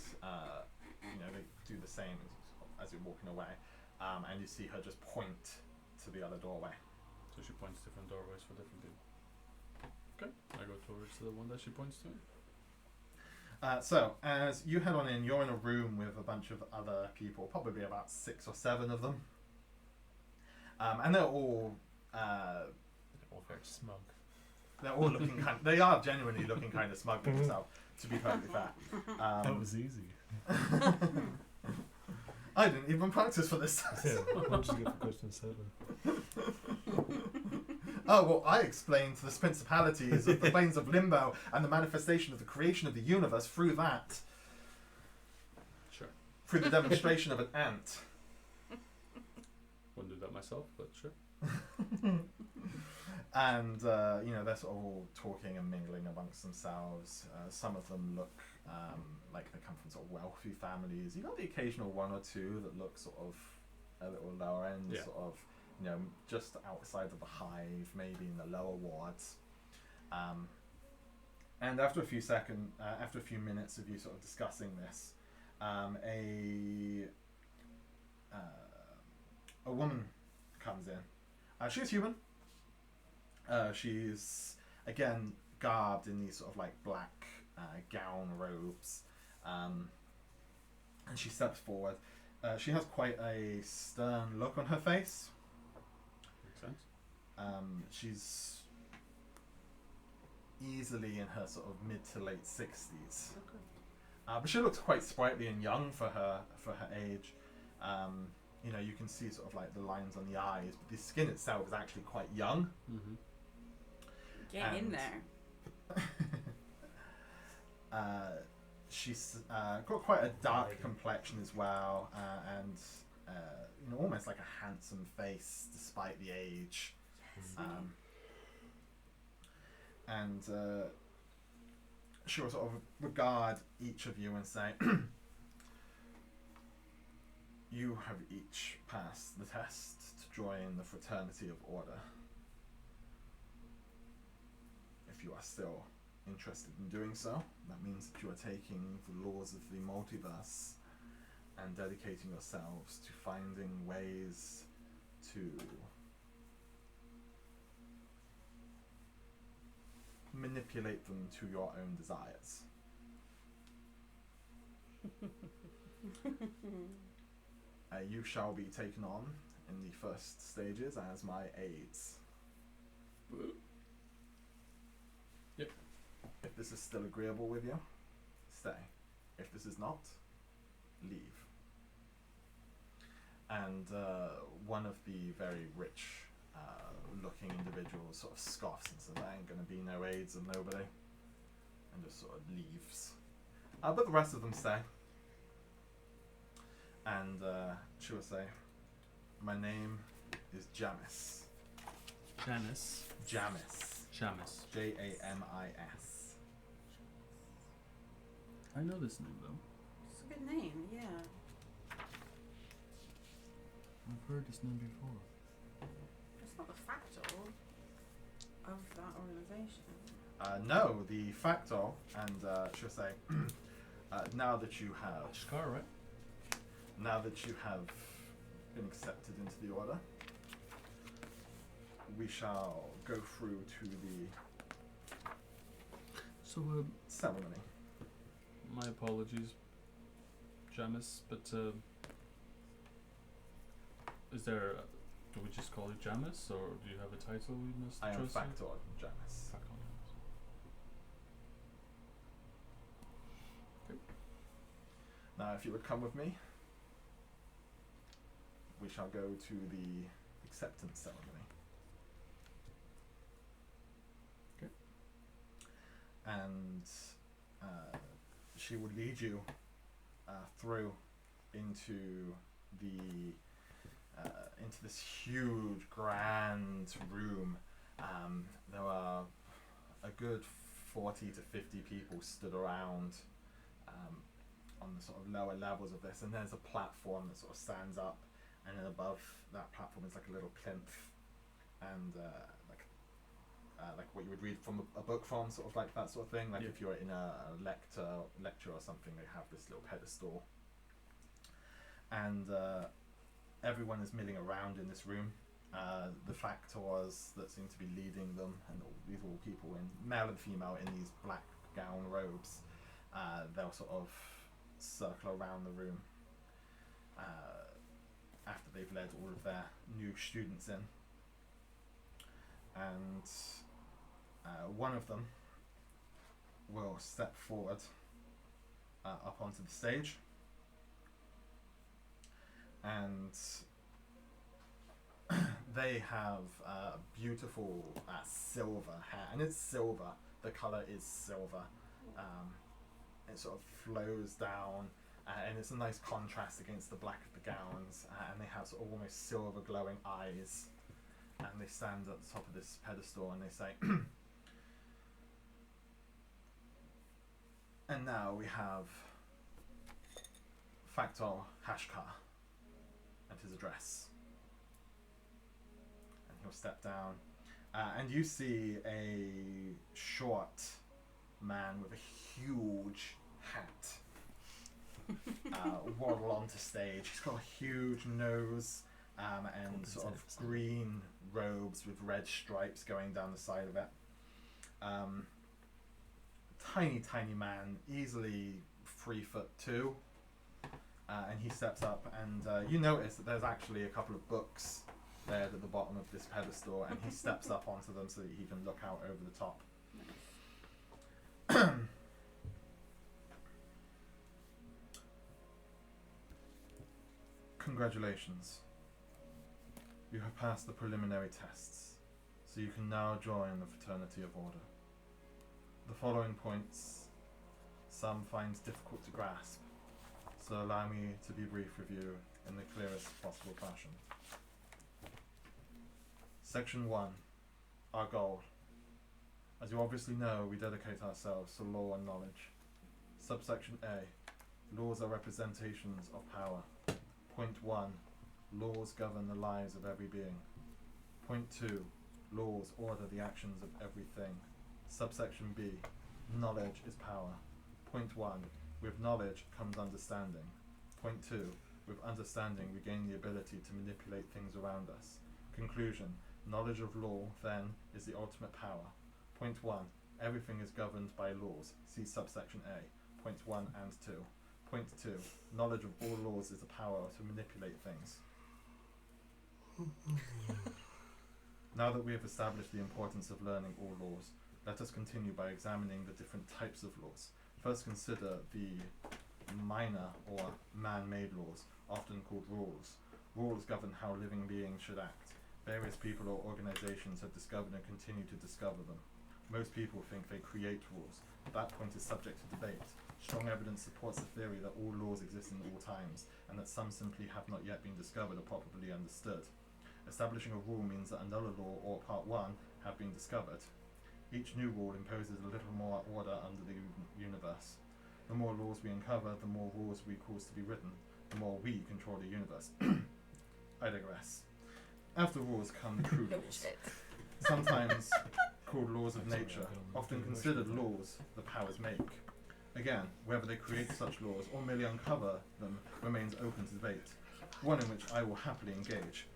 they do the same as you're walking away, and you see her just point to the other doorway. So she points different doorways for different people. Okay. I go towards the one that she points to. So as you head on in, you're in a room with a bunch of other people, probably about 6 or 7 of them, and they're all very smug. they're all looking they are genuinely looking kind of smug with themselves, to be perfectly fair. That was easy. I didn't even practice for this test. Yeah, what did you get for question 7? Oh, well, I explained the principalities of the planes of limbo and the manifestation of the creation of the universe through that. Sure. Through the demonstration of an ant. Wouldn't do that myself, but sure. And, they're sort of all talking and mingling amongst themselves. Some of them look like they come from sort of wealthy families. You got the occasional one or two that look sort of a little lower end, Yeah. sort of, just outside of the hive, maybe in the lower wards. And after a few minutes of you sort of discussing this, a woman comes in. She's human. She's again garbed in these sort of like black gown robes, and she steps forward. She has quite a stern look on her face. Makes sense. She's easily in her sort of mid to late 60s. Okay. But she looks quite sprightly and young for her age. You can see sort of like the lines on the eyes, but the skin itself is actually quite young. Mm-hmm. Get in And- there. She's got quite a dark complexion as well, and almost like a handsome face despite the age. And she'll sort of regard each of you and say, you have each passed the test to join the Fraternity of Order. If you are still interested in doing so, that means that you are taking the laws of the multiverse and dedicating yourselves to finding ways to manipulate them to your own desires. You shall be taken on in the first stages as my aides. Yep. If this is still agreeable with you, stay. If this is not, leave. And one of the very rich looking individuals sort of scoffs and says, there ain't going to be no aides of nobody, and just sort of leaves. But the rest of them stay. And she will say, my name is Jamis. Janice. Jamis. Shamus. Jamis. I know this name though. It's a good name, yeah. I've heard this name before. It's not the fractal of that organization. organization. No, the factor, and she'll say, now that you have Scar, right? Now that you have been accepted into the order, we shall go through to the So, ceremony. my apologies, Jamis, but is there? Do we just call you Jamis, or do you have a title we must I am address you? Factor Janus. Factor Jamis. Now, if you would come with me, we shall go to the acceptance ceremony. Okay. And she would lead you through into this huge, grand room. There are a good 40 to 50 people stood around on the sort of lower levels of this, and there's a platform that sort of stands up, and then above that platform is like a little plinth, and like what you would read from a book from, sort of like that sort of thing. Like Yeah. if you're in a lecture or something, they have this little pedestal, and everyone is milling around in this room. The factors that seem to be leading them, and these are all people in male and female in these black gown robes. They'll sort of circle around the room after they've led all of their new students in, and one of them will step forward up onto the stage, and they have beautiful silver hair, and it's silver. The color is silver. It sort of flows down, and it's a nice contrast against the black of the gowns, and they have sort of almost silver glowing eyes, and they stand at the top of this pedestal and they say, and now we have Factor Hashkar and his address. And he'll step down, and you see a short man with a huge hat waddle onto stage. He's got a huge nose and sort of green robes with red stripes going down the side of it. Tiny man, easily 3'2", and he steps up, and you notice that there's actually a couple of books there at the bottom of this pedestal, and he steps up onto them so that he can look out over the top. Congratulations. You have passed the preliminary tests, so you can now join the Fraternity of Order. The following points some find difficult to grasp, so allow me to be brief with you in the clearest possible fashion. Section 1. Our goal. As you obviously know, we dedicate ourselves to law and knowledge. Subsection A. Laws are representations of power. Point 1. Laws govern the lives of every being. Point 2. Laws order the actions of everything. Subsection B. Knowledge is power. Point 1. With knowledge comes understanding. Point 2. With understanding we gain the ability to manipulate things around us. Conclusion. Knowledge of law, then, is the ultimate power. Point 1. Everything is governed by laws. See subsection A. Points 1 and 2. Point 2. Knowledge of all laws is the power to manipulate things. Now that we have established the importance of learning all laws, let us continue by examining the different types of laws. First, consider the minor or man-made laws, often called rules. Rules govern how living beings should act. Various people or organizations have discovered and continue to discover them. Most people think they create rules. That point is subject to debate. Strong evidence supports the theory that all laws exist in all times, and that some simply have not yet been discovered or properly understood. Establishing a rule means that another law, or part 1, have been discovered. Each new rule imposes a little more order under the universe. The more laws we uncover, the more rules we cause to be written, the more we control the universe. I digress. After rules come the true laws. Shit. Sometimes called laws of nature, often considered laws the powers make. Again, whether they create such laws or merely uncover them remains open to debate, one in which I will happily engage.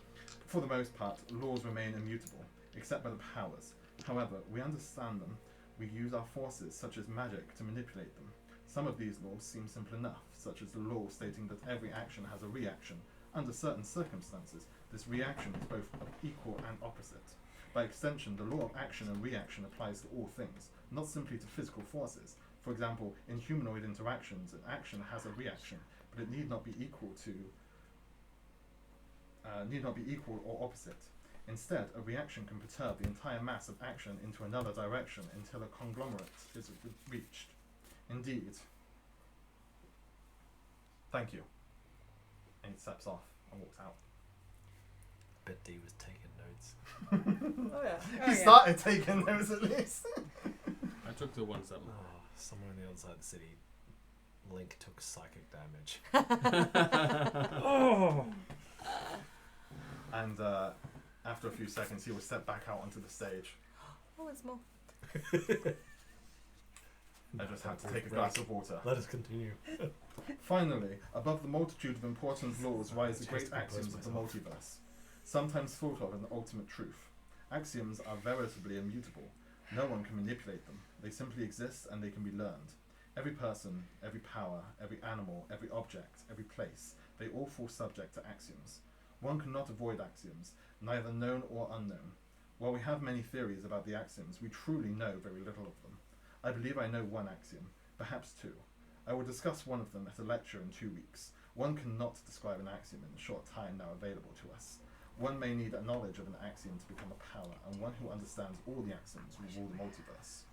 For the most part, laws remain immutable, except by the powers. However, we understand them. We use our forces, such as magic, to manipulate them. Some of these laws seem simple enough, such as the law stating that every action has a reaction. Under certain circumstances, this reaction is both equal and opposite. By extension, the law of action and reaction applies to all things, not simply to physical forces. For example, in humanoid interactions, an action has a reaction, but it need not be equal or opposite. Instead, a reaction can perturb the entire mass of action into another direction until a conglomerate is reached. Indeed. Thank you. And he steps off and walks out. I bet Dee was taking notes. Oh yeah. He started taking those at least. I took the ones that Oh, somewhere on the other side of the city, Link took psychic damage. Oh! And after a few seconds, he will step back out onto the stage. Oh, it's more. I just had to take a glass of water. Let us continue. Finally, above the multitude of important laws rise the great axioms of the multiverse, sometimes thought of as an ultimate truth. Axioms are veritably immutable. No one can manipulate them. They simply exist and they can be learned. Every person, every power, every animal, every object, every place, they all fall subject to axioms. One cannot avoid axioms, neither known or unknown. While we have many theories about the axioms, we truly know very little of them. I believe I know one axiom, perhaps two. I will discuss one of them at a lecture in 2 weeks. One cannot describe an axiom in the short time now available to us. One may need a knowledge of an axiom to become a power, and one who understands all the axioms will rule the multiverse.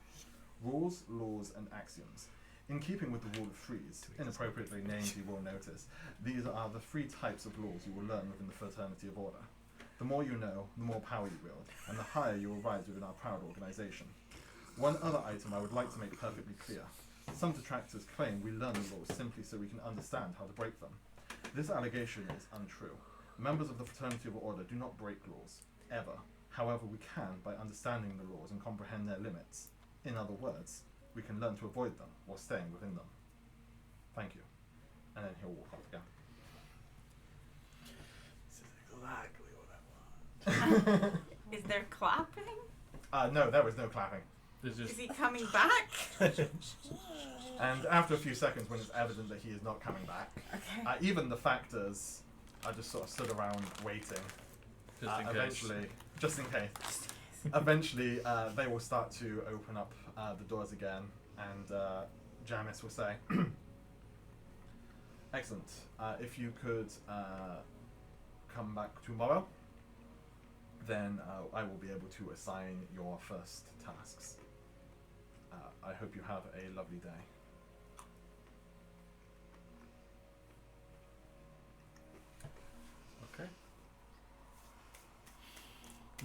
Rules, laws, and axioms. In keeping with the rule of threes, inappropriately named you will notice, these are the 3 types of laws you will learn within the Fraternity of Order. The more you know, the more power you wield, and the higher you will rise within our proud organisation. One other item I would like to make perfectly clear. Some detractors claim we learn the laws simply so we can understand how to break them. This allegation is untrue. Members of the Fraternity of Order do not break laws, ever. However, we can by understanding the laws and comprehend their limits. In other words, we can learn to avoid them while staying within them. Thank you. And then he'll walk off again. This is exactly what I want. Is there clapping? No, there was no clapping. There's just Is he coming back? And after a few seconds, when it's evident that he is not coming back, Okay. even the factors are just sort of stood around waiting. just in case. Eventually, just in case. Eventually, they will start to open up the doors again, and Janice will say, "Excellent. If you could come back tomorrow, then I will be able to assign your first tasks. I hope you have a lovely day." Okay. I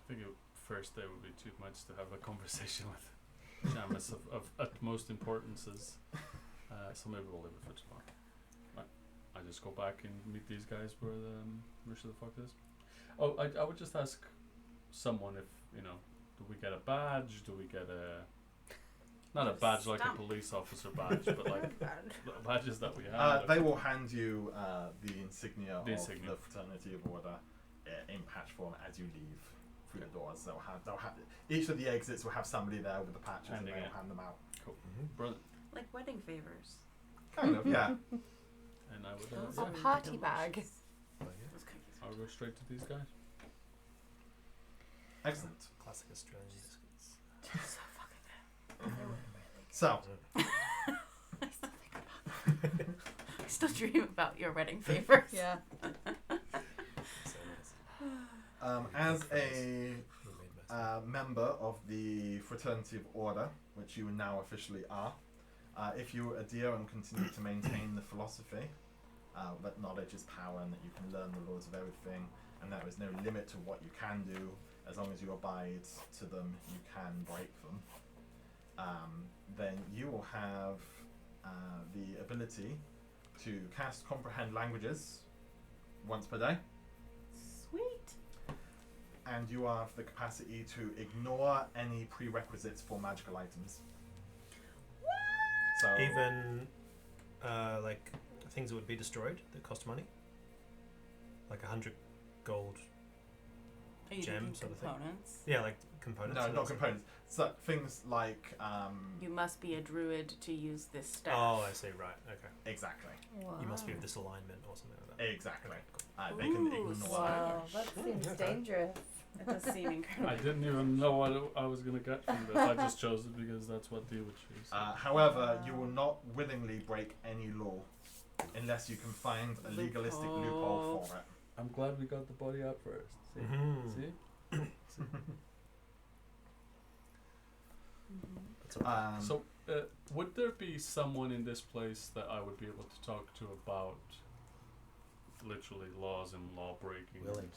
think first day would be too much to have a conversation with Janice of utmost importances. So maybe we'll leave it for tomorrow. Right. I just go back and meet these guys where the fuck is. Oh, I would just ask someone if, do we get a badge? Do we get not a badge like a Stamp. police officer badge, but like the badges that we have? They will hand you the insignia The of insignia. the Fraternity of Order in patch form as you leave through the doors. They'll have each of the exits will have somebody there with the patches, Handing and it. they'll hand them out. Cool. Brilliant. Like wedding favors. Kind of, yeah. And I would Those A are party delicious. bag. Those cookies are I'll go straight to these guys. Excellent. Classic Australian biscuits. so fucking good. They were really good. So, I still think about them. I still dream about your wedding favors. Yeah. So nice. as a We made most member of the Fraternity of Order, which you now officially are, if you adhere and continue to maintain the philosophy that knowledge is power and that you can learn the laws of everything and there is no limit to what you can do, as long as you abide to them, you can break them, then you will have the ability to cast comprehend languages once per day. Sweet. and you have the capacity to ignore any prerequisites for magical items. So Even like things that would be destroyed that cost money, like 100 gold. Are you Gem thinking sort of thing. components? Yeah, like components. no, and not that's it. components. So things like You must be a druid to use this staff. Oh, I see. Right. Okay. exactly, You must be of this alignment or something like that. exactly. They can Ooh, ignore Wow, that. that seems okay. dangerous. It does seem incredible. I didn't even know what I was gonna get from this. I just chose it because that's what they would choose. However, you will not willingly break any law unless you can find a legalistic loophole for it. I'm glad we got the body out first. See? Mhm. See? That's all right. So, would there be someone in this place that I would be able to talk to about literally laws and law breaking? Willing.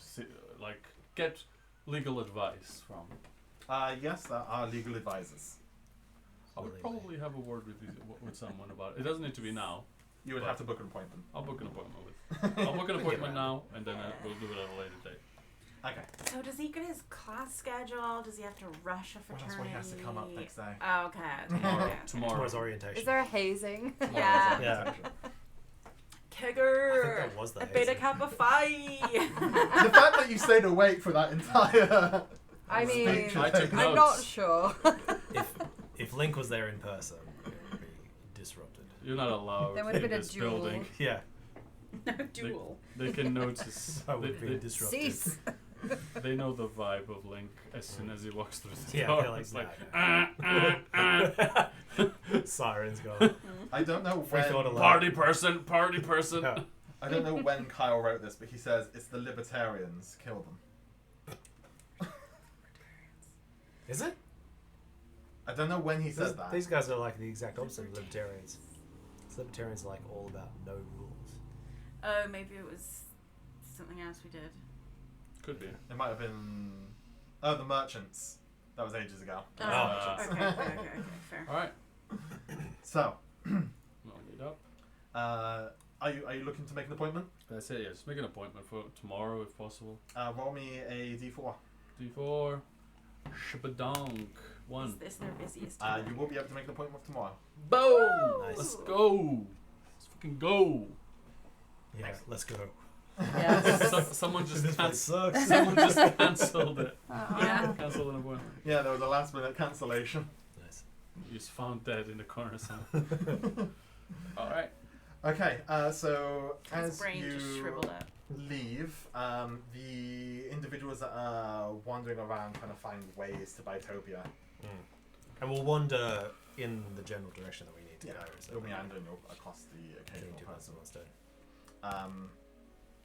Like, get legal advice from? Yes, there are legal advisors. I would probably have a word with someone about it. It doesn't need to be now. You would have to book an appointment. I'll book an appointment I'll book an appointment now, and then we'll do it at a later date. Okay. So does he get his class schedule? Does he have to rush a Well, fraternity? that's why he has to come up next day. Oh, okay. Tomorrow. Tomorrow's orientation. Is there a hazing? Yeah. Yeah. Uh, Kigger. that was the a beta hazing. kappa phi. The fact that you stayed awake for that entire I mean, speech I took I'm notes. not sure. If Link was there in person, it would be disrupted. You're not allowed There would have in been a this duel. building. Yeah. No duel. They can notice. I would be they, disrupted. Cease. they know the vibe of Link as soon as he walks through the Yeah, door. they're like, It's like, Sirens gone. I don't know Free thought when. alert. party person, party person. Yeah. I don't know when Kyle wrote this, but he says it's the libertarians. Kill them. Is it? I don't know when he said that. These guys are like the exact opposite of libertarians. Libertarians are like all about no rules. Oh, maybe it was something else we did. Could be. It might have been. Oh, the merchants. That was ages ago. Oh, okay, fair. All right. So, Well, get up. are you looking to make an appointment? That's it. Yeah, just make an appointment for tomorrow if possible. Roll me a d4. D4. Shabadonk. Is 1. this their busiest time? You will be able to make an appointment tomorrow. Boom! Nice. Let's go. Let's fucking go. Yeah, let's go. Yes. Someone just This place canceled. sucks. Someone just cancelled it. Yeah. Cancelled an appointment. Yeah, there was a last minute cancellation. Nice. He's found dead in the corner somewhere. All right. Okay, so His as brain just you shriveled up. leave, the individuals that are wandering around trying to find ways to Bitopia, And we'll wander in the general direction that we need to yeah, go. So you'll meander across the we occasional do person. instead.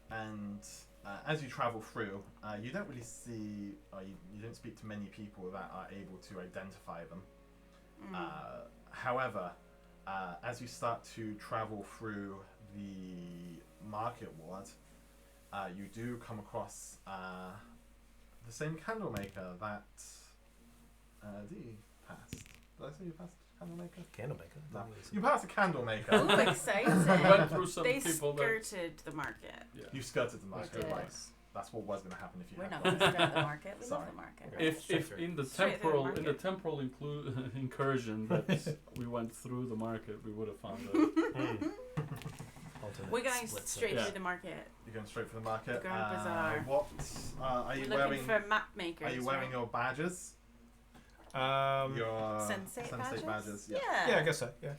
And as you travel through, you don't really see, or you don't speak to many people that are able to identify them. However, as you start to travel through the market ward, you do come across the same candle maker that Dee passed. Did I say you passed a candle maker? Candlemaker. No. You passed a candle maker. Ooh, exciting. We went through some They people that. skirted the market. Yeah. You skirted the market, did. right? That's what was going to happen if you We're had not gone. going to skirt the market. We Sorry. love the market. If in the Straight through the temporal incursion that we went through the market, we would have found it. Alternate We're going split straight Yeah. through the market. You're going straight for the market. The Grand Bazaar. What are We're you looking wearing? for map makers. Are you wearing right? your badges? Your Sensei badges? Yeah. Yeah, I guess so. Yeah.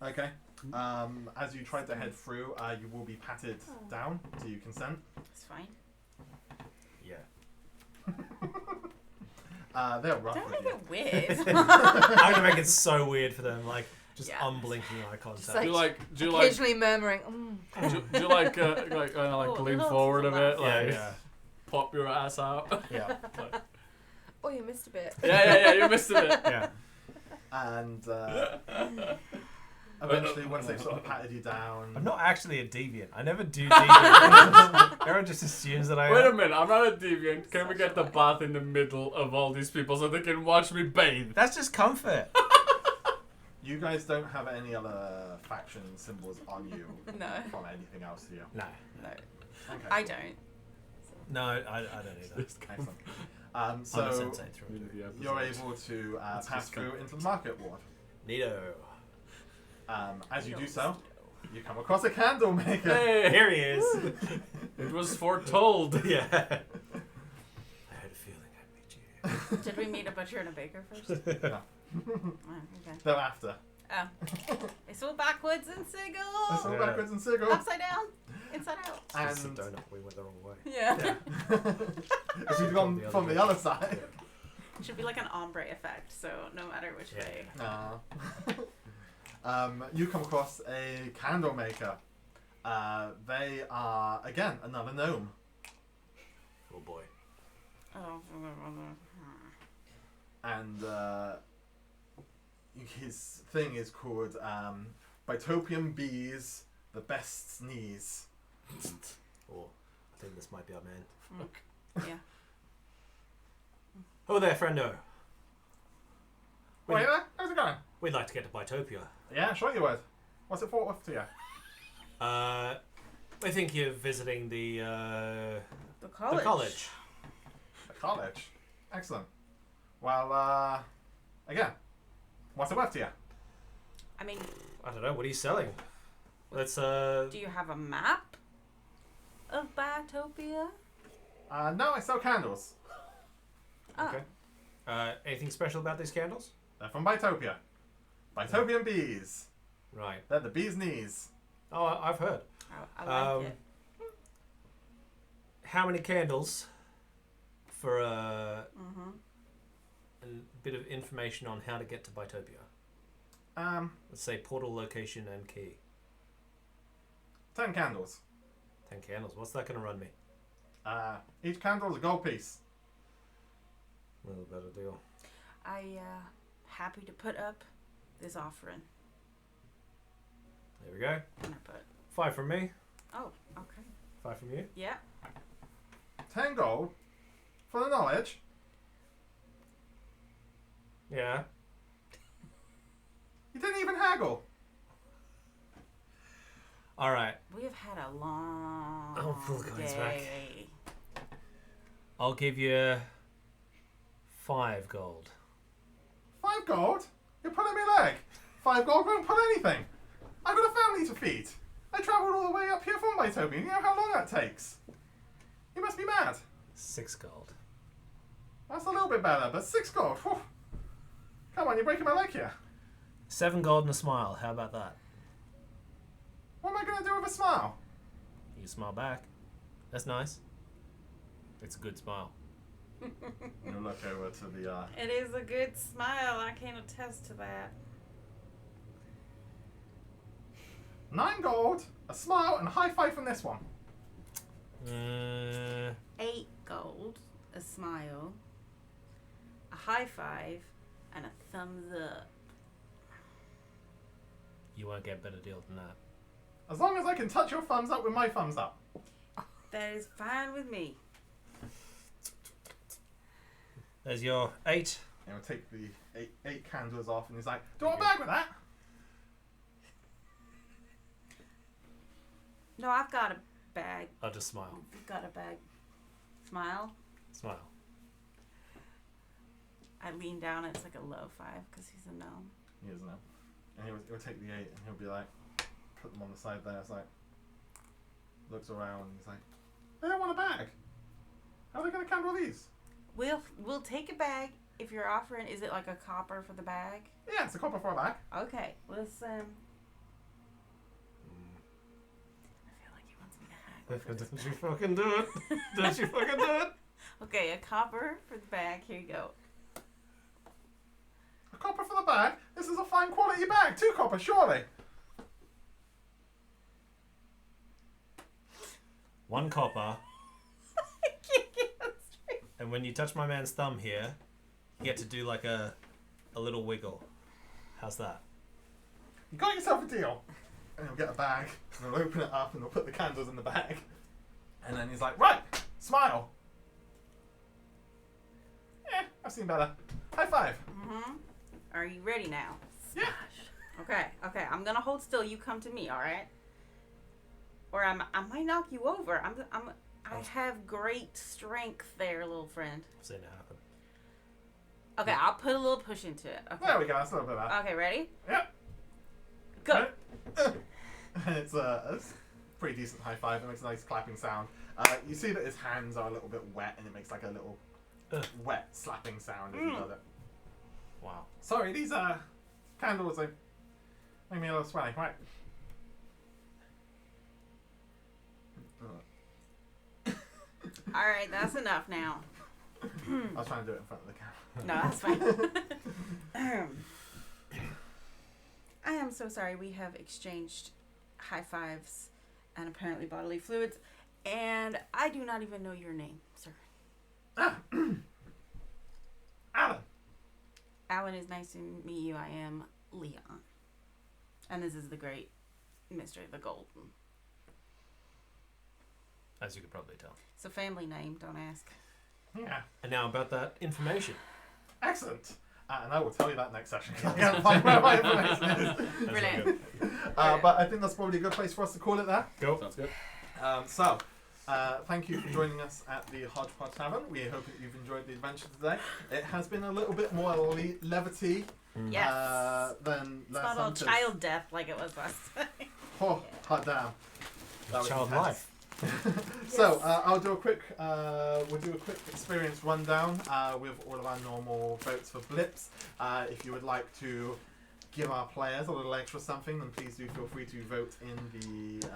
Okay. As you try to head through, you will be patted down. Do you consent? It's fine. Yeah. They're rough Don't with make you. it weird. I'm gonna make it so weird for them, like just Yeah. unblinking eye contact. Just like- Do you like Occasionally murmuring, do you like Oh, lean little forward a bit, yeah, like yeah, pop your ass out? yeah, oh, you missed a bit. yeah, you missed it. yeah. And eventually, once they've sort of patted you down, I'm not actually a deviant. I never do deviant. Everyone just assumes that I Wait a am. minute, I'm not a deviant. Can we get the bath in the middle of all these people so they can watch me bathe? That's just comfort. you guys don't have any other faction symbols on you No. from anything else, do you? No. No. Okay. I don't. No, I don't need that. Excellent. I'm a So sensei through and through. you're able to pass through into the market ward. Neato. As you do so, you come across a candle maker. Hey, here he is. It was foretold. Yeah. I had a feeling I'd meet you. Did we meet a butcher and a baker first? No. Oh, okay. They're after. Oh. They swing backwards and They sigil. swing Yeah. backwards and sigil. Upside down. Inside out. It's a And donut. We went the wrong way. Yeah. yeah. If you'd gone from the other side. It should be like an ombre effect, so no matter which Yeah. way. You come across a candle maker. They are, again, another gnome. Oh boy. Oh. And his thing is called Bitopian Bees, the Best Sneeze. Oh, I think this might be our man. Yeah. Oh there, friendo. Oh, hey there, how's it going? We'd like to get to Bitopia. Yeah, sure you would. What's it for to you? I think you're visiting the college. The college. A college. Excellent. Well, again, what's it worth to you? I mean, I don't know. What are you selling? Let's do you have a map of Biotopia? No, I sell candles. Oh. Okay. Anything special about these candles? They're from Bitopia. Bitopian bees. Right. They're the bee's knees. Oh, I've heard. I like it. How many candles for a bit of information on how to get to Bitopia? Let's say portal location and key. 10 candles. 10 candles. What's that going to run me? Each candle is a gold piece. A little better deal. Happy to put up this offering. There we go. And I put. 5 from me. Oh, okay. 5 from you. Yeah. 10 gold for the knowledge. Yeah. You didn't even haggle. All right. We have had a long I'll pull the coins back. day. I'll give you 5 gold. 5 gold? You're pulling me leg. 5 gold won't pull anything. I've got a family to feed. I travelled all the way up here from Bitopia. You know how long that takes? You must be mad. 6 gold. That's a little bit better, but 6 gold. Whew. Come on, you're breaking my leg here. 7 gold and a smile. How about that? What am I going to do with a smile? You smile back. That's nice. It's a good smile. You look over to the... It is a good smile. I can attest to that. 9 gold, a smile, and a high five from this one. 8 gold, a smile, a high five, and a thumbs up. You won't get a better deal than that. As long as I can touch your thumbs up with my thumbs up. That is fine with me. There's your 8. And he'll take the eight candles off, and he's like, "Do you want a bag with that?" No, I've got a bag. I'll just smile. I've got a bag. Smile. Smile. I lean down. It's like a low 5 because he's a gnome. He is now. And he'll take the 8, and he'll be like, put them on the side there. It's like, looks around, and he's like, "They don't want a bag. How are they going to handle these?" We'll take a bag if you're offering. Is it like a copper for the bag? Yeah, it's a copper for a bag. Okay, let's I feel like he wants me to haggle. Don't you fucking do it. Don't you fucking do it. Okay, a copper for the bag. Here you go. A copper for the bag? This is a fine quality bag. 2 copper, surely. 1 copper. And when you touch my man's thumb here, you get to do like a little wiggle. How's that? You got yourself a deal. And he'll get a bag, and he'll open it up, and he'll put the candles in the bag. And then he's like, "Right, smile." Yeah, I've seen better. High five. Mm-hmm. Are you ready now? Yeah. Okay, I'm gonna hold still. You come to me, all right? Or I might knock you over. I have great strength there, little friend. I've seen it happen. Okay, I'll put a little push into it. Okay. There we go. That's a little bit better. Okay, ready? Yep. Go. And it's a pretty decent high five. It makes a nice clapping sound. You see that his hands are a little bit wet, and it makes like a little wet slapping sound as he does it. Wow. Sorry, these candles they make me a little sweaty. Right. All right, that's enough now. I was trying to do it in front of the camera. No, that's fine. I am so sorry. We have exchanged high fives and apparently bodily fluids, and I do not even know your name, sir. Alan. Alan, is nice to meet you. I am Leon, and this is the great Mr. the Golden. As you could probably tell. It's a family name. Don't ask. Yeah. And now about that information. Excellent. And I will tell you that next session. I can't find where my information is. Brilliant. But I think that's probably a good place for us to call it there. Go. Sounds good. Thank you for joining us at the Hodgepodge Tavern. We hope that you've enjoyed the adventure today. It has been a little bit more levity Yes. than It's last not all time. child death like it was last time. Oh, hot damn. That was Child intense. life. So I'll do a quick. We'll do a quick experience rundown with all of our normal votes for blips. If you would like to give our players a little extra something, then please do feel free to vote in the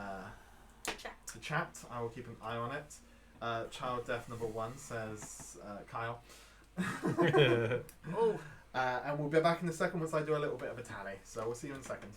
chat. I will keep an eye on it. Child death number 1 says Kyle. Oh. And we'll be back in a second once I do a little bit of a tally. So we'll see you in a second.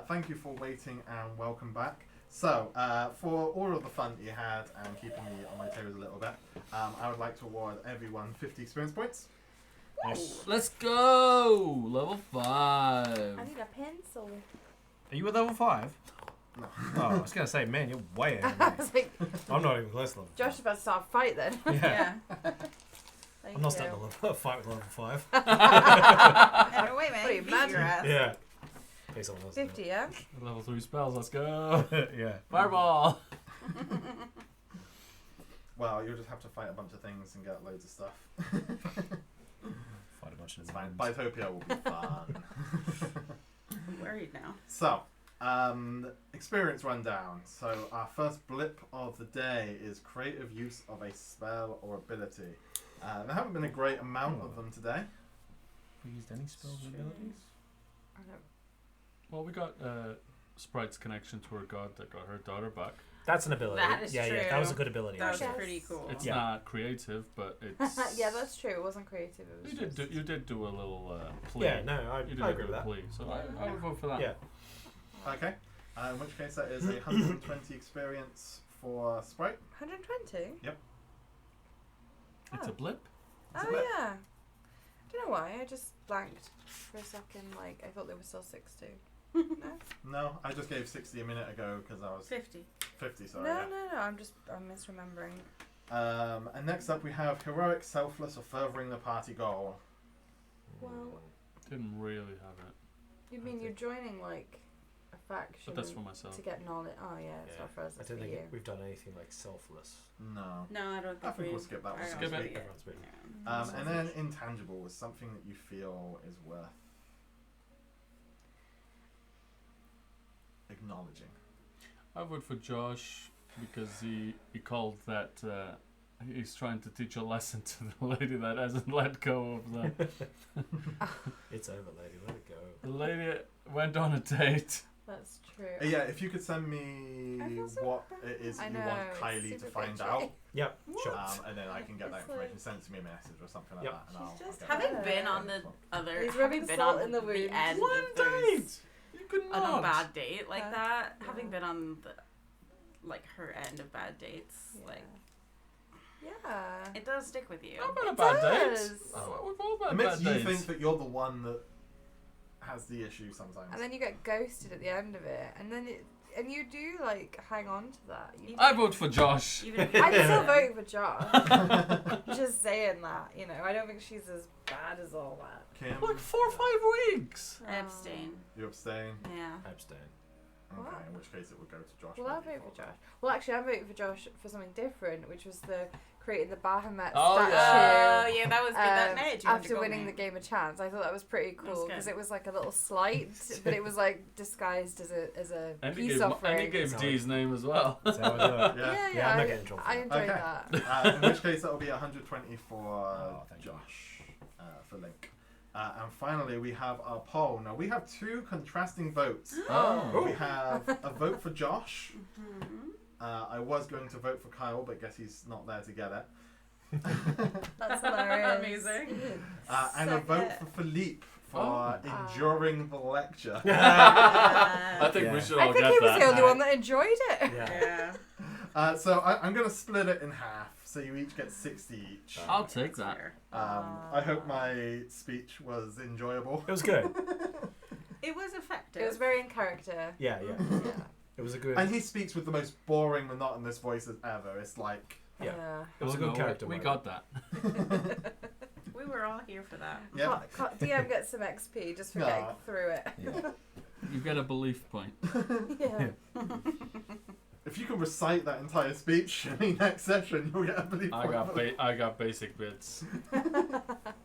Thank you for waiting and welcome back. So, for all of the fun that you had and keeping me on my toes a little bit, I would like to award everyone 50 experience points. Nice. Let's go! Level 5. I need a pencil. Are you at level 5? No. Oh, I was going to say, man, you're way ahead I of me. was like, I'm not even close to level Josh is about to start a fight then. 5. Yeah. Thank I'm not you. starting a fight with level 5. Oh, wait, man. What are you, Beat mad? your ass. Yeah. In case someone else does 50, yeah? Level 3 spells, let's go! it. Yeah. Fireball! Well, you'll just have to fight a bunch of things and get loads of stuff. Fight a bunch of It's fine. demons. Bitopia will be fun. I'm worried now. So, experience rundown. So, our first blip of the day is creative use of a spell or ability. There haven't been a great amount of them today. We used any spells or abilities? I don't. Well, we got Sprite's connection to her god that got her daughter back. That's an ability. That is yeah, true. that was a good ability. That was Yes. pretty cool. It's Yeah. not creative, but it's... Yeah, that's true. It wasn't creative. It was You did do a little plea. Yeah, no, You did I a agree with little that. plea, so I would vote for that. Yeah. Okay. In which case, that is a 120 experience for Sprite. 120? It's a blip. It's a Oh, bit. yeah. Don't know why. I just blanked for a second. Like, I thought they were still 60. No? No, I just gave 60 a minute ago because I was 50. 50, sorry. No, yeah. no. I'm misremembering. And next up we have heroic, selfless, or furthering the party goal. Well, Didn't really have it. you mean you're joining, like, a faction But that's for myself. to get knowledge? Oh, yeah. It's Yeah. not for us. I It's don't for think you. we've done anything like selfless. No. No, I don't think I think we... we'll skip that one. I don't Skip think it. we- Everyone's been. Yeah. And then intangible is something that you feel is worth acknowledging. I vote for Josh because he called that he's trying to teach a lesson to the lady that hasn't let go of the... It's over, lady. Let it go. The lady went on a date. That's true. Yeah, if you could send me I feel so what bad. it is I you know, want it's Kylie to super find bitchy. out, Yep, sure. and then I can get that It's information. like- Send it to me a message or something like Yep. that, and She's I'll just get Having that. been on the other... He's having rubbing been salt on in the wound. end One of those- date! You could on a not! bad date like Yeah. that, Yeah. having been on the... Like, her end of bad dates, Yeah. like, Yeah. it does stick with you. I've been on It bad does. dates. We've all It been makes bad you dates. think that you're the one that has the issue sometimes. And then you get ghosted at the end of it, and then and you do like hang on to that. You I vote for Josh. Even if I'm you- still voting for Josh. Just saying that, you know. I don't think she's as bad as all that. Kim, Like 4 or 5 weeks. I abstain. you abstain. Yeah. Abstain. Okay, What? in which case it would go to Josh. Well, by I vote default. for Josh. Well, actually, I'm voting for Josh for something different, which was the creating the Bahamut Oh, statue. Oh, yeah, that was good. That made you After winning the game of chance, I thought that was pretty That was cool good. because it was like a little slight, but it was like disguised as a And he peace gave, offering. and he gave D's name as well. That's how I do it. Yeah. Yeah, I'm not getting in trouble for I that. enjoyed Okay. that. In which case that will be 120 for Oh, thank you. Josh for Link. And finally, we have our poll. Now we have two contrasting votes. Oh. We have a vote for Josh. Mm-hmm. I was going to vote for Kyle, but guess he's not there to get it. That's hilarious. Amazing. And a Suck vote it. for Philippe for Oh. enduring the lecture. I think Yeah. we should I all think get he was that. the only one that enjoyed it. Yeah. Yeah. So I'm going to split it in half, so you each get 60 each. I'll take that. Fair. I hope my speech was enjoyable. It was good. It was effective. It was very in character. Yeah, yeah. Yeah. It was a good. And he speaks with the most boring, monotonous voices ever. It's like, Yeah. Yeah. It was a Oh, good no, character. We moment. got that. We were all here for that. yeah. DM gets some XP just for No. getting through it. Yeah. You get a belief point. Yeah. If you can recite that entire speech in the next session, you'll get a belief I point. got basic bits.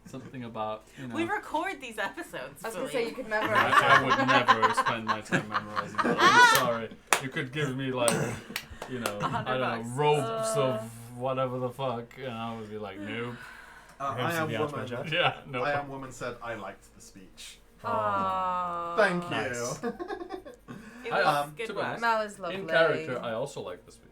Something about, you know. We record these episodes. I was gonna Philippe. say you could I memorize. would never spend my time memorizing that. I'm sorry. You could give me like, you know, I don't know, $100. ropes of whatever the fuck, and I would be like, nope. I Him to am the woman. Archmage. Yeah, no. I am woman said I liked the speech. Aww. Thank Nice. you. It I- was to good be work. honest, Mal is lovely. In character, I also like the speech.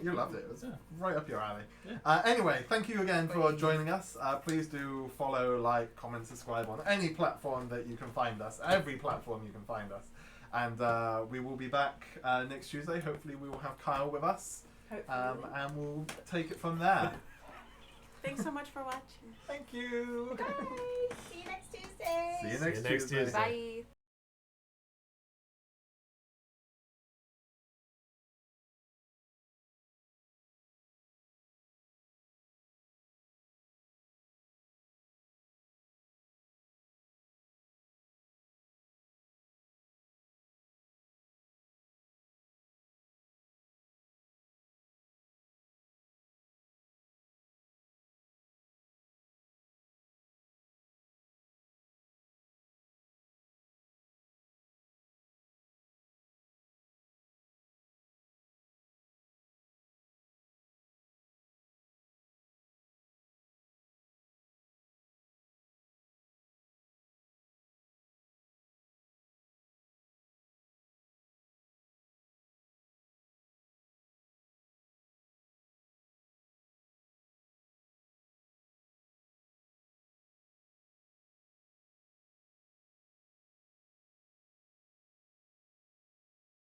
You loved it. It was Yeah. right up your alley. Yeah. Anyway, thank you again for joining us. Please do follow, like, comment, subscribe on any platform that you can find us. Every platform you can find us. And we will be back next Tuesday. Hopefully we will have Kyle with us. Hopefully. And we'll take it from there. Thanks so much for watching. Thank you. Bye. See you next Tuesday. See you next See you next Tuesday. Tuesday. Bye.